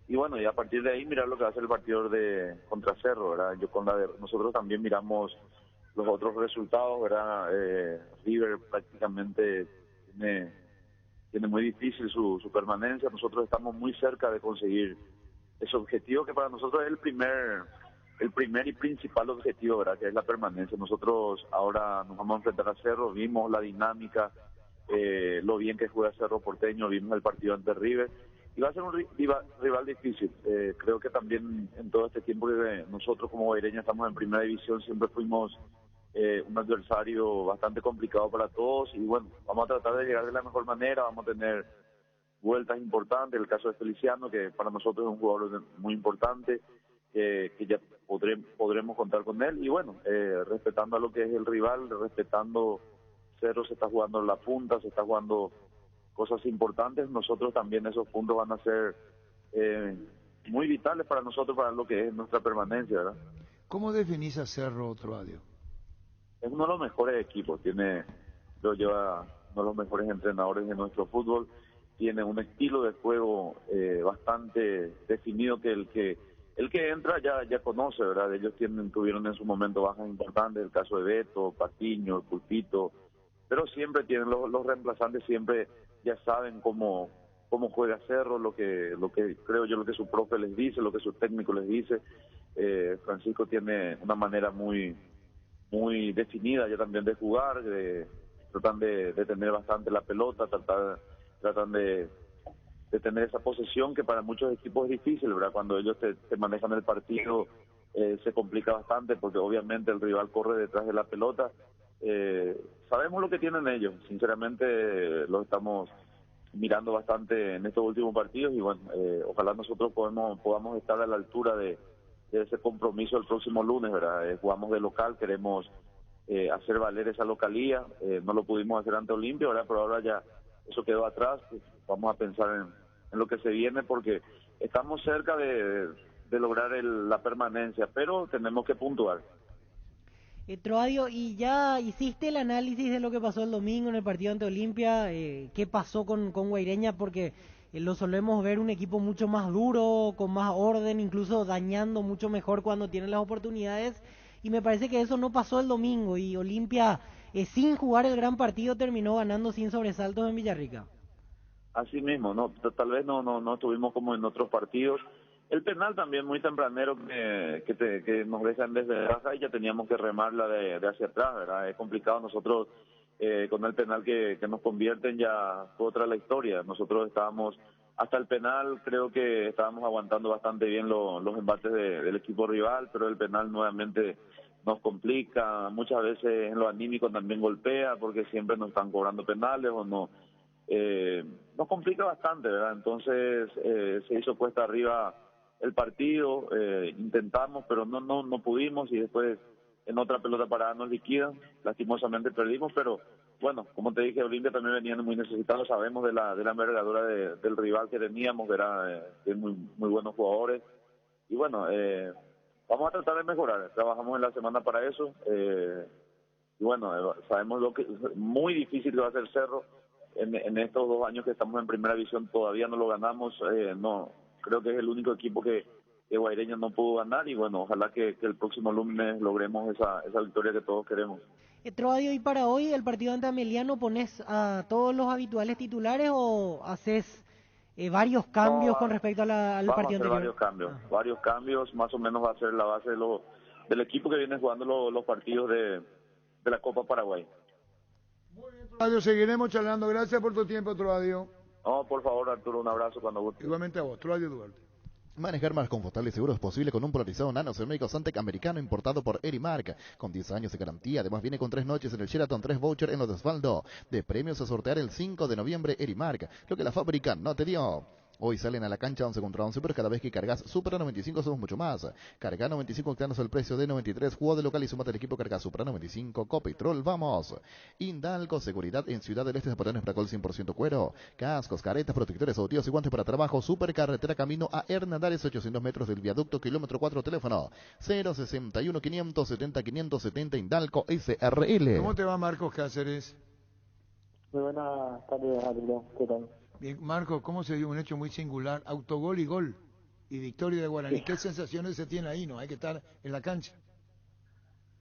Y bueno, y a partir de ahí mirar lo que va a ser el partido contra Cerro, ¿verdad? Nosotros también miramos los otros resultados, ¿verdad? River prácticamente tiene muy difícil su permanencia. Nosotros estamos muy cerca de conseguir ese objetivo que para nosotros es el primer y principal objetivo, ¿verdad? Que es la permanencia. Nosotros ahora nos vamos a enfrentar a Cerro, vimos la dinámica, lo bien que juega Cerro Porteño, vimos el partido ante River, y va a ser un rival difícil. Creo que también en todo este tiempo que nosotros como guaireños estamos en primera división, siempre fuimos un adversario bastante complicado para todos, y bueno, vamos a tratar de llegar de la mejor manera, vamos a tener vueltas importantes. El caso de Feliciano, que para nosotros es un jugador muy importante, que ya podremos contar con él, y bueno, respetando a lo que es el rival, respetando Cerro, se está jugando la punta, se está jugando cosas importantes. Nosotros también, esos puntos van a ser muy vitales para nosotros, para lo que es nuestra permanencia, ¿verdad? ¿Cómo definís a Cerro, Trovadio? Es uno de los mejores equipos, lo lleva uno de los mejores entrenadores de nuestro fútbol, tiene un estilo de juego bastante definido, que el que entra ya conoce, ¿verdad? Ellos tuvieron en su momento bajas importantes, el caso de Beto, Patiño, el Pulpito, pero siempre tienen los reemplazantes, siempre ya saben cómo juega Cerro, lo que creo yo, lo que su profe les dice, lo que su técnico les dice. Francisco tiene una manera muy definida ya también de jugar, tratan de tener bastante la pelota, tratan de tener esa posesión que para muchos equipos es difícil, ¿verdad? Cuando ellos te manejan el partido se complica bastante porque obviamente el rival corre detrás de la pelota. Sabemos lo que tienen ellos, sinceramente lo estamos mirando bastante en estos últimos partidos y bueno, ojalá nosotros podamos estar a la altura de ese compromiso el próximo lunes, ¿verdad? Jugamos de local, queremos hacer valer esa localía, no lo pudimos hacer ante Olimpia, ¿verdad? Pero ahora ya eso quedó atrás, pues vamos a pensar en lo que se viene porque estamos cerca de lograr la permanencia, pero tenemos que puntuar. Troadio, ¿y ya hiciste el análisis de lo que pasó el domingo en el partido ante Olimpia? ¿Qué pasó con Guaireña? Porque lo solemos ver un equipo mucho más duro, con más orden, incluso dañando mucho mejor cuando tiene las oportunidades. Y me parece que eso no pasó el domingo y Olimpia, sin jugar el gran partido, terminó ganando sin sobresaltos en Villarrica. Así mismo, no, tal vez no estuvimos como en otros partidos. El penal también muy tempranero que nos dejan desde baja y ya teníamos que remarla de hacia atrás, ¿verdad? Es complicado. Nosotros con el penal que nos convierten ya fue otra la historia. Nosotros estábamos hasta el penal, creo que estábamos aguantando bastante bien los embates del equipo rival, pero el penal nuevamente nos complica. Muchas veces en lo anímico también golpea porque siempre nos están cobrando penales o no. Nos complica bastante, ¿verdad? Entonces se hizo cuesta arriba el partido, intentamos, pero no pudimos y después en otra pelota parada nos liquidan, lastimosamente perdimos, pero bueno, como te dije, Olimpia también venían muy necesitados, sabemos de la envergadura del rival que teníamos, era muy buenos jugadores y bueno, vamos a tratar de mejorar, trabajamos en la semana para eso y bueno, sabemos lo que muy difícil que va a ser Cerro. En estos 2 años que estamos en primera división todavía no lo ganamos, creo que es el único equipo que Guaireña no pudo ganar y bueno, ojalá que el próximo lunes logremos esa victoria que todos queremos. Troadio, y para hoy el partido ante Ameliano, ¿pones a todos los habituales titulares o haces varios cambios con respecto al partido anterior? Varios cambios, más o menos va a ser la base del equipo que viene jugando los partidos de la Copa Paraguay. Troadio, seguiremos charlando. Gracias por tu tiempo, Troadio. No, por favor, Arturo, un abrazo cuando guste. Igualmente a vos, Troadio Duarte. Manejar más confortable y seguro es posible con un polarizado nano cerméico Santec americano importado por Erimark, con 10 años de garantía. Además viene con 3 noches en el Sheraton, 3 voucher en los de Osvaldo. De premios a sortear el 5 de noviembre Erimark, lo que la fábrica no te dio. Hoy salen a la cancha 11 contra 11, pero cada vez que cargas Supra 95 somos mucho más. Carga 95 octanos al precio de 93. Juego de local y sumate al equipo Carga Supra 95. Copetrol, vamos. Indalco, seguridad en Ciudad del Este, zapatones Pracol 100% cuero. Cascos, caretas, protectores, audios y guantes para trabajo. Supercarretera camino a Hernandarias, 800 metros del viaducto, kilómetro 4, teléfono 061 570 570 Indalco SRL. ¿Cómo te va, Marcos Cáceres? Muy buenas tardes, Adrián. ¿Qué tal? Bien, Marco, ¿cómo se dio un hecho muy singular? Autogol y gol. Y victoria de Guaraní. Sí. ¿Qué sensaciones se tiene ahí, no? Hay que estar en la cancha.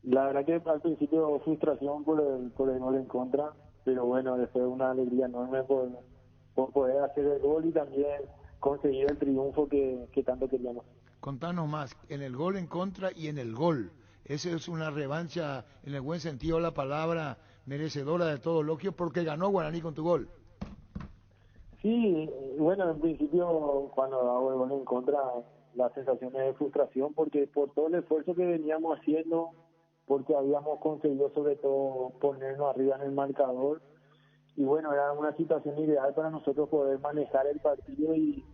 La verdad que al principio frustración por el gol en contra, pero bueno, después una alegría enorme por poder hacer el gol y también conseguir el triunfo que tanto queríamos. Contanos más, en el gol en contra y en el gol. Esa es una revancha, en el buen sentido de la palabra, merecedora de todo elogio, porque ganó Guaraní con tu gol. Sí, bueno, en principio cuando hago el gol en contra, la sensación es de frustración porque por todo el esfuerzo que veníamos haciendo, porque habíamos conseguido sobre todo ponernos arriba en el marcador y bueno, era una situación ideal para nosotros poder manejar el partido y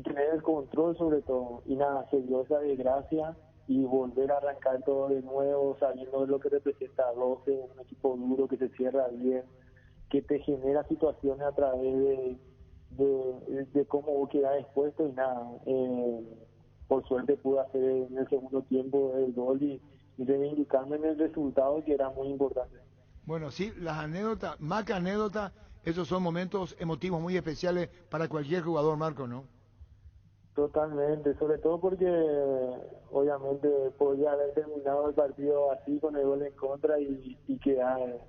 tener el control sobre todo. Y nada, se dio esa desgracia y volver a arrancar todo de nuevo, sabiendo de lo que representa 12, un equipo duro que se cierra bien, que te genera situaciones a través de cómo queda expuesto y nada, por suerte pude hacer en el segundo tiempo el gol y reivindicarme en el resultado, que era muy importante. Bueno, sí, las anécdotas, más que anécdotas, esos son momentos emotivos muy especiales para cualquier jugador, Marco, ¿no? Totalmente, sobre todo porque obviamente podría haber terminado el partido así con el gol en contra y quedar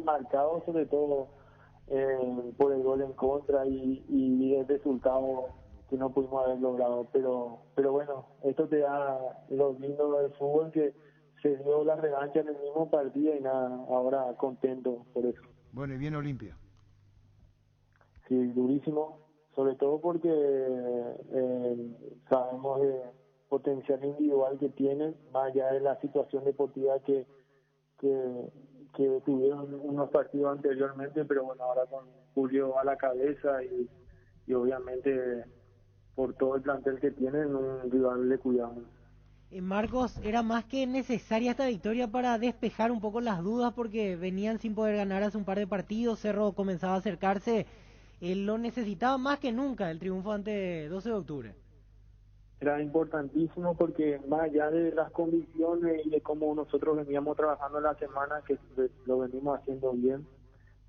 marcado sobre todo por el gol en contra y el resultado que no pudimos haber logrado, pero bueno, esto te da lo lindo del fútbol, que se dio la revancha en el mismo partido y nada, ahora contento por eso. Bueno, y bien Olimpia. Sí, durísimo, sobre todo porque sabemos el potencial individual que tienen, más allá de la situación deportiva que tuvieron unos partidos anteriormente, pero bueno, ahora con Julio a la cabeza y obviamente por todo el plantel que tienen, un rival de cuidado. Marcos, era más que necesaria esta victoria para despejar un poco las dudas, porque venían sin poder ganar hace un par de partidos, Cerro comenzaba a acercarse, lo necesitaba más que nunca el triunfo ante 12 de octubre. Era importantísimo porque más allá de las condiciones y de cómo nosotros veníamos trabajando en la semana, que lo venimos haciendo bien,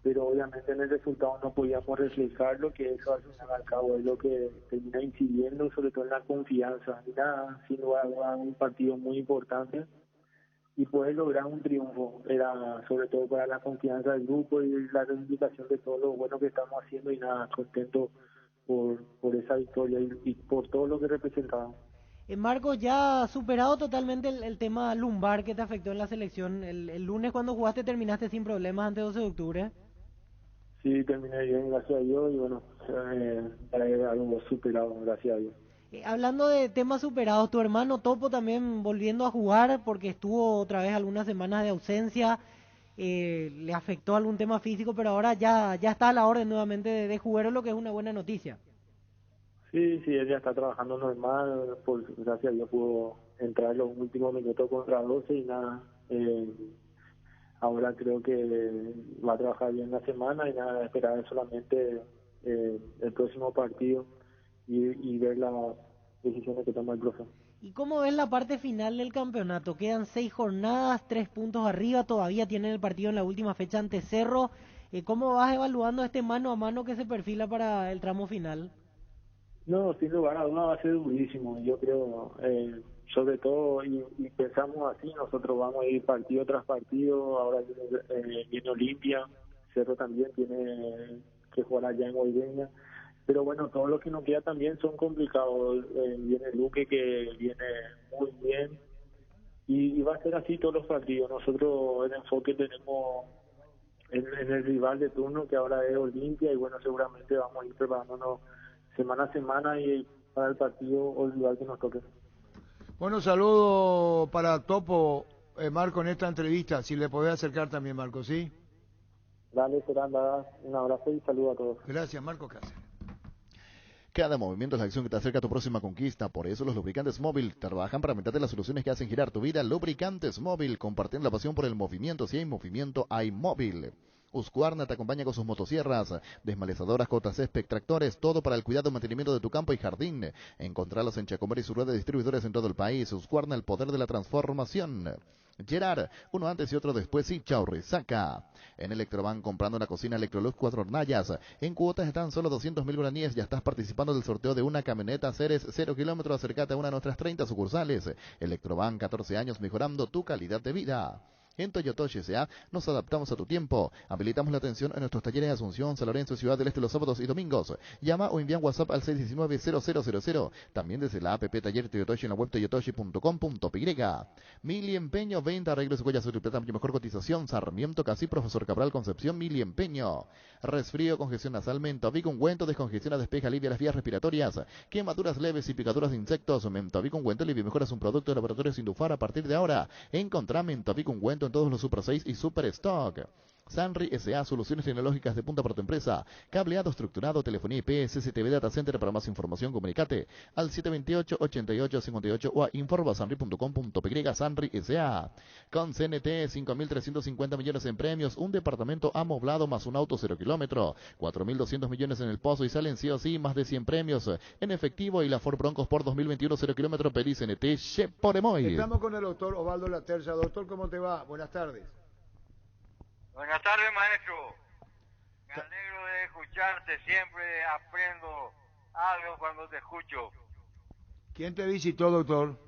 pero obviamente en el resultado no podíamos reflejarlo, que eso al final al cabo es lo que termina incidiendo, sobre todo en la confianza. Y nada, sin lugar a dudas, un partido muy importante y poder lograr un triunfo era sobre todo para la confianza del grupo y la reivindicación de todo lo bueno que estamos haciendo, y nada, contento por esa victoria y por todo lo que representaba. Marcos, ya superado totalmente el tema lumbar que te afectó en la selección, el lunes cuando jugaste terminaste sin problemas ante 12 de octubre. Sí, terminé bien, gracias a Dios, y bueno, era algo superado, gracias a Dios. Hablando de temas superados, tu hermano Topo también volviendo a jugar, porque estuvo otra vez algunas semanas de ausencia, le afectó algún tema físico, pero ahora ya está a la orden nuevamente de jugar, lo que es una buena noticia. Sí, él ya está trabajando normal, gracias a Dios pudo entrar en los últimos minutos contra 12 y nada, ahora creo que va a trabajar bien la semana y nada, esperar solamente el próximo partido y ver las decisiones que toma el profe. ¿Y cómo ves la parte final del campeonato? Quedan 6 jornadas, 3 puntos arriba, todavía tienen el partido en la última fecha ante Cerro. ¿Cómo vas evaluando este mano a mano que se perfila para el tramo final? No, sin lugar a dudas va a ser durísimo, yo creo, sobre todo, y pensamos así, nosotros vamos a ir partido tras partido, ahora viene Olimpia, Cerro también tiene que jugar allá en Guaireña, pero bueno, todos los que nos queda también son complicados, viene Luque que viene muy bien, y va a ser así todos los partidos. Nosotros el enfoque tenemos en el rival de turno, que ahora es Olimpia, y bueno, seguramente vamos a ir preparándonos semana a semana y para el partido o el rival que nos toque. Bueno, saludo para Topo, Marco, en esta entrevista, si le podés acercar también, Marco, ¿sí? Dale, Seranda, un abrazo y saludo a todos. Gracias, Marco Cáceres. Cada movimiento es la acción que te acerca a tu próxima conquista. Por eso los lubricantes móvil trabajan para meterte las soluciones que hacen girar tu vida. Lubricantes móvil, compartiendo la pasión por el movimiento. Si hay movimiento, hay móvil. Husqvarna te acompaña con sus motosierras, desmalezadoras, cotas, césped, tractores, todo para el cuidado y mantenimiento de tu campo y jardín. Encontralos en Chacomer y su red de distribuidores en todo el país. Husqvarna, el poder de la transformación. Gerard, uno antes y otro después, y chau, resaca. En Electroban, comprando una cocina Electrolux 4 hornallas. En cuotas están solo 200.000 guaraníes. Ya estás participando del sorteo de una camioneta Ceres 0 kilómetros. Acércate a una de nuestras 30 sucursales. Electroban, 14 años mejorando tu calidad de vida. En Toyotoshi S.A. nos adaptamos a tu tiempo. Habilitamos la atención en nuestros talleres de Asunción, San Lorenzo y Ciudad del Este los sábados y domingos. Llama o envía un WhatsApp al 619-0000. También desde la app Taller Toyotoshi en la web toyotoshi.com.py. Mili Empeño, venta, arreglos y huellas de plata, mejor cotización. Sarmiento, Casi, Profesor Cabral, Concepción, Mili Empeño. Resfrío, congestión nasal, Mentovic ungüento, descongestiona, despeja, alivia las vías respiratorias. Quemaduras leves y picaduras de insectos. Mentovic ungüento alivia y mejora, es un producto de Laboratorios Indufar. A partir de ahora, encontrá Mentovic ungüento en todos los Super 6 y Super Stock. Sanri S.A. Soluciones tecnológicas de punta para tu empresa. Cableado estructurado, telefonía IP, CCTV Data Center. Para más información, comunicate al 728-8858 o a informa.sanri.com.py. Sanri S.A. Con CNT, 5.350 millones en premios, un departamento amoblado más un auto 0 kilómetro, 4.200 millones en el pozo y salen sí o sí más de 100 premios en efectivo y la Ford Broncos por 2021 0 kilómetro. Pedí CNT, Cheporemoy. Estamos con el doctor Osvaldo Laterza. Doctor, ¿cómo te va? Buenas tardes. Buenas tardes, maestro. Me alegro de escucharte, siempre aprendo algo cuando te escucho. ¿Quién te visitó, doctor?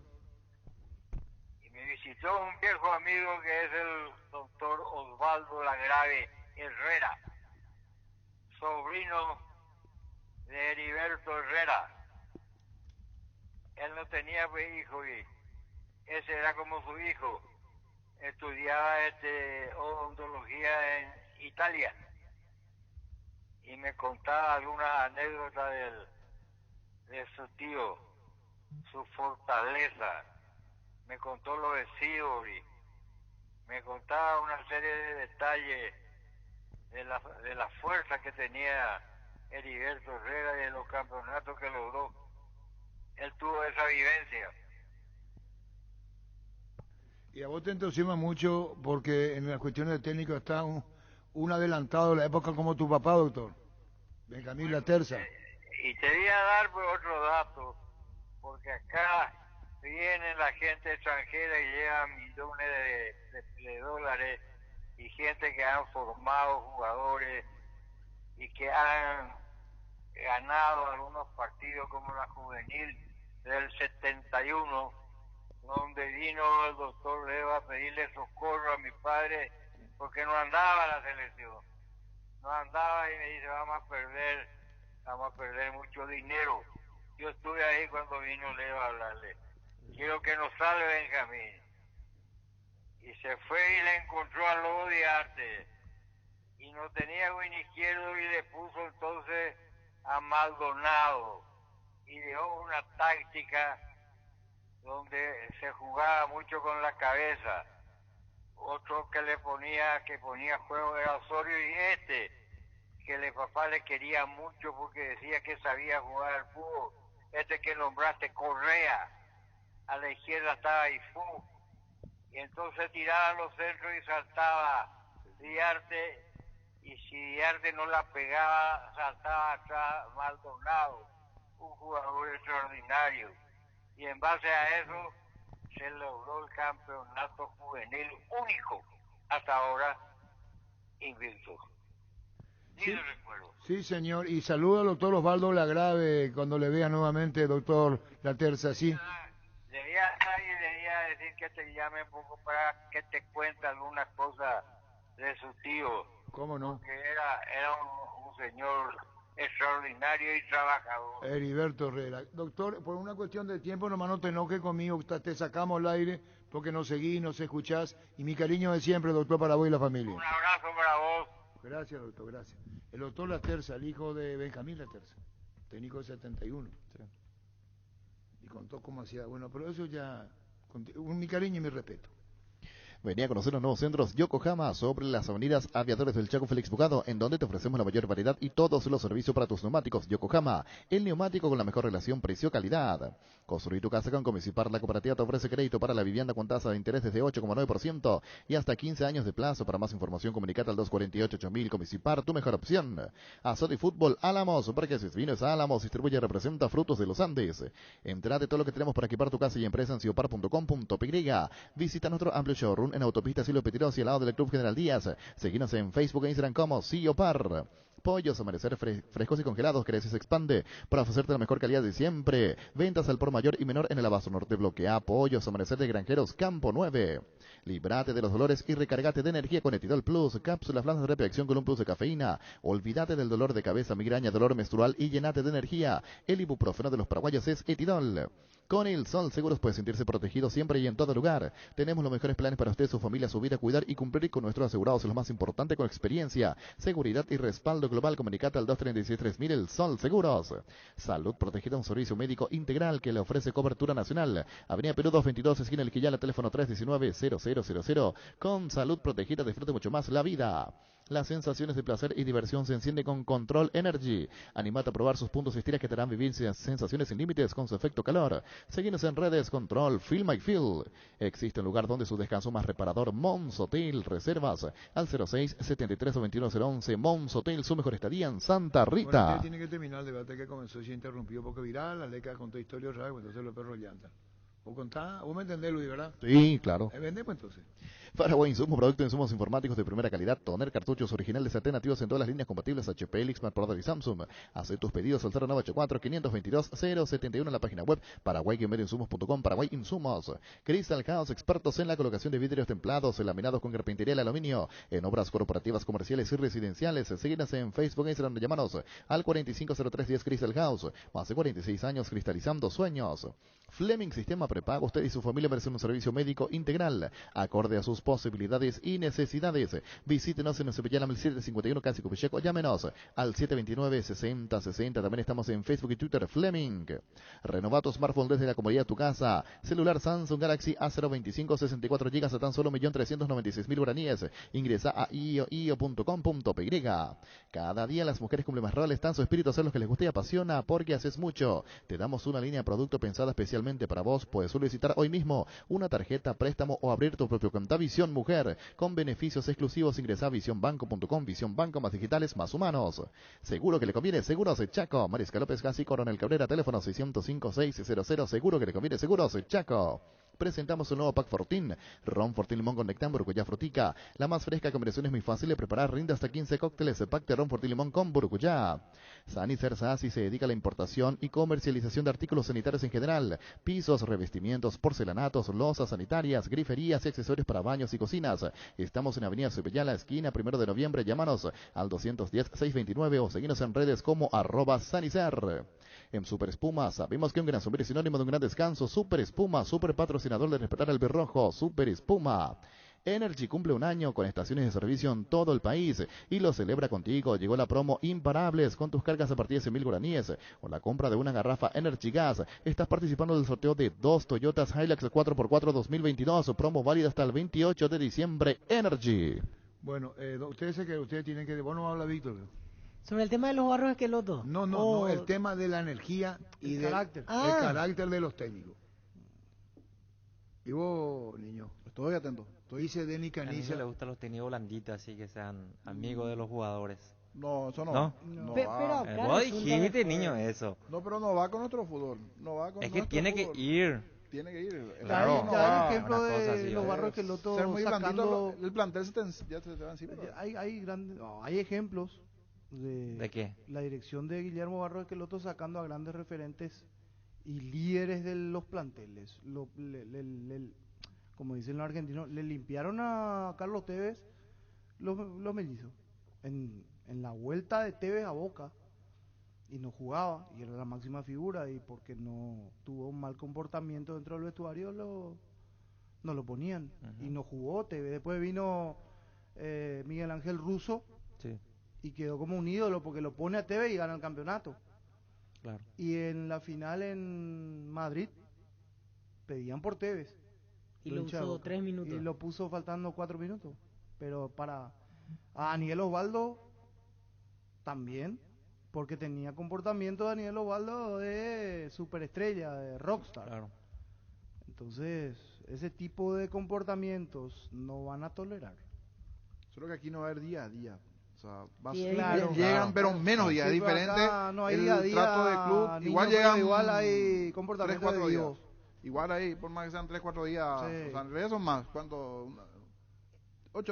Y me visitó un viejo amigo que es el doctor Osvaldo Lagrave Herrera, sobrino de Heriberto Herrera. Él no tenía pues, hijo y ese era como su hijo. Estudiaba odontología en Italia y me contaba algunas anécdotas de su tío, su fortaleza. Me contó lo de Sibori, me contaba una serie de detalles de la fuerza que tenía Heriberto Herrera y de los campeonatos que logró. Él tuvo esa vivencia. Y a vos te entusiasma mucho porque en las cuestiones de técnico está un adelantado de la época como tu papá, doctor. Benjamín Laterza. Y te voy a dar pues, otro dato, porque acá viene la gente extranjera y lleva millones de dólares y gente que han formado jugadores y que han ganado algunos partidos como la juvenil del 71, donde vino el doctor Leva a pedirle socorro a mi padre porque no andaba la selección, no andaba y me dice vamos a perder mucho dinero. Yo estuve ahí cuando vino Leva a hablarle, quiero que nos salve Benjamín, y se fue y le encontró a Lobo de Arte y no tenía buen izquierdo y le puso entonces a Maldonado y dejó una táctica donde se jugaba mucho con la cabeza. Otro que ponía juego era Osorio y que el papá le quería mucho porque decía que sabía jugar al fútbol. Que nombraste Correa, a la izquierda estaba Ifú, y entonces tiraban los centros y saltaba Diarte, y si Diarte no la pegaba, saltaba atrás Maldonado, un jugador extraordinario. Y en base a eso se logró el campeonato juvenil único hasta ahora invicto. Sí, sí, señor. Y saludo al doctor Osvaldo Lagrave cuando le vea nuevamente, doctor Laterza, sí. Debía decir que te llame un poco para que te cuente algunas cosas de su tío. ¿Cómo no? Porque era un señor extraordinario y trabajador. Heriberto Herrera. Doctor, por una cuestión de tiempo, nomás no te enojes conmigo, te sacamos al aire porque nos seguís, nos escuchás, y mi cariño de siempre, doctor, para vos y la familia. Un abrazo para vos. Gracias, doctor, gracias. El doctor Laterza, el hijo de Benjamín Laterza, técnico de 71. Sí. Y contó cómo hacía, bueno, pero eso ya, mi cariño y mi respeto. Venía a conocer los nuevos centros Yokohama sobre las avenidas Aviadores del Chaco Félix Bugado, en donde te ofrecemos la mayor variedad y todos los servicios para tus neumáticos. Yokohama, el neumático con la mejor relación precio-calidad. Construir tu casa con Comisipar. La cooperativa te ofrece crédito para la vivienda con tasa de interés desde 8,9% y hasta 15 años de plazo. Para más información, comunicate al 248-8000. Comisipar, tu mejor opción. Azodi Fútbol Álamos, Parques Vinos Álamos, distribuye y representa Frutos de los Andes. Entrate todo lo que tenemos para equipar tu casa y empresa en ciopar.com.py. Visita nuestro amplio showroom en Autopista Silvio Petirosi, al lado del Club General Díaz. Seguinos en Facebook e Instagram como Ciopar. Pollos Amanecer frescos y congelados, Creces se expande para ofrecerte la mejor calidad de siempre. Ventas al por mayor y menor en el Abasto Norte. Bloque A. Pollos Amanecer de Granjeros Campo 9. Líbrate de los dolores y recargate de energía con Etidol Plus. Cápsulas blandas de repetición con un plus de cafeína. Olvídate del dolor de cabeza, migraña, dolor menstrual y llenate de energía. El ibuprofeno de los paraguayos es Etidol. Con el Sol Seguros puede sentirse protegido siempre y en todo lugar. Tenemos los mejores planes para usted, su familia, su vida, cuidar y cumplir con nuestros asegurados. Lo más importante, con experiencia, seguridad y respaldo global. Comunicate al 236-3000. El Sol Seguros. Salud Protegida, un servicio médico integral que le ofrece cobertura nacional. Avenida Perú 222, esquina El Quillala, teléfono 319-0000. Con Salud Protegida disfrute mucho más la vida. Las sensaciones de placer y diversión se encienden con Control Energy. Animate a probar sus puntos estiras que te harán vivir sensaciones sin límites con su efecto calor. Seguinos en redes Control Feel My Feel. Existe un lugar donde su descanso más reparador, Mons Hotel. Reservas al 06-73-21011. Mons Hotel, su mejor estadía en Santa Rita. Bueno, tiene que terminar el debate que comenzó y se interrumpió porque viral, la leca contó historias raras, entonces los perros llantan. ¿O contá? ¿Vos me entendés, Luis, verdad? Sí, claro. Vendemos entonces. Paraguay Insumos, producto de insumos informáticos de primera calidad, toner cartuchos originales alternativos en todas las líneas compatibles HP, Lixman, Brother y Samsung. Haz tus pedidos al 0984-522-071 en la página web paraguay-insumos.com. Paraguay Insumos. Crystal House, expertos en la colocación de vidrios templados, laminados con carpintería de aluminio, en obras corporativas, comerciales y residenciales. Síguenos en Facebook e Instagram, llámanos al 450310 Crystal House. Más de 46 años cristalizando sueños. Fleming Sistema Prepago, usted y su familia merecen un servicio médico integral, acorde a sus posibilidades y necesidades. Visítenos en Cepillana 1751 Casi Cupicheco, llámenos al 729-6060. También estamos en Facebook y Twitter. Fleming. Renova tu smartphone desde la comodidad de tu casa. Celular Samsung Galaxy A025 64 GB a tan solo 1.396.000 guaraníes. Ingresa a io.com.py. Cada día las mujeres cumplen más roles, tan su espíritu hacer lo que les gusta y apasiona, porque haces mucho. Te damos una línea de producto pensada especialmente para vos. Puedes solicitar hoy mismo una tarjeta, préstamo o abrir tu propio cuenta Visión Mujer, con beneficios exclusivos. Ingresa a visionbanco.com. Visión Banco, más digitales, más humanos. Seguro que le conviene. Seguros Chaco. Marisca López Gassi, Coronel Cabrera, teléfono 605-600. Seguro que le conviene. Seguros Chaco. Presentamos un nuevo pack Fortín, ron Fortín Limón con Nectán, Burucuyá Frutica, la más fresca combinación, es muy fácil de preparar, rinde hasta 15 cócteles, pack de ron Fortín Limón con Burucuyá. Sanicer Sasi se dedica a la importación y comercialización de artículos sanitarios en general, pisos, revestimientos, porcelanatos, losas sanitarias, griferías y accesorios para baños y cocinas. Estamos en Avenida Cepillala, esquina 1 de noviembre, llámanos al 210-629 o seguinos en redes como @Sanicer. En Super Espuma sabemos que un gran sombrero es sinónimo de un gran descanso. Super Espuma, super patrocinador de Respetar al Birrojo. Super Espuma. Energy cumple un año con estaciones de servicio en todo el país y lo celebra contigo. Llegó la promo Imparables con tus cargas a partir de 100.000 guaraníes o la compra de una garrafa Energy Gas. Estás participando del sorteo de 2 Toyotas Hilux 4x4 2022. Promo válida hasta el 28 de diciembre. Energy. Bueno, ustedes tienen que... Vos no habla Víctor. Sobre el tema de los barros esquelotos. No, el tema de la energía y del carácter de los técnicos. Y vos, niño, estoy atento. Dice Denis Caniza. A mí le gustan los técnicos blanditos, así que sean amigos de los jugadores. No, eso no. ¿No? Pero vos dijiste, niño, eso. No, pero no va con nuestro fútbol. No va con es que tiene fútbol. Que ir. Tiene que ir. Claro, ya el ejemplo de los barros que Loto ser muy sacando... el plantel ya te va encima. Hay ejemplos ¿De qué? La dirección de Guillermo Barros Esqueloto sacando a grandes referentes y líderes de los planteles. Como dicen los argentinos, le limpiaron a Carlos Tevez los mellizos. En la vuelta de Tevez a Boca, y no jugaba, y era la máxima figura, y porque no tuvo un mal comportamiento dentro del vestuario, no lo ponían. Y no jugó Tevez. Después vino Miguel Ángel Russo. Sí. Y quedó como un ídolo porque lo pone a Tevez y gana el campeonato. Claro. Y en la final en Madrid pedían por Tevez. Y lo usó 3 minutos. Y lo puso faltando 4 minutos. Pero a Daniel Osvaldo también, porque tenía comportamiento Daniel Osvaldo de superestrella, de rockstar. Claro. Entonces, ese tipo de comportamientos no van a tolerar. Solo que aquí no va a haber día a día. O sea, llegan, pero menos días. Es diferente. No hay el día a día, trato de club. Igual llegan. Igual hay comportamiento 3-4 de días. Dios. Igual ahí, por más que sean 3-4 días. Sí. O sea, en realidad son más. ¿Cuánto?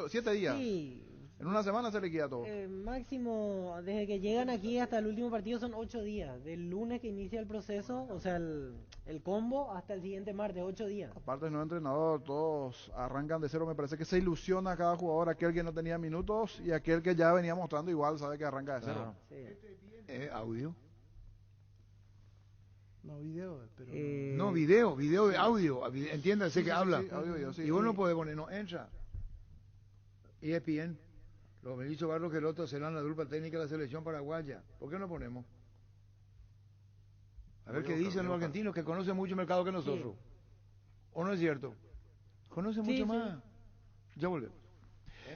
7 días. Sí. En una semana se liquida todo. Máximo, desde que llegan aquí hasta el último partido son 8 días. Del lunes que inicia el proceso, o sea, el combo, hasta el siguiente martes, 8 días. Aparte del nuevo entrenador, todos arrancan de cero. Me parece que se ilusiona a cada jugador, aquel que no tenía minutos y aquel que ya venía mostrando igual, sabe que arranca de cero. Sí. ¿Audio? No, video, pero... No, video de audio. Entiéndase que habla. Sí, audio, y vos no podés poner, no, entra. ESPN. Los mellizos Barros Esqueloto serán la dupla técnica de la selección paraguaya. ¿Por qué no ponemos? A ver qué dicen los argentinos que conocen mucho el mercado que nosotros. Sí. ¿O no es cierto? Conocen mucho más. Ya volvemos.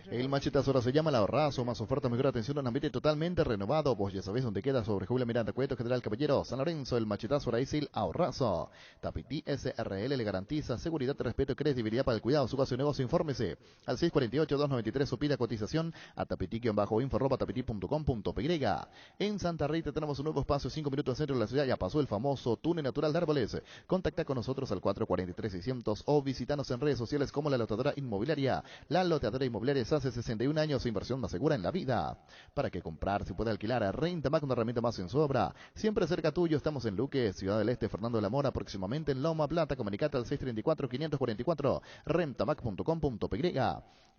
El machetazo ahora se llama el ahorrazo, más oferta, mejor atención, un ambiente totalmente renovado. Vos ya sabés dónde queda, sobre Julia Miranda, Cueto, General Caballero, San Lorenzo. El machetazo ahora es el ahorrazo. Tapití SRL le garantiza seguridad, respeto y credibilidad para el cuidado de su caso de negocio. Infórmese al 648-293 o pida cotización a tapití-info@tapití.com.py. En Santa Rita tenemos un nuevo espacio, 5 minutos al centro de la ciudad. Ya pasó el famoso túnel natural de árboles. Contacta con nosotros al 443-600 o visitanos en redes sociales como La Loteadora Inmobiliaria. La Loteadora Inmobiliaria es hace 61 años, inversión más segura en la vida. Para que comprar se puede alquilar a Rentamac, una herramienta más en su obra. Siempre cerca tuyo, estamos en Luque, Ciudad del Este, Fernando de la Mora, próximamente en Loma Plata. Comunicate al 634-544, rentamac.com.py.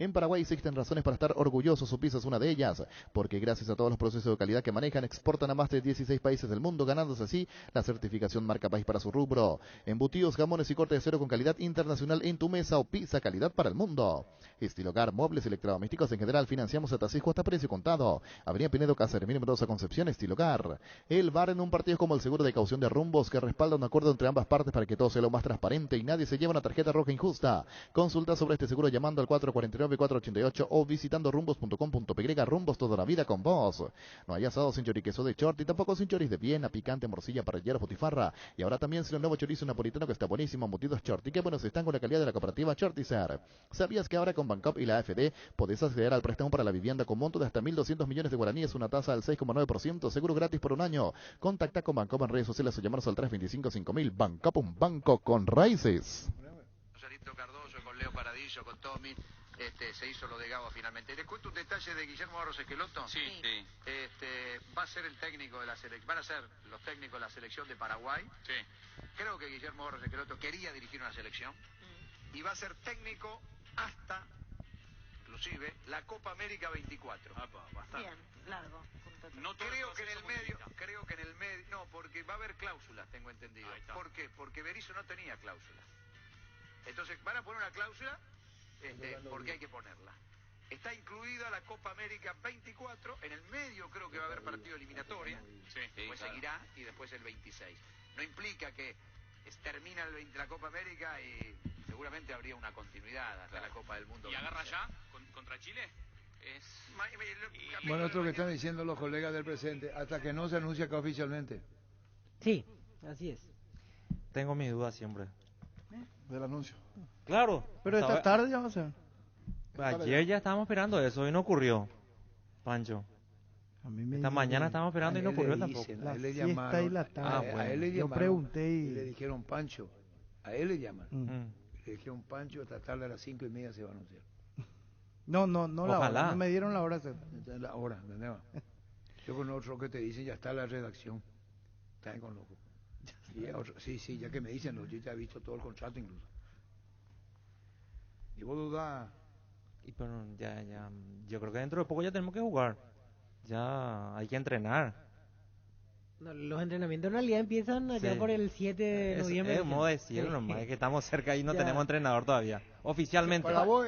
En Paraguay existen razones para estar orgullosos, su pizza es una de ellas, porque gracias a todos los procesos de calidad que manejan, exportan a más de 16 países del mundo, ganándose así la certificación marca país para su rubro. Embutidos, jamones y corte de cero con calidad internacional en tu mesa, o pizza calidad para el mundo. Estilo hogar, muebles, electrodomésticos en general, financiamos hasta 6 cuotas precio contado. Avenida Pinedo, Cáceres, Mendoza, Concepción, Estilo hogar. El bar en un partido es como el seguro de caución de Rumbos, que respalda un acuerdo entre ambas partes para que todo sea lo más transparente y nadie se lleve una tarjeta roja injusta. Consulta sobre este seguro llamando al 449-488 o visitando rumbos.com.py. Rumbos, toda la vida con vos. No hay asado sin choriqueso de short y tampoco sin choris de Viena, picante, morcilla, parrillero, botifarra. Y ahora también sin el nuevo chorizo napolitano que está buenísimo, embutidos short. Y qué buenos están con la calidad de la cooperativa Shortizer. ¿Sabías que ahora con Bancop y la AFD podés acceder al préstamo para la vivienda con monto de hasta 1.200 millones de guaraníes, una tasa al 6,9%, seguro gratis por un año? Contacta con Bancop en redes sociales o llamarnos al 325-5000. Bancop, un banco con raíces. Rosarito Cardoso, con Leo Paradillo, con Tommy. Se hizo lo de Gabo finalmente. Les cuento un detalle de Guillermo Barros Esqueloto. Sí. Va a ser el técnico de la selección, van a ser los técnicos de la selección de Paraguay. Sí. Creo que Guillermo Barros Esqueloto quería dirigir una selección y va a ser técnico hasta, inclusive, la Copa América 24. Bastante. Bien, largo. No todo creo que en el medio, significa. no, porque va a haber cláusulas, tengo entendido. ¿Por qué? Porque Berizzo no tenía cláusulas. Entonces van a poner una cláusula porque hay que ponerla. Está incluida la Copa América 24, en el medio creo que va a haber partido eliminatoria, después seguirá y después el 26. No implica que termina la Copa América y seguramente habría una continuidad hasta la Copa del Mundo. ¿Y agarra 26. ya contra Chile? Bueno, esto que están diciendo los colegas del presente, hasta que no se anuncie acá oficialmente. Sí, así es. Tengo mis dudas siempre. Del anuncio. Claro. Pero esta tarde ya va a ser. Ayer ya estábamos esperando eso y no ocurrió, Pancho. Esta mañana estábamos esperando y no ocurrió tampoco. A él le llamaron, y la tarde. a él le Yo llamaron, pregunté y le dijeron Pancho, a él le llaman. Le dijeron Pancho, esta tarde a las 5:30 se va a anunciar. No, la hora, no me dieron la hora. La hora, ¿entendés? Yo con otro que te dicen, ya está la redacción. Están con loco. Sí, ya que me dicen, yo ya he visto todo el contrato incluso. Y vos dudás. Y pero ya, yo creo que dentro de poco ya tenemos que jugar. Ya hay que entrenar. No, los entrenamientos en realidad empiezan allá por el 7 de noviembre. Es modo decirlo nomás, es que estamos cerca y no tenemos entrenador todavía. Oficialmente. Para vos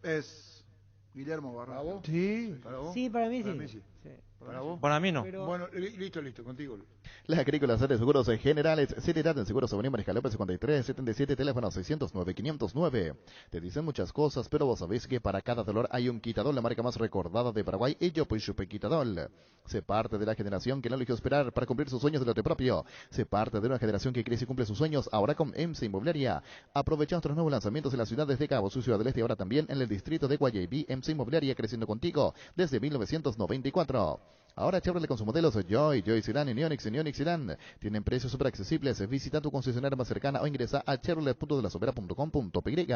es Guillermo Barros. ¿Para vos? Sí. ¿Para vos? Sí, para mí ¿Para sí. mí sí? Sí. ¿Para vos? Para mí no. Pero... Bueno, listo, contigo. Las agrícolas de seguros generales, Seriedad en Seguros Avenida Mariscal López 53, 77, teléfono 609-509. Te dicen muchas cosas, pero vos sabés que para cada dolor hay un Quitadol, la marca más recordada de Paraguay, y yo pues Chupe Quitadol. Sé parte de la generación que no eligió esperar para cumplir sus sueños de lote propio. Sé parte de una generación que crece y cumple sus sueños ahora con MC Inmobiliaria. Aprovecha nuestros nuevos lanzamientos en las ciudades de Cabo, su Ciudad del Este y ahora también en el distrito de Guayaquil. MC Inmobiliaria creciendo contigo desde 1994. Ahora Chevrolet con sus modelos Joy Sedan y Neonix Sedan tienen precios súper accesibles. Visita tu concesionaria más cercana o ingresa a chevrolet.delasopera.com.py.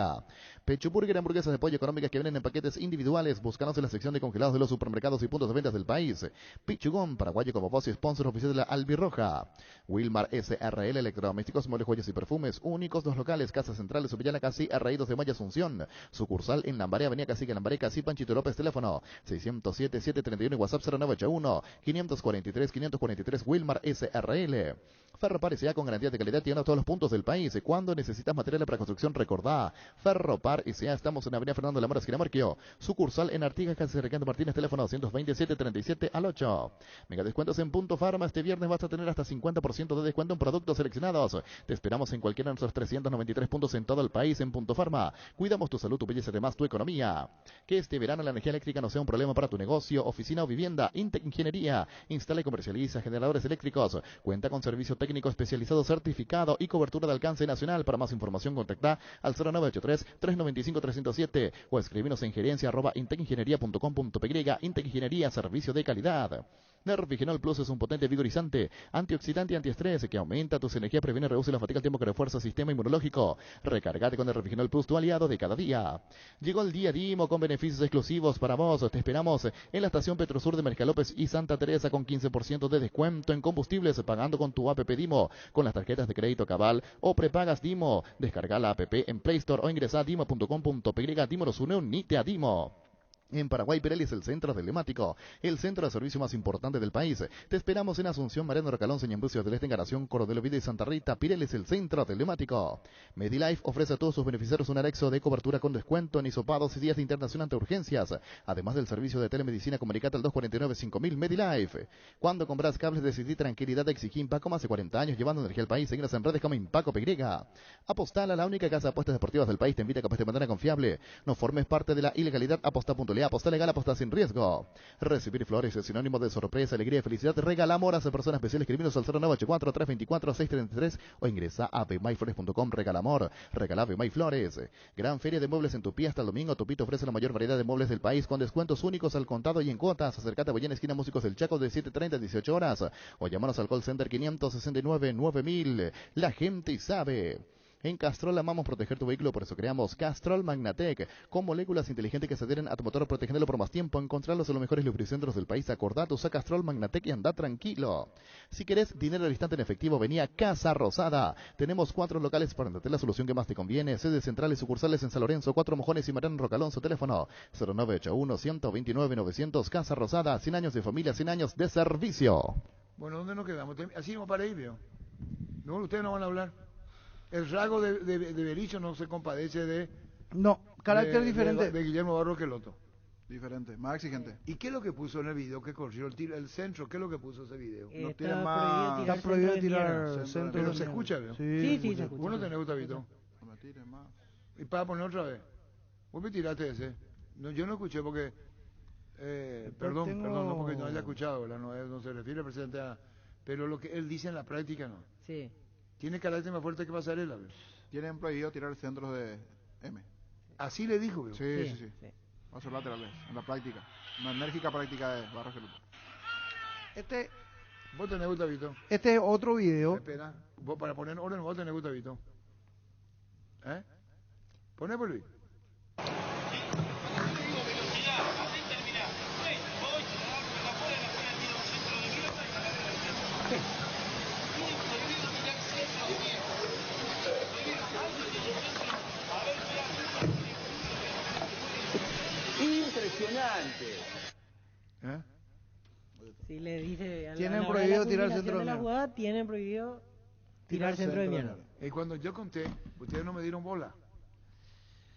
Pecho Burger, hamburguesas de pollo económicas que vienen en paquetes individuales. Búscanos en la sección de congelados de los supermercados y puntos de ventas del país. Pichugón, paraguayo como voz y sponsor oficial de la Albirroja. Wilmar SRL, electrodomésticos, muebles, joyas y perfumes. Únicos dos locales, Casa Central de Subillana Casi, R.I. 2 de Mayo Asunción. Sucursal en Lambaré, Avenida Cacique, Lambaré, Casi, Panchito López, teléfono 607-731 y WhatsApp 0981 543-543 Wilmar SRL. Ferropar S.A. con garantía de calidad tiene a todos los puntos del país. Cuando necesitas materiales para construcción, recordá. Ferropar S.A. Estamos en Avenida Fernando Lamora, esquina Marquio. Sucursal en Artigas, casi Ricardo Martínez, teléfono 227-37 al 8. Mega descuentos en Punto Farma. Este viernes vas a tener hasta 50% de descuento en productos seleccionados. Te esperamos en cualquiera de nuestros 393 puntos en todo el país en Punto Farma. Cuidamos tu salud, tu belleza y además tu economía. Que este verano la energía eléctrica no sea un problema para tu negocio, oficina o vivienda. Intec Ingeniería. Instala y comercializa generadores eléctricos. Cuenta con servicio técnico especializado certificado y cobertura de alcance nacional. Para más información contacta al 0983-395-307 o escribinos en gerencia@intecingeniería.com.py. Intec Ingeniería, servicio de calidad. Nervigenol Plus es un potente vigorizante, antioxidante y antiestrés que aumenta tus energías, previene y reduce la fatiga al tiempo que refuerza el sistema inmunológico. Recargate con Nervigenol Plus, tu aliado de cada día. Llegó el día Dimo con beneficios exclusivos para vos. Te esperamos en la estación Petrosur de Merca López y Santa Teresa con 15% de descuento en combustibles pagando con tu app Dimo, con las tarjetas de crédito Cabal o prepagas Dimo. Descarga la app en Play Store o ingresa a dimo.com.py. Dimo nos une, unite a Dimo. En Paraguay, Pirelli es el centro telemático, el centro de servicio más importante del país. Te esperamos en Asunción, Mariano Rocalón, Señambucios del Este, Encarnación, Coronel Oviedo y Santa Rita. Pirelli es el centro telemático. MediLife ofrece a todos sus beneficiarios un anexo de cobertura con descuento en hisopados y días de internación ante urgencias. Además del servicio de telemedicina, comunicate al 249-5000 MediLife. Cuando compras cables, decidí tranquilidad de Exigí Impaco, más de 40 años llevando energía al país. Seguinos en redes como Impaco PY. Apostala, la única casa de apuestas deportivas del país, te invita a que apuestes de manera confiable. No formes parte de la ilegalidad. Aposta.le. Aposta legal, aposta sin riesgo. Recibir flores es sinónimo de sorpresa, alegría y felicidad. Regala amor a personas especiales. Escribinos al 0984-324-633 o ingresa a bmayflores.com. Regala amor, regala Bmayflores. Gran feria de muebles en Tupí hasta el domingo. Tupí te ofrece la mayor variedad de muebles del país con descuentos únicos al contado y en cuotas. Acercate a Boyena, esquina Músicos del Chaco, de 7:30 a 18 horas o llámanos al call center 569-9000. La gente sabe. En Castrol amamos proteger tu vehículo, por eso creamos Castrol Magnatec, con moléculas inteligentes que se adhieren a tu motor protegiéndolo por más tiempo. Encontrarlos en los mejores lubricentros del país. Acordate, usa Castrol Magnatec y anda tranquilo. Si querés dinero al instante en efectivo, vení a Casa Rosada. Tenemos 4 locales para darte la solución que más te conviene. Sedes centrales, sucursales en San Lorenzo, 4 Mojones y Mariano Rocalonso. Teléfono 0981-129-900. Casa Rosada, 100 años de familia, 100 años de servicio. Bueno, ¿dónde nos quedamos? Así vamos para ahí, veo. No, ustedes no van a hablar. El rasgo de Berizzo no se compadece de... No, carácter diferente. De Guillermo Barros Queloto. Diferente, más exigente. ¿Y qué es lo que puso en el video que corrió el centro? ¿Qué es lo que puso ese video? No tiene más... Está prohibido tirar centro. Pero se escucha, ¿veo? Sí, se escucha. ¿Vos no tenés, Gustavito? No me tires más. ¿Y para poner otra vez? ¿Vos me tiraste ese? No, yo no escuché porque... perdón, no porque no haya escuchado, ¿verdad? No se refiere presidente a... Pero lo que él dice en la práctica, no. Sí. Tiene carácter más fuerte que Pasarela, ¿ves? Tienen prohibido tirar centros de M. Así le dijo, ¿ves? Sí. Pasos laterales, en la práctica. Una enérgica práctica de Barros Queloto. Vos tenés, Gustavito. Este es otro video. Espera, vos para poner orden, vos tenés, Gustavito. ¿Eh? Poné, por Luis. Impresionante. Si le dice tienen prohibido tirar centro de la jugada, tienen prohibido tirar centro de mierda. Y cuando yo conté, ustedes no me dieron bola.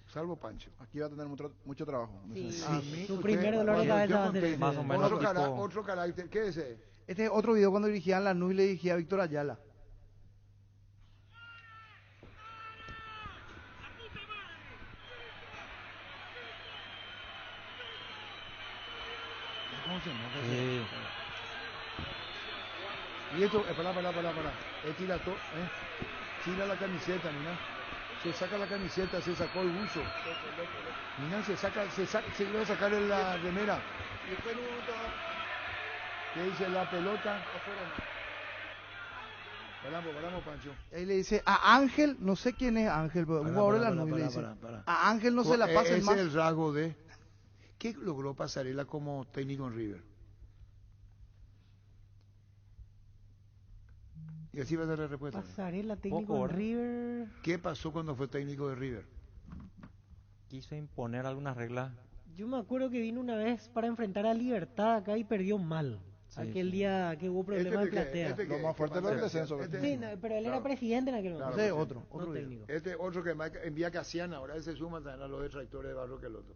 Salvo Pancho. Aquí va a tener mucho trabajo. Sí. A mí, Su primer dolor de cabeza va a ser más o menos otro carácter. ¿Qué es ese? Este es otro video cuando dirigían la NUS y le dirigía a Víctor Ayala. ¿Cómo se llama? Sí. Y esto, para. Tira todo, tira la camiseta, mira. Se saca la camiseta, se sacó el buzo. Mira, se iba a sacar la remera. ¿Qué dice la pelota? Paramos, Pancho. Ahí le dice a Ángel, no sé quién es Ángel, pero un jugador de la NUS le dice. A Ángel no se la pasen más. Ese es el rasgo de... ¿Qué logró Pasarela como técnico en River? Y así va a ser la respuesta. Pasarela, técnico en River. ¿Qué pasó cuando fue técnico de River? Quiso imponer algunas reglas. Yo me acuerdo que vino una vez para enfrentar a Libertad acá y perdió mal. Aquel día que hubo problemas de platea. Lo más fuerte es el descenso. Sí, no, pero él era presidente en aquel momento. Claro, otro no técnico. Este otro que envía Casiana, ahora ese suma también a los detractores de Barro que el otro.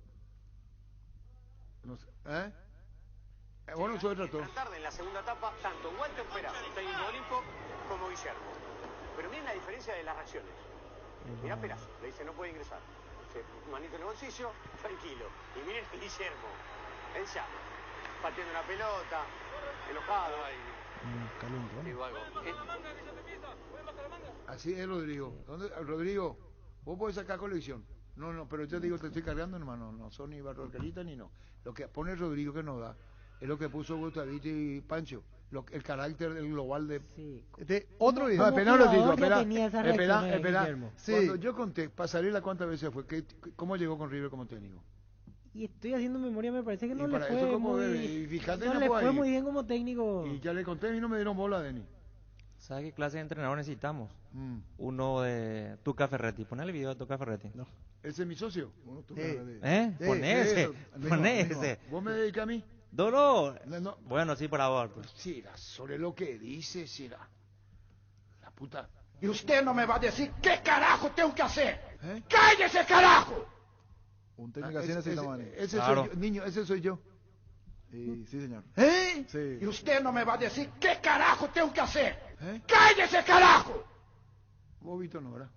No sé. Bueno, soy detractor. Esta tarde en la segunda etapa, tanto Walter Peraza, el técnico de Olimpo, como Guillermo. Pero miren la diferencia de las reacciones. Mirá Peraza, le dice no puede ingresar. Dice, manito en el bolsillo, tranquilo. Y miren Guillermo, él ya, pateando una pelota, enojado. Digo algo. Así es, Rodrigo. Rodrigo, vos podés sacar colección. No, pero yo te digo, te estoy cargando, hermano. No son ni Barroquerita ni no. Lo que pone Rodrigo que nos da es lo que puso Gustavito y Pancho. El carácter del global de... Sí. Otro video. No, espera un ratito, espera. Sí. Cuando yo conté, Pasarela, ¿cuántas veces fue? ¿Cómo llegó con River como técnico? Y estoy haciendo memoria, me parece que no le fue eso muy... fíjate, no le fue muy bien como técnico. Y ya le conté y no me dieron bola, Denis. ¿Sabes qué clase de entrenador necesitamos? Uno de Tuca Ferretti. Poné el video de Tuca Ferretti. No. ¿Ese es mi socio? Poné ese. ¿Vos me dedicas a mí? No. No. Bueno, sí, por favor. Sí, sobre lo que dice, sí, la puta. Y usted no me va a decir qué carajo tengo que hacer. ¡Cállese, carajo! Un técnico así necesitamos. Ese soy yo, niño, ese soy yo. Sí, señor. Sí. Y usted no me va a decir qué carajo tengo que hacer. ¡Cállese, carajo! Vos, Vito, no, ¿verdad?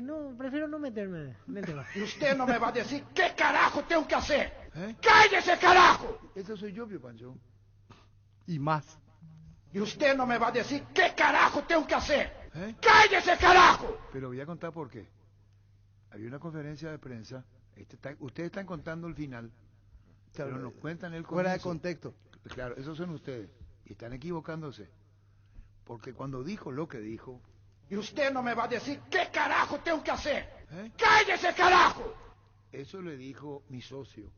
No, prefiero no meterme en el tema. Y usted no me va a decir qué carajo tengo que hacer. ¡Cállese, carajo! Ese soy yo, Pio Pancho. Y más. Y usted no me va a decir qué carajo tengo que hacer. ¡Cállese, carajo! Pero voy a contar por qué. Había una conferencia de prensa. Ustedes están contando el final. Pero nos cuentan el comienzo. Fuera de contexto. Claro, esos son ustedes. Y están equivocándose. Porque cuando dijo lo que dijo... Y usted no me va a decir qué carajo tengo que hacer. ¡Cállese, carajo! Eso le dijo mi socio.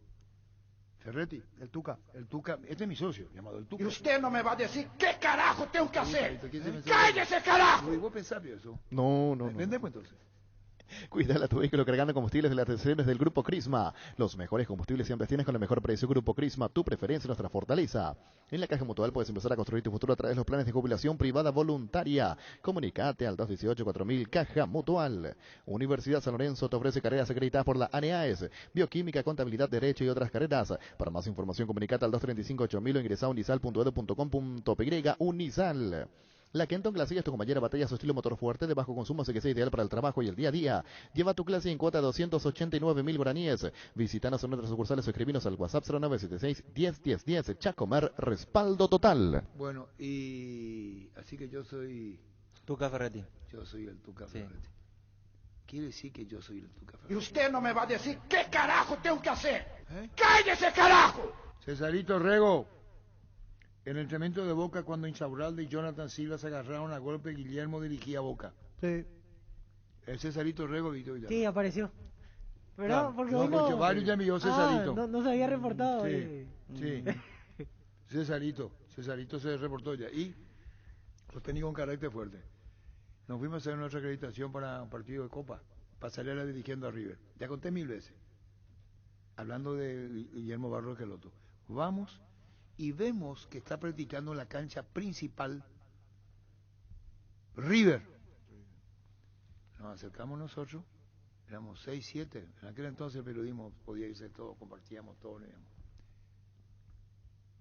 Ferretti. El Tuca. Este es mi socio, llamado el Tuca. Y usted no me va a decir qué carajo tengo que hacer. ¡Cállese, carajo! ¿Vos pensás eso? No. Vendemos entonces. Cuidala tu vehículo cargando combustibles de las estaciones del Grupo Crisma. Los mejores combustibles siempre tienes con el mejor precio. Grupo Crisma, tu preferencia, nuestra fortaleza. En la Caja Mutual puedes empezar a construir tu futuro a través de los planes de jubilación privada voluntaria. Comunicate al 218-4000 Caja Mutual. Universidad San Lorenzo te ofrece carreras acreditadas por la ANEAES, Bioquímica, Contabilidad, Derecho y otras carreras. Para más información comunicate al 235-8000 o ingresa a unisal.edu.com.py. Unisal. La Kenton Classic es tu compañera batalla, su estilo motor fuerte de bajo consumo hace que sea ideal para el trabajo y el día a día. Lleva tu clase en cuota de 289.000 guaraníes. Visítanos en nuestras sucursales o escribinos al WhatsApp 0976-101010. Chacomer, respaldo total. Bueno, y así que yo soy... Tuca Ferretti. Yo soy el Tuca Ferretti. Quiere decir que yo soy el Tuca Ferretti. Y usted no me va a decir qué carajo tengo que hacer. ¡Cállese, carajo! Cesarito Rego. En el entrenamiento de Boca, cuando Insaurralde y Jonathan Silva se agarraron a golpe, Guillermo dirigía a Boca. Sí. El Cesarito Rego, Vito. Sí, apareció. Pero claro, porque no, uno... varios ya envió Cesarito. No se había reportado. Sí. Cesarito se reportó ya. Y los técnicos con carácter fuerte. Nos fuimos a hacer nuestra acreditación para un partido de Copa. Pasarela dirigiendo a River. Ya conté 1000 veces. Hablando de Guillermo Barro Queloto. Vamos... y vemos que está practicando en la cancha principal River. Nos acercamos nosotros, éramos 6, 7, en aquel entonces el periodismo podía irse todo, compartíamos todo.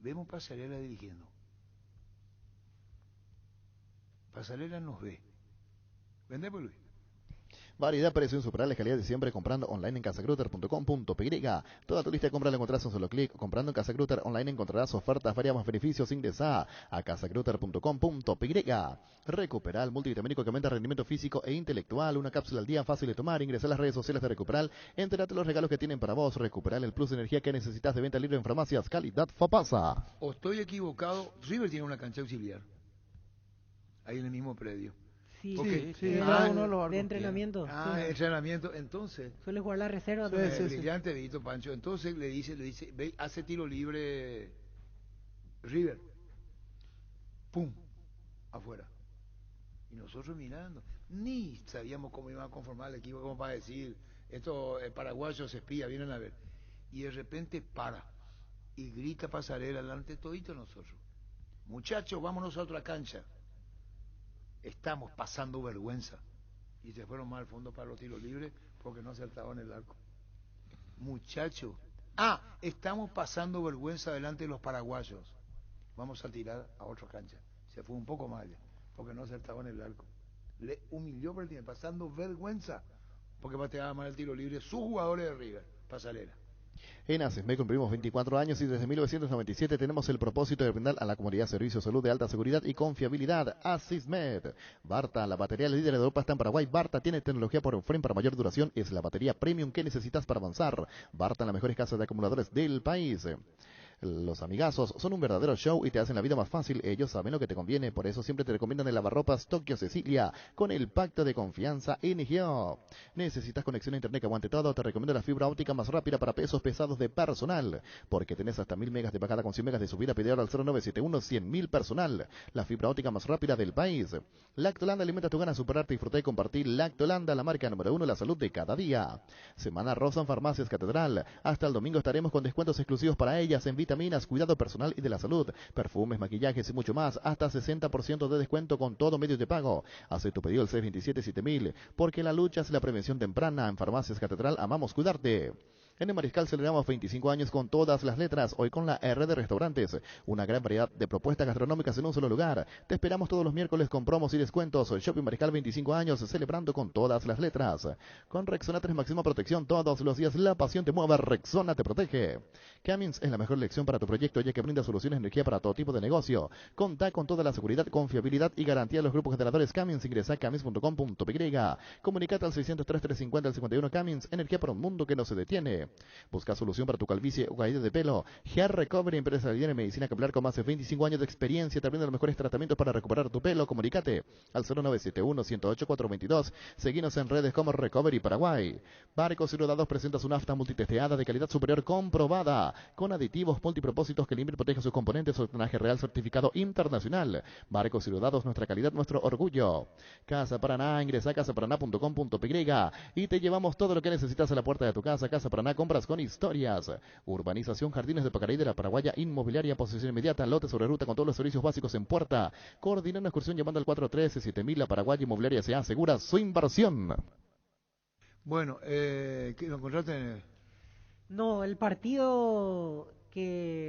Vemos Pasarela dirigiendo. Pasarela nos ve. ¿Vendemos, Luis? Variedad, precio insuperable, calidad de siempre, comprando online en casagrutter.com.py. Toda tu lista de compra la encontrarás en un solo clic. Comprando en Casa Grutter online encontrarás ofertas, variados beneficios. Ingresa a casagrutter.com.py. Recuperal, multivitamínico que aumenta rendimiento físico e intelectual. Una cápsula al día, fácil de tomar. Ingresa a las redes sociales de Recuperal. Entérate de los regalos que tienen para vos. Recuperal, el plus de energía que necesitas, de venta libre en farmacias. Calidad Fapasa. ¿O estoy equivocado? River tiene una cancha auxiliar. Ahí en el mismo predio. Sí, okay. de entrenamiento. Entrenamiento, entonces. Suele jugar la reserva. Brillante, Vito Pancho. Entonces le dice, ve, hace tiro libre River. Pum, afuera. Y nosotros mirando. Ni sabíamos cómo iba a conformar el equipo, como para decir, estos paraguayos espías, vienen a ver. Y de repente para. y grita Pasarela delante de todito nosotros. Muchachos, vámonos a otra cancha. Estamos pasando vergüenza. Y se fueron más al fondo para los tiros libres porque no acertaban el arco. Muchachos. Estamos pasando vergüenza delante de los paraguayos. Vamos a tirar a otra cancha. Se fue un poco mal porque no acertaban el arco. Le humilló pasando vergüenza porque pateaba mal el tiro libre sus jugadores de River, Pasarela. En ASISMED cumplimos 24 años y desde 1997 tenemos el propósito de brindar a la comunidad servicios de salud de alta seguridad y confiabilidad. ASISMED. Barta, la batería líder de Europa está en Paraguay. Barta tiene tecnología por frame para mayor duración. Es la batería premium que necesitas para avanzar. Barta, las mejores casas de acumuladores del país. Los amigazos son un verdadero show y te hacen la vida más fácil. Ellos saben lo que te conviene, por eso siempre te recomiendan el lavarropas Tokio Cecilia con el pacto de confianza NGO. ¿Necesitas conexión a internet que aguante todo? Te recomiendo la fibra óptica más rápida para pesos pesados de personal, porque tenés hasta 1000 megas de bajada con 100 megas de subida. Pide ahora al 0971 100.000 personal. La fibra óptica más rápida del país. Lactolanda alimenta tu ganas de superarte, disfrutar y compartir. Lactolanda, la marca número 1 de la salud de cada día. Semana rosa en Farmacias Catedral. Hasta el domingo estaremos con descuentos exclusivos para ellas en vitaminas, cuidado personal y de la salud, perfumes, maquillajes y mucho más, hasta 60% de descuento con todo medio de pago. Hace tu pedido al 627-7000, porque la lucha es la prevención temprana. En Farmacias Catedral amamos cuidarte. En el Mariscal celebramos 25 años con todas las letras, hoy con la R de Restaurantes, una gran variedad de propuestas gastronómicas en un solo lugar. Te esperamos todos los miércoles con promos y descuentos. Shopping Mariscal, 25 años celebrando con todas las letras. Con Rexona 3 máxima protección todos los días, la pasión te mueve, Rexona te protege. Cummins es la mejor elección para tu proyecto, ya que brinda soluciones de energía para todo tipo de negocio. Contá con toda la seguridad, confiabilidad y garantía de los grupos generadores Cummins. Ingresa a cummins.com.py. Comunicate al 603-350-51 Cummins, energía para un mundo que no se detiene. Busca solución para tu calvicie o caída de pelo. Hair Recovery, empresa líder en medicina capilar con más de 25 años de experiencia, te brinda los mejores tratamientos para recuperar tu pelo. Comunicate al 0971-108-422. Seguinos en redes como Recovery Paraguay. Barcos y Rodados presenta su nafta multitesteada de calidad superior comprobada, con aditivos multipropósitos que limpian y protegen sus componentes. Octanaje real certificado internacional. Barcos y Rodados, nuestra calidad, nuestro orgullo. Casa Paraná, ingresa a casaparaná.com.py y te llevamos todo lo que necesitas a la puerta de tu casa. Casa Paraná, compras con historias. Urbanización Jardines de Pacaraí de la Paraguaya, inmobiliaria, posesión inmediata, lote sobre ruta con todos los servicios básicos en puerta. Coordina una excursión llamando al 413-7000. La Paraguaya Inmobiliaria se asegura su inversión. Bueno, ¿qué lo encontraste? No, el partido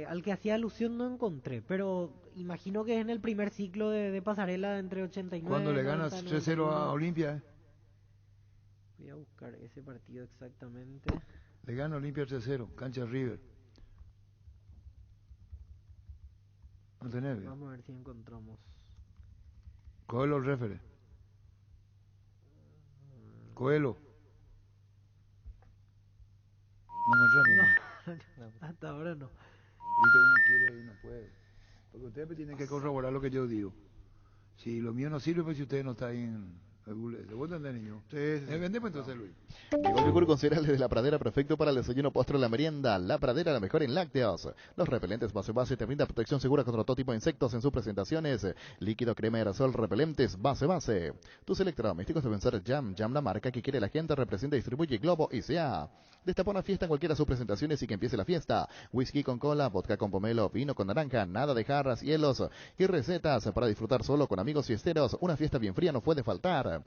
al que hacía alusión no encontré, pero imagino que es en el primer ciclo de Pasarela entre 89 cuando le ganas 3-0 a Olimpia. Voy a buscar ese partido exactamente. Le gana Olimpia 3-0, cancha River. No tenés bien. Vamos a ver si encontramos. Coelho refere. Coelho. No encontré. No, hasta ahora no. Viste, uno quiere y no puede. Porque ustedes tienen que corroborar lo que yo digo. Si lo mío no sirve, pues si ustedes no están en... ¿Le voy a entender, niño? Vendemos entonces, Luis. Llegó el yogur con cereales de La Pradera, perfecto para el desayuno, postre o la merienda. La Pradera, la mejor en lácteos. Los repelentes base te brinda protección segura contra todo tipo de insectos en sus presentaciones. Líquido, crema, aerosol, repelentes base. Tus electrodomésticos deben ser Jam, la marca que quiere la gente, representa y distribuye Globo ICA. Destapa una fiesta en cualquiera de sus presentaciones y que empiece la fiesta. Whisky con cola, vodka con pomelo, vino con naranja, nada de jarras, hielos y recetas para disfrutar solo con amigos fiesteros. Una fiesta bien fría no puede faltar.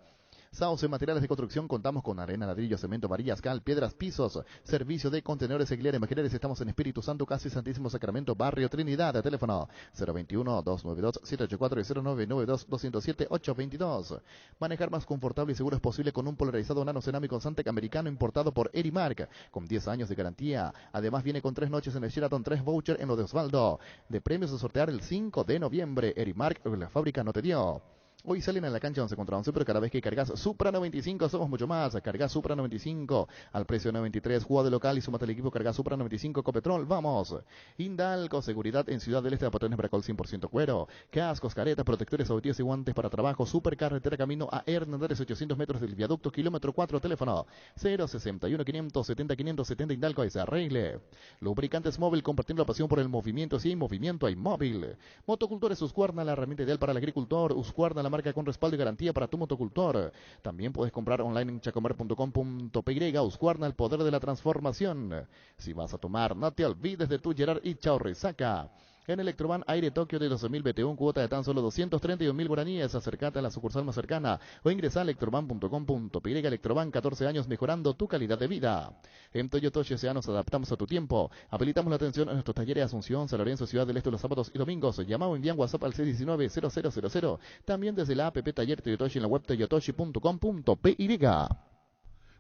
Sauce, materiales de construcción, contamos con arena, ladrillo, cemento, varillas, cal, piedras, pisos, servicio de contenedores auxiliares, maquineres. Estamos en Espíritu Santo, casi Santísimo Sacramento, Barrio Trinidad. Teléfono 021-292-784 y 0992-207-822. Manejar más confortable y seguro es posible con un polarizado nano cerámico Santec americano importado por Erimark, con 10 años de garantía. Además viene con 3 noches en el Sheraton, 3 voucher en lo de Osvaldo. De premios a sortear el 5 de noviembre. Erimark, la fábrica no te dio. Hoy salen a la cancha donde se encontraban Super, cada vez que cargas Supra 95 somos mucho más. Cargas Supra 95 al precio de 93. Juega de local y súmate al equipo. Cargas Supra 95 Copetrol. Vamos. Hindalco, seguridad en Ciudad del Este, de patrones Bracol 100% cuero. Cascos, caretas, protectores auditivos y guantes para trabajo. Supercarretera camino a Hernández, 800 metros del viaducto, kilómetro 4. Teléfono 061 570 570. Hindalco es arregle. Lubricantes Móvil, compartiendo la pasión por el movimiento. Si hay movimiento, hay móvil. Motocultores Husqvarna, la herramienta ideal para el agricultor. Husqvarna, la marca con respaldo y garantía para tu motocultor. También puedes comprar online en chacomer.com.py. Husqvarna, el poder de la transformación. Si vas a tomar, no te olvides de tu Gerard y Chao Resaca. En Electroban Aire Tokio de 12.000 BTU, cuota de tan solo 231.000 guaraníes. Acércate a la sucursal más cercana o ingresa a electroban.com.py. Electroban, 14 años mejorando tu calidad de vida. En Toyotoshi S.A. nos adaptamos a tu tiempo. Habilitamos la atención en nuestros talleres de Asunción, San Lorenzo, Ciudad del Este los sábados y domingos. Llama o envían WhatsApp al 619-0000. También desde la app Taller Toyotoshi en la web toyotoshi.com.py.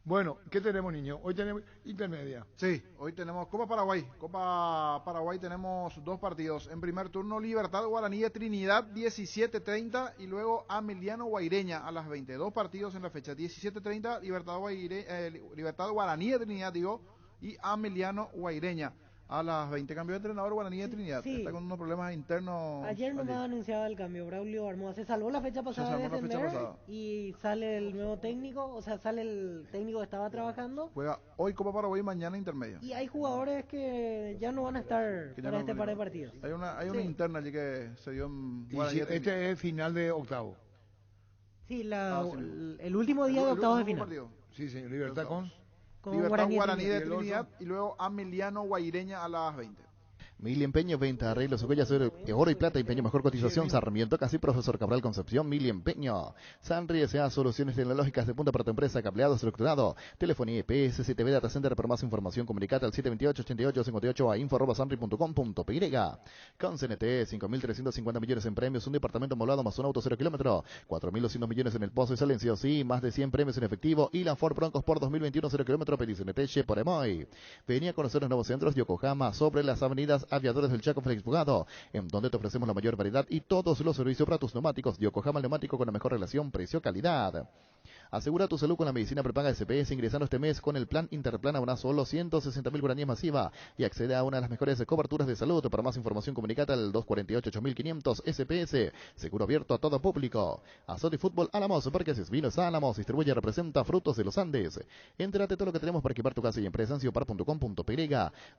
Bueno, ¿qué tenemos, niño? Hoy tenemos intermedia. Sí, hoy tenemos Copa Paraguay. Copa Paraguay tenemos dos partidos. En primer turno, Libertad Guaraní de Trinidad, 17:30, y luego Ameliano Guaireña a las 20. Dos partidos en la fecha, 17:30, Libertad Guaraní de Trinidad, y Ameliano Guaireña a las 20. Cambió de entrenador Guaraní de Trinidad. Sí. Está con unos problemas internos. Ayer nomás anunciaba el cambio. Braulio Armoa se salvó la fecha pasada de descender y sale el nuevo técnico, o sea, sale el técnico que estaba trabajando. Juega hoy Copa Paraguay y mañana intermedia. Y hay jugadores que ya no van a estar para este par de partidos. Hay una interna allí que se dio en Guaraní. Este es el final de octavo. Sí, el último día de octavos de final. Sí, señor. Libertad con Libertad Guaraní de Trinidad y luego Ameliano Guaireña a las 20. Mil Empeño, venta, arreglos, joyas, oro y plata, empeño, mejor cotización, Sarmiento, casi Profesor Cabral Concepción, Mil Empeño. Sanri S.A. Soluciones Tecnológicas de punta para tu empresa, cableado estructurado, telefonía IPS, CTV Data Center. Para más información, comunicate al 728-8858 a info@sanri.com.py. Con CNT, 5.350 millones en premios, un departamento amoblado más un auto 0 kilómetro, 4.200 millones en el Pozo y Salencio, sí, más de 100 premios en efectivo, y la Ford Broncos por 2021 0 kilómetro, pedí CNT, por Emoy. Venía a conocer los nuevos centros Yokohama sobre las avenidas Aviadores del Chaco, Félix Bugado, en donde te ofrecemos la mayor variedad y todos los servicios para tus neumáticos. Yokohama Neumático, con la mejor relación precio-calidad. Asegura tu salud con la medicina prepaga SPS ingresando este mes con el plan Interplan a una solo 160.000 guaraníes masiva y accede a una de las mejores coberturas de salud. Para más información, comunicate al 248-8500 SPS, seguro abierto a todo público. Azot y Fútbol Álamos, Parques Vinos Álamos, distribuye y representa Frutos de los Andes. Entérate todo lo que tenemos para equipar tu casa y empresa en ciopar.com.py.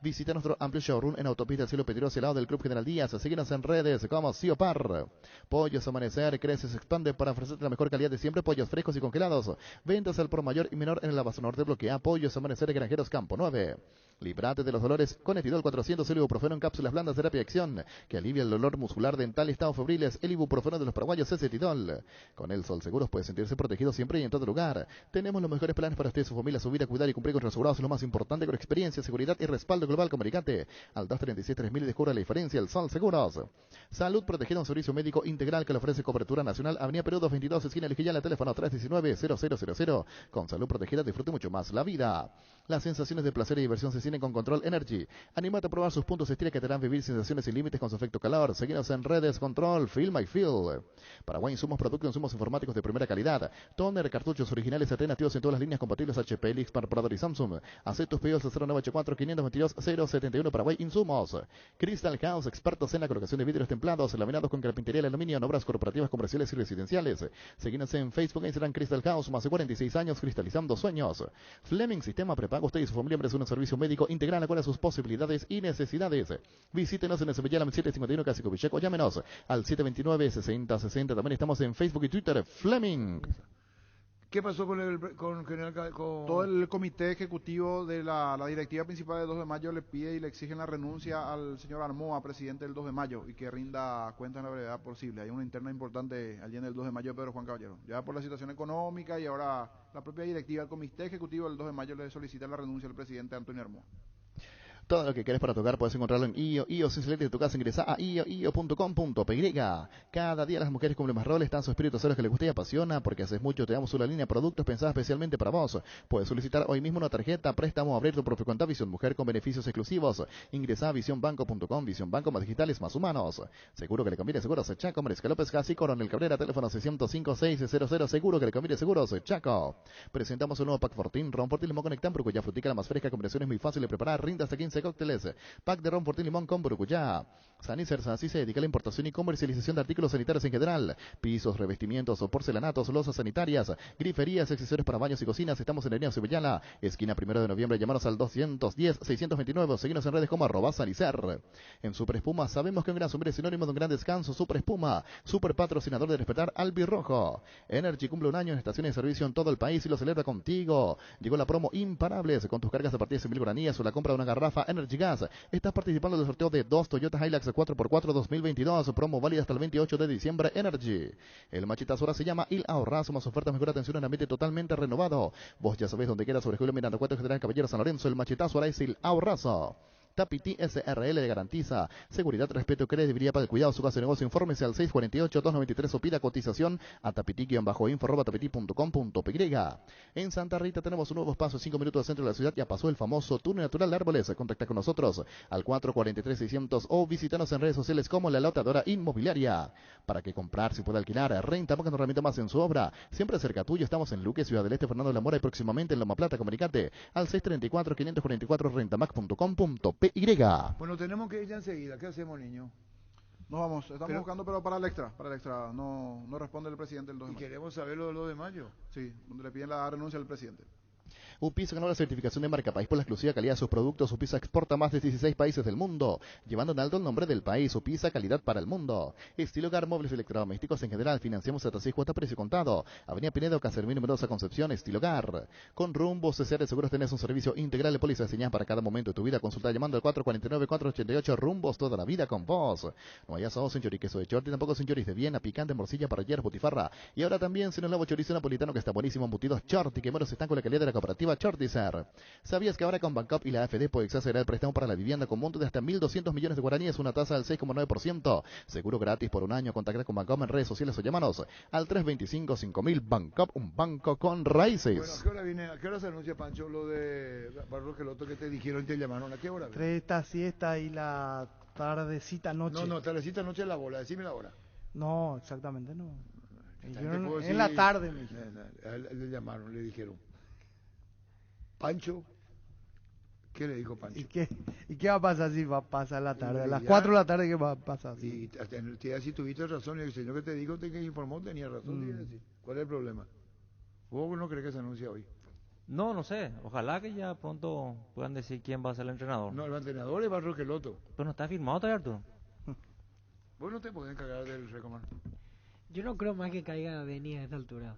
Visita nuestro amplio showroom en Autopista Cielo Pedroso, al lado del Club General Díaz. Síguenos en redes como Ciopar. Pollos Amanecer crece, se expande para ofrecerte la mejor calidad de siempre, pollos frescos y congelados. Ventas al por mayor y menor en la base norte. Bloquea Pollos Amanecer de Granjeros Campo 9. Líbrate de los dolores con Etidol 400, el ibuprofeno en cápsulas blandas, terapia de acción que alivia el dolor muscular, dental y estados febriles. El ibuprofeno de los paraguayos es Etidol. Con el Sol Seguros puede sentirse protegido siempre y en todo lugar. Tenemos los mejores planes para usted y su familia, su vida, cuidar y cumplir con los asegurados. Lo más importante, con experiencia, seguridad y respaldo global. Comunicate al 236-3000 y descubra la diferencia. El Sol Seguros. Salud protegida, un servicio médico integral que le ofrece cobertura nacional. Avenida Perú 222, esquina Elijillala, teléfono 319-0000. Con salud protegida disfrute mucho más la vida. Las sensaciones de placer y diversión se tienen con Control Energy. Anímate a probar sus puntos estira que te harán vivir sensaciones sin límites con su efecto calor. Seguinos en redes Control, Feel My Feel. Paraguay Insumos, productos e insumos informáticos de primera calidad. Toner, cartuchos originales alternativos en todas las líneas compatibles HP, Lix, Parador y Samsung. Haz tus pedidos al 0984-522-071. Paraguay Insumos. Crystal House, expertos en la colocación de vidrios templados, laminados con carpintería y aluminio en obras corporativas, comerciales y residenciales. Seguinos en Facebook e Instagram. Crystal House, más de 46 años cristalizando sueños. Fleming Sistema Prepago. Usted y su familia merecen un servicio médico integral acorde a sus posibilidades y necesidades. Visítenos en el Sevillana 751 Casico Vicheco. Llámenos al 729-6060. También estamos en Facebook y Twitter. Fleming. ¿Qué pasó con General Todo el comité ejecutivo de la directiva principal del 2 de mayo le pide y le exigen la renuncia al señor Armoa, presidente del 2 de mayo, y que rinda cuentas en la brevedad posible. Hay una interna importante allí en el 2 de mayo de Pedro Juan Caballero. Ya por la situación económica y ahora la propia directiva, el comité ejecutivo del 2 de mayo le solicita la renuncia al presidente Antonio Armoa. Todo lo que querés para tocar puedes encontrarlo en IO. Sin salir de tu casa, ingresa a io.com.py. Cada día las mujeres cumplen más roles, tan su espíritu hacer lo que les gusta y apasiona, porque haces mucho. Te damos una línea de productos pensada especialmente para vos. Puedes solicitar hoy mismo una tarjeta, préstamo, abrir tu propio cuenta Visión Mujer con beneficios exclusivos. Ingresa a visionbanco.com. Visión Banco, más digitales, más humanos. Seguro que le conviene seguros Chaco, Mariscal López, Casi, Coronel Cabrera, teléfono 605-600. Seguro que le conviene seguros Chaco. Presentamos un nuevo Pack Fortín, Ron Fortín, Limón Conectan, Brucoya Frutica, la más fresca, combinaciones muy fácil de preparar, rinda hasta 15 de cócteles, pack de ron Fortín Limón con Burucuyá. Sanicer Sansi se dedica a la importación y comercialización de artículos sanitarios en general, pisos, revestimientos o porcelanatos, losas sanitarias, griferías, accesorios para baños y cocinas. Estamos en Avenida Cibellala, esquina 1 de noviembre. Llamanos al 210-629, seguinos en redes como @Sanicer. En Super Espuma sabemos que un gran summer es sinónimo de un gran descanso. Super Espuma, super patrocinador de Despertar Albirrojo. Energy cumple un año en estaciones de servicio en todo el país y lo celebra contigo. Llegó la promo Imparables con tus cargas a partir de 100.000 guaraníes o la compra de una garrafa Energy Gas. Estás participando del sorteo de 2 Toyota Hilux 4x4 2022, promo válida hasta el 28 de diciembre. Energy. El machetazo ahora se llama Il Ahorrazo, más ofertas, mejor atención en ambiente totalmente renovado. Vos ya sabés dónde quieras, sobre Julio Miranda, Cuarto General Caballero San Lorenzo. El machetazo ahora es Il Ahorrazo. Tapiti SRL le garantiza seguridad, respeto y credibilidad para el cuidado de su casa de negocio. Infórmese al 648-293 o pida cotización a tapiti-info@tapiti.com.py. En Santa Rita tenemos un nuevo espacio, 5 minutos del centro de la ciudad. Ya pasó el famoso túnel natural de árboles. Contacta con nosotros al 443-600 o visítanos en redes sociales como La Lotadora Inmobiliaria. Para que comprar, si puede alquilar, renta, pongan una herramienta más en su obra. Siempre cerca tuyo. Estamos en Luque, Ciudad del Este, Fernando de la Mora y próximamente en Loma Plata. Comunicate al 634-544 rentamax.com.py. Bueno, tenemos que ir ya enseguida. ¿Qué hacemos, niño? Nos vamos, estamos buscando, pero para el extra, no responde el presidente el 2 de Y mayo. queremos saber lo del 2 de mayo. Sí, donde le piden la renuncia al presidente. UPISA ganó la certificación de marca país por la exclusiva calidad de sus productos. UPISA exporta a más de 16 países del mundo, llevando en alto el nombre del país. UPISA, calidad para el mundo. Estilo Hogar, móviles electrodomésticos en general. Financiamos hasta 6 cuotas precio contado. Avenida Pinedo, Casermín, numerosa Concepción. Estilo Hogar. Con Rumbo CCR de Seguros tenés un servicio integral de póliza diseñada para cada momento de tu vida. Consulta llamando al 449-488. Rumbos, toda la vida con vos. No hay asado sin chorizo de Chorti, tampoco sin chorizo de Viena, picante, morcilla, parrilleros, butifarra. Y ahora también se nos lavo chorizo napolitano que está buenísimo. Embutidos Chorti, que menos están con la calidad de la cooperativa Chortizer. ¿Sabías que ahora con Bancop y la AFD puedes acceder al préstamo para la vivienda con monto de hasta 1.200 millones de guaraníes, una tasa del 6,9%? Seguro gratis por un año. Contacta con Bancop en redes sociales o llámanos al 325-5000. Bancop, un banco con raíces. Bueno, ¿a qué hora se anuncia, Pancho, lo de Barros Geloto que te dijeron y te llamaron? ¿A qué hora? Entre esta siesta y la tardecita noche. No, tardecita noche es la bola. Decime la hora. No, exactamente no. En En la tarde me dijeron. Le llamaron, le dijeron. Pancho, ¿qué le dijo Pancho? ¿Y qué va a pasar si va a pasar la tarde? A las 4 de la tarde, ¿qué va a pasar? Y si tuviste razón, y el señor que te dijo, que informó, tenía razón. ¿Cuál es el problema? ¿Vos no crees que se anuncia hoy? No sé. Ojalá que ya pronto puedan decir quién va a ser el entrenador. No, el entrenador es Barros Geloto. Pero no está firmado todavía, Arturo. Vos no te podés encargar del recomar. Yo no creo más que caiga Denis a esta altura.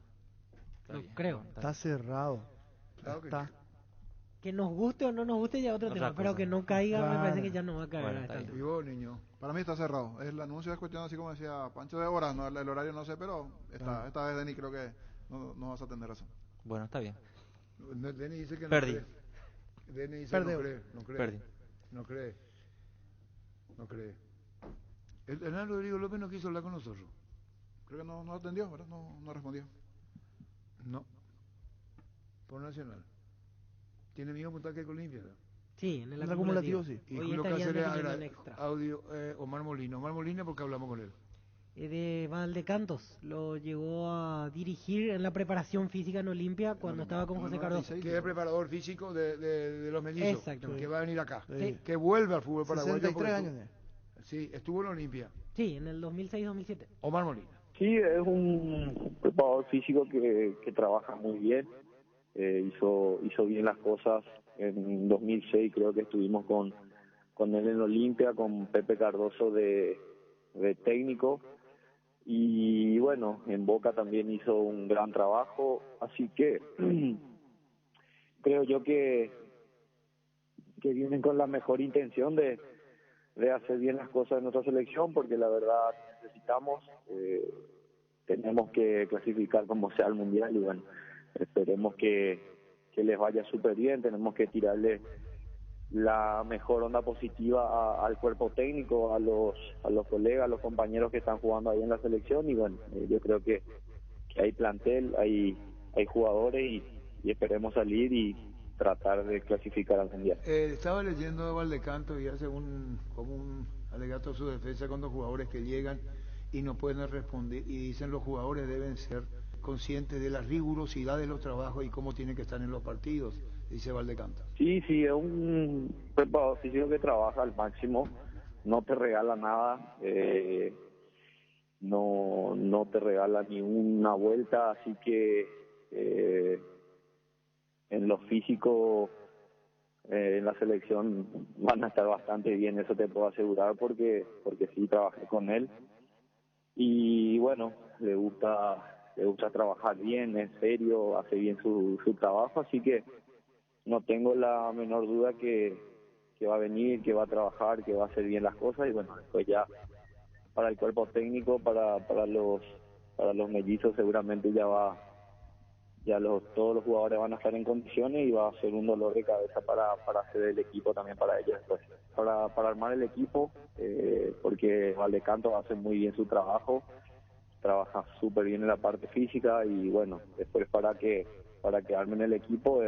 No creo. Está cerrado. Claro que está. Que nos guste o no nos guste ya es otro tema, pero que no caiga me parece que ya no va a caer. Bueno, y vos, niño. Para mí está cerrado. El anuncio es cuestión, así como decía Pancho, de horas. No, el horario no sé, pero esta vez Denis creo que no vas a tener razón. Bueno, está bien. Denis dice que Perdí. no cree. Denis dice que no cree. Perdí. No cree. El Hernán Rodrigo López no quiso hablar con nosotros. Creo que no atendió, ¿verdad? No respondió. No. Por Nacional. Tiene mismo puntaje que Olimpia, ¿no? Sí, en el acumulativo sí. Y Julio Cáceres audio Omar Molina porque hablamos con él. De Valdecantos, lo llegó a dirigir en la preparación física en Olimpia cuando estaba con José Cardoso. Que es el preparador físico de los mellizos. Exactamente. Que va a venir acá. Sí. Que vuelve al fútbol paraguayo. 63 años. Sí, estuvo en Olimpia. Sí, en el 2006-2007. Omar Molina. Sí, es un preparador físico que trabaja muy bien. Hizo bien las cosas. En 2006 creo que estuvimos con él en Olimpia, con Pepe Cardoso de técnico. Y bueno, en Boca también hizo un gran trabajo. Así que creo yo que vienen con la mejor intención de hacer bien las cosas en nuestra selección, porque la verdad tenemos que clasificar como sea al Mundial y bueno, esperemos que les vaya súper bien. Tenemos que tirarle la mejor onda positiva al cuerpo técnico, a los colegas, a los compañeros que están jugando ahí en la selección y bueno, yo creo que hay plantel, hay jugadores y esperemos salir y tratar de clasificar al Mundial. Estaba leyendo a Valdecanto y hace como un alegato a su defensa con los jugadores que llegan y no pueden responder y dicen los jugadores deben ser conscientes de la rigurosidad de los trabajos y cómo tienen que estar en los partidos. dice Valdecanto. Sí, es un preparador físico que trabaja al máximo, no te regala nada, no te regala ni una vuelta, así que en lo físico en la selección van a estar bastante bien, eso te puedo asegurar porque sí trabajé con él y bueno, le gusta trabajar bien, es serio, hace bien su trabajo, así que no tengo la menor duda que va a venir, que va a trabajar, que va a hacer bien las cosas y bueno, después ya para el cuerpo técnico, para los mellizos seguramente todos los jugadores van a estar en condiciones y va a ser un dolor de cabeza para hacer el equipo también para ellos después. Para armar el equipo, porque Valdecanto hace muy bien su trabajo, trabaja súper bien en la parte física y bueno, después para que armen el equipo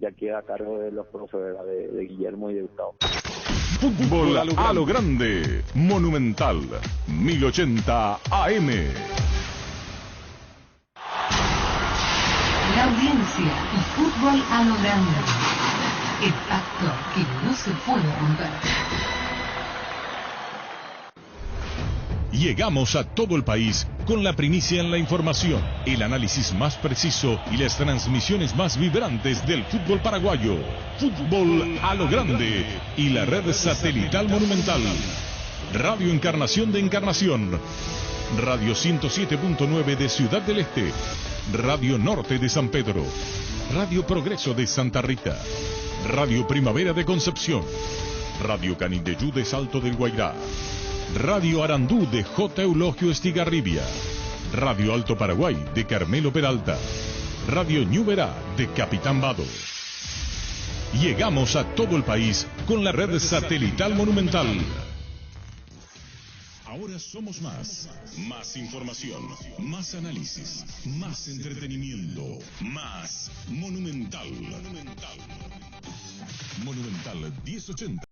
ya queda a cargo de los profes de Guillermo y de Gustavo. Fútbol a lo grande, Monumental, 1080 AM. La audiencia y fútbol a lo grande. El pacto que no se puede romper. Llegamos a todo el país con la primicia en la información, el análisis más preciso y las transmisiones más vibrantes del fútbol paraguayo. Fútbol a lo grande y la red satelital Monumental. Radio Encarnación de Encarnación. Radio 107.9 de Ciudad del Este. Radio Norte de San Pedro. Radio Progreso de Santa Rita. Radio Primavera de Concepción. Radio Canindeyú de Salto del Guairá. Radio Arandú de J. Eulogio Estigarribia. Radio Alto Paraguay de Carmelo Peralta. Radio Ñuberá de Capitán Vado. Llegamos a todo el país con la red satelital Monumental. Ahora somos más. Más información, más análisis, más entretenimiento, más Monumental. Monumental 1080.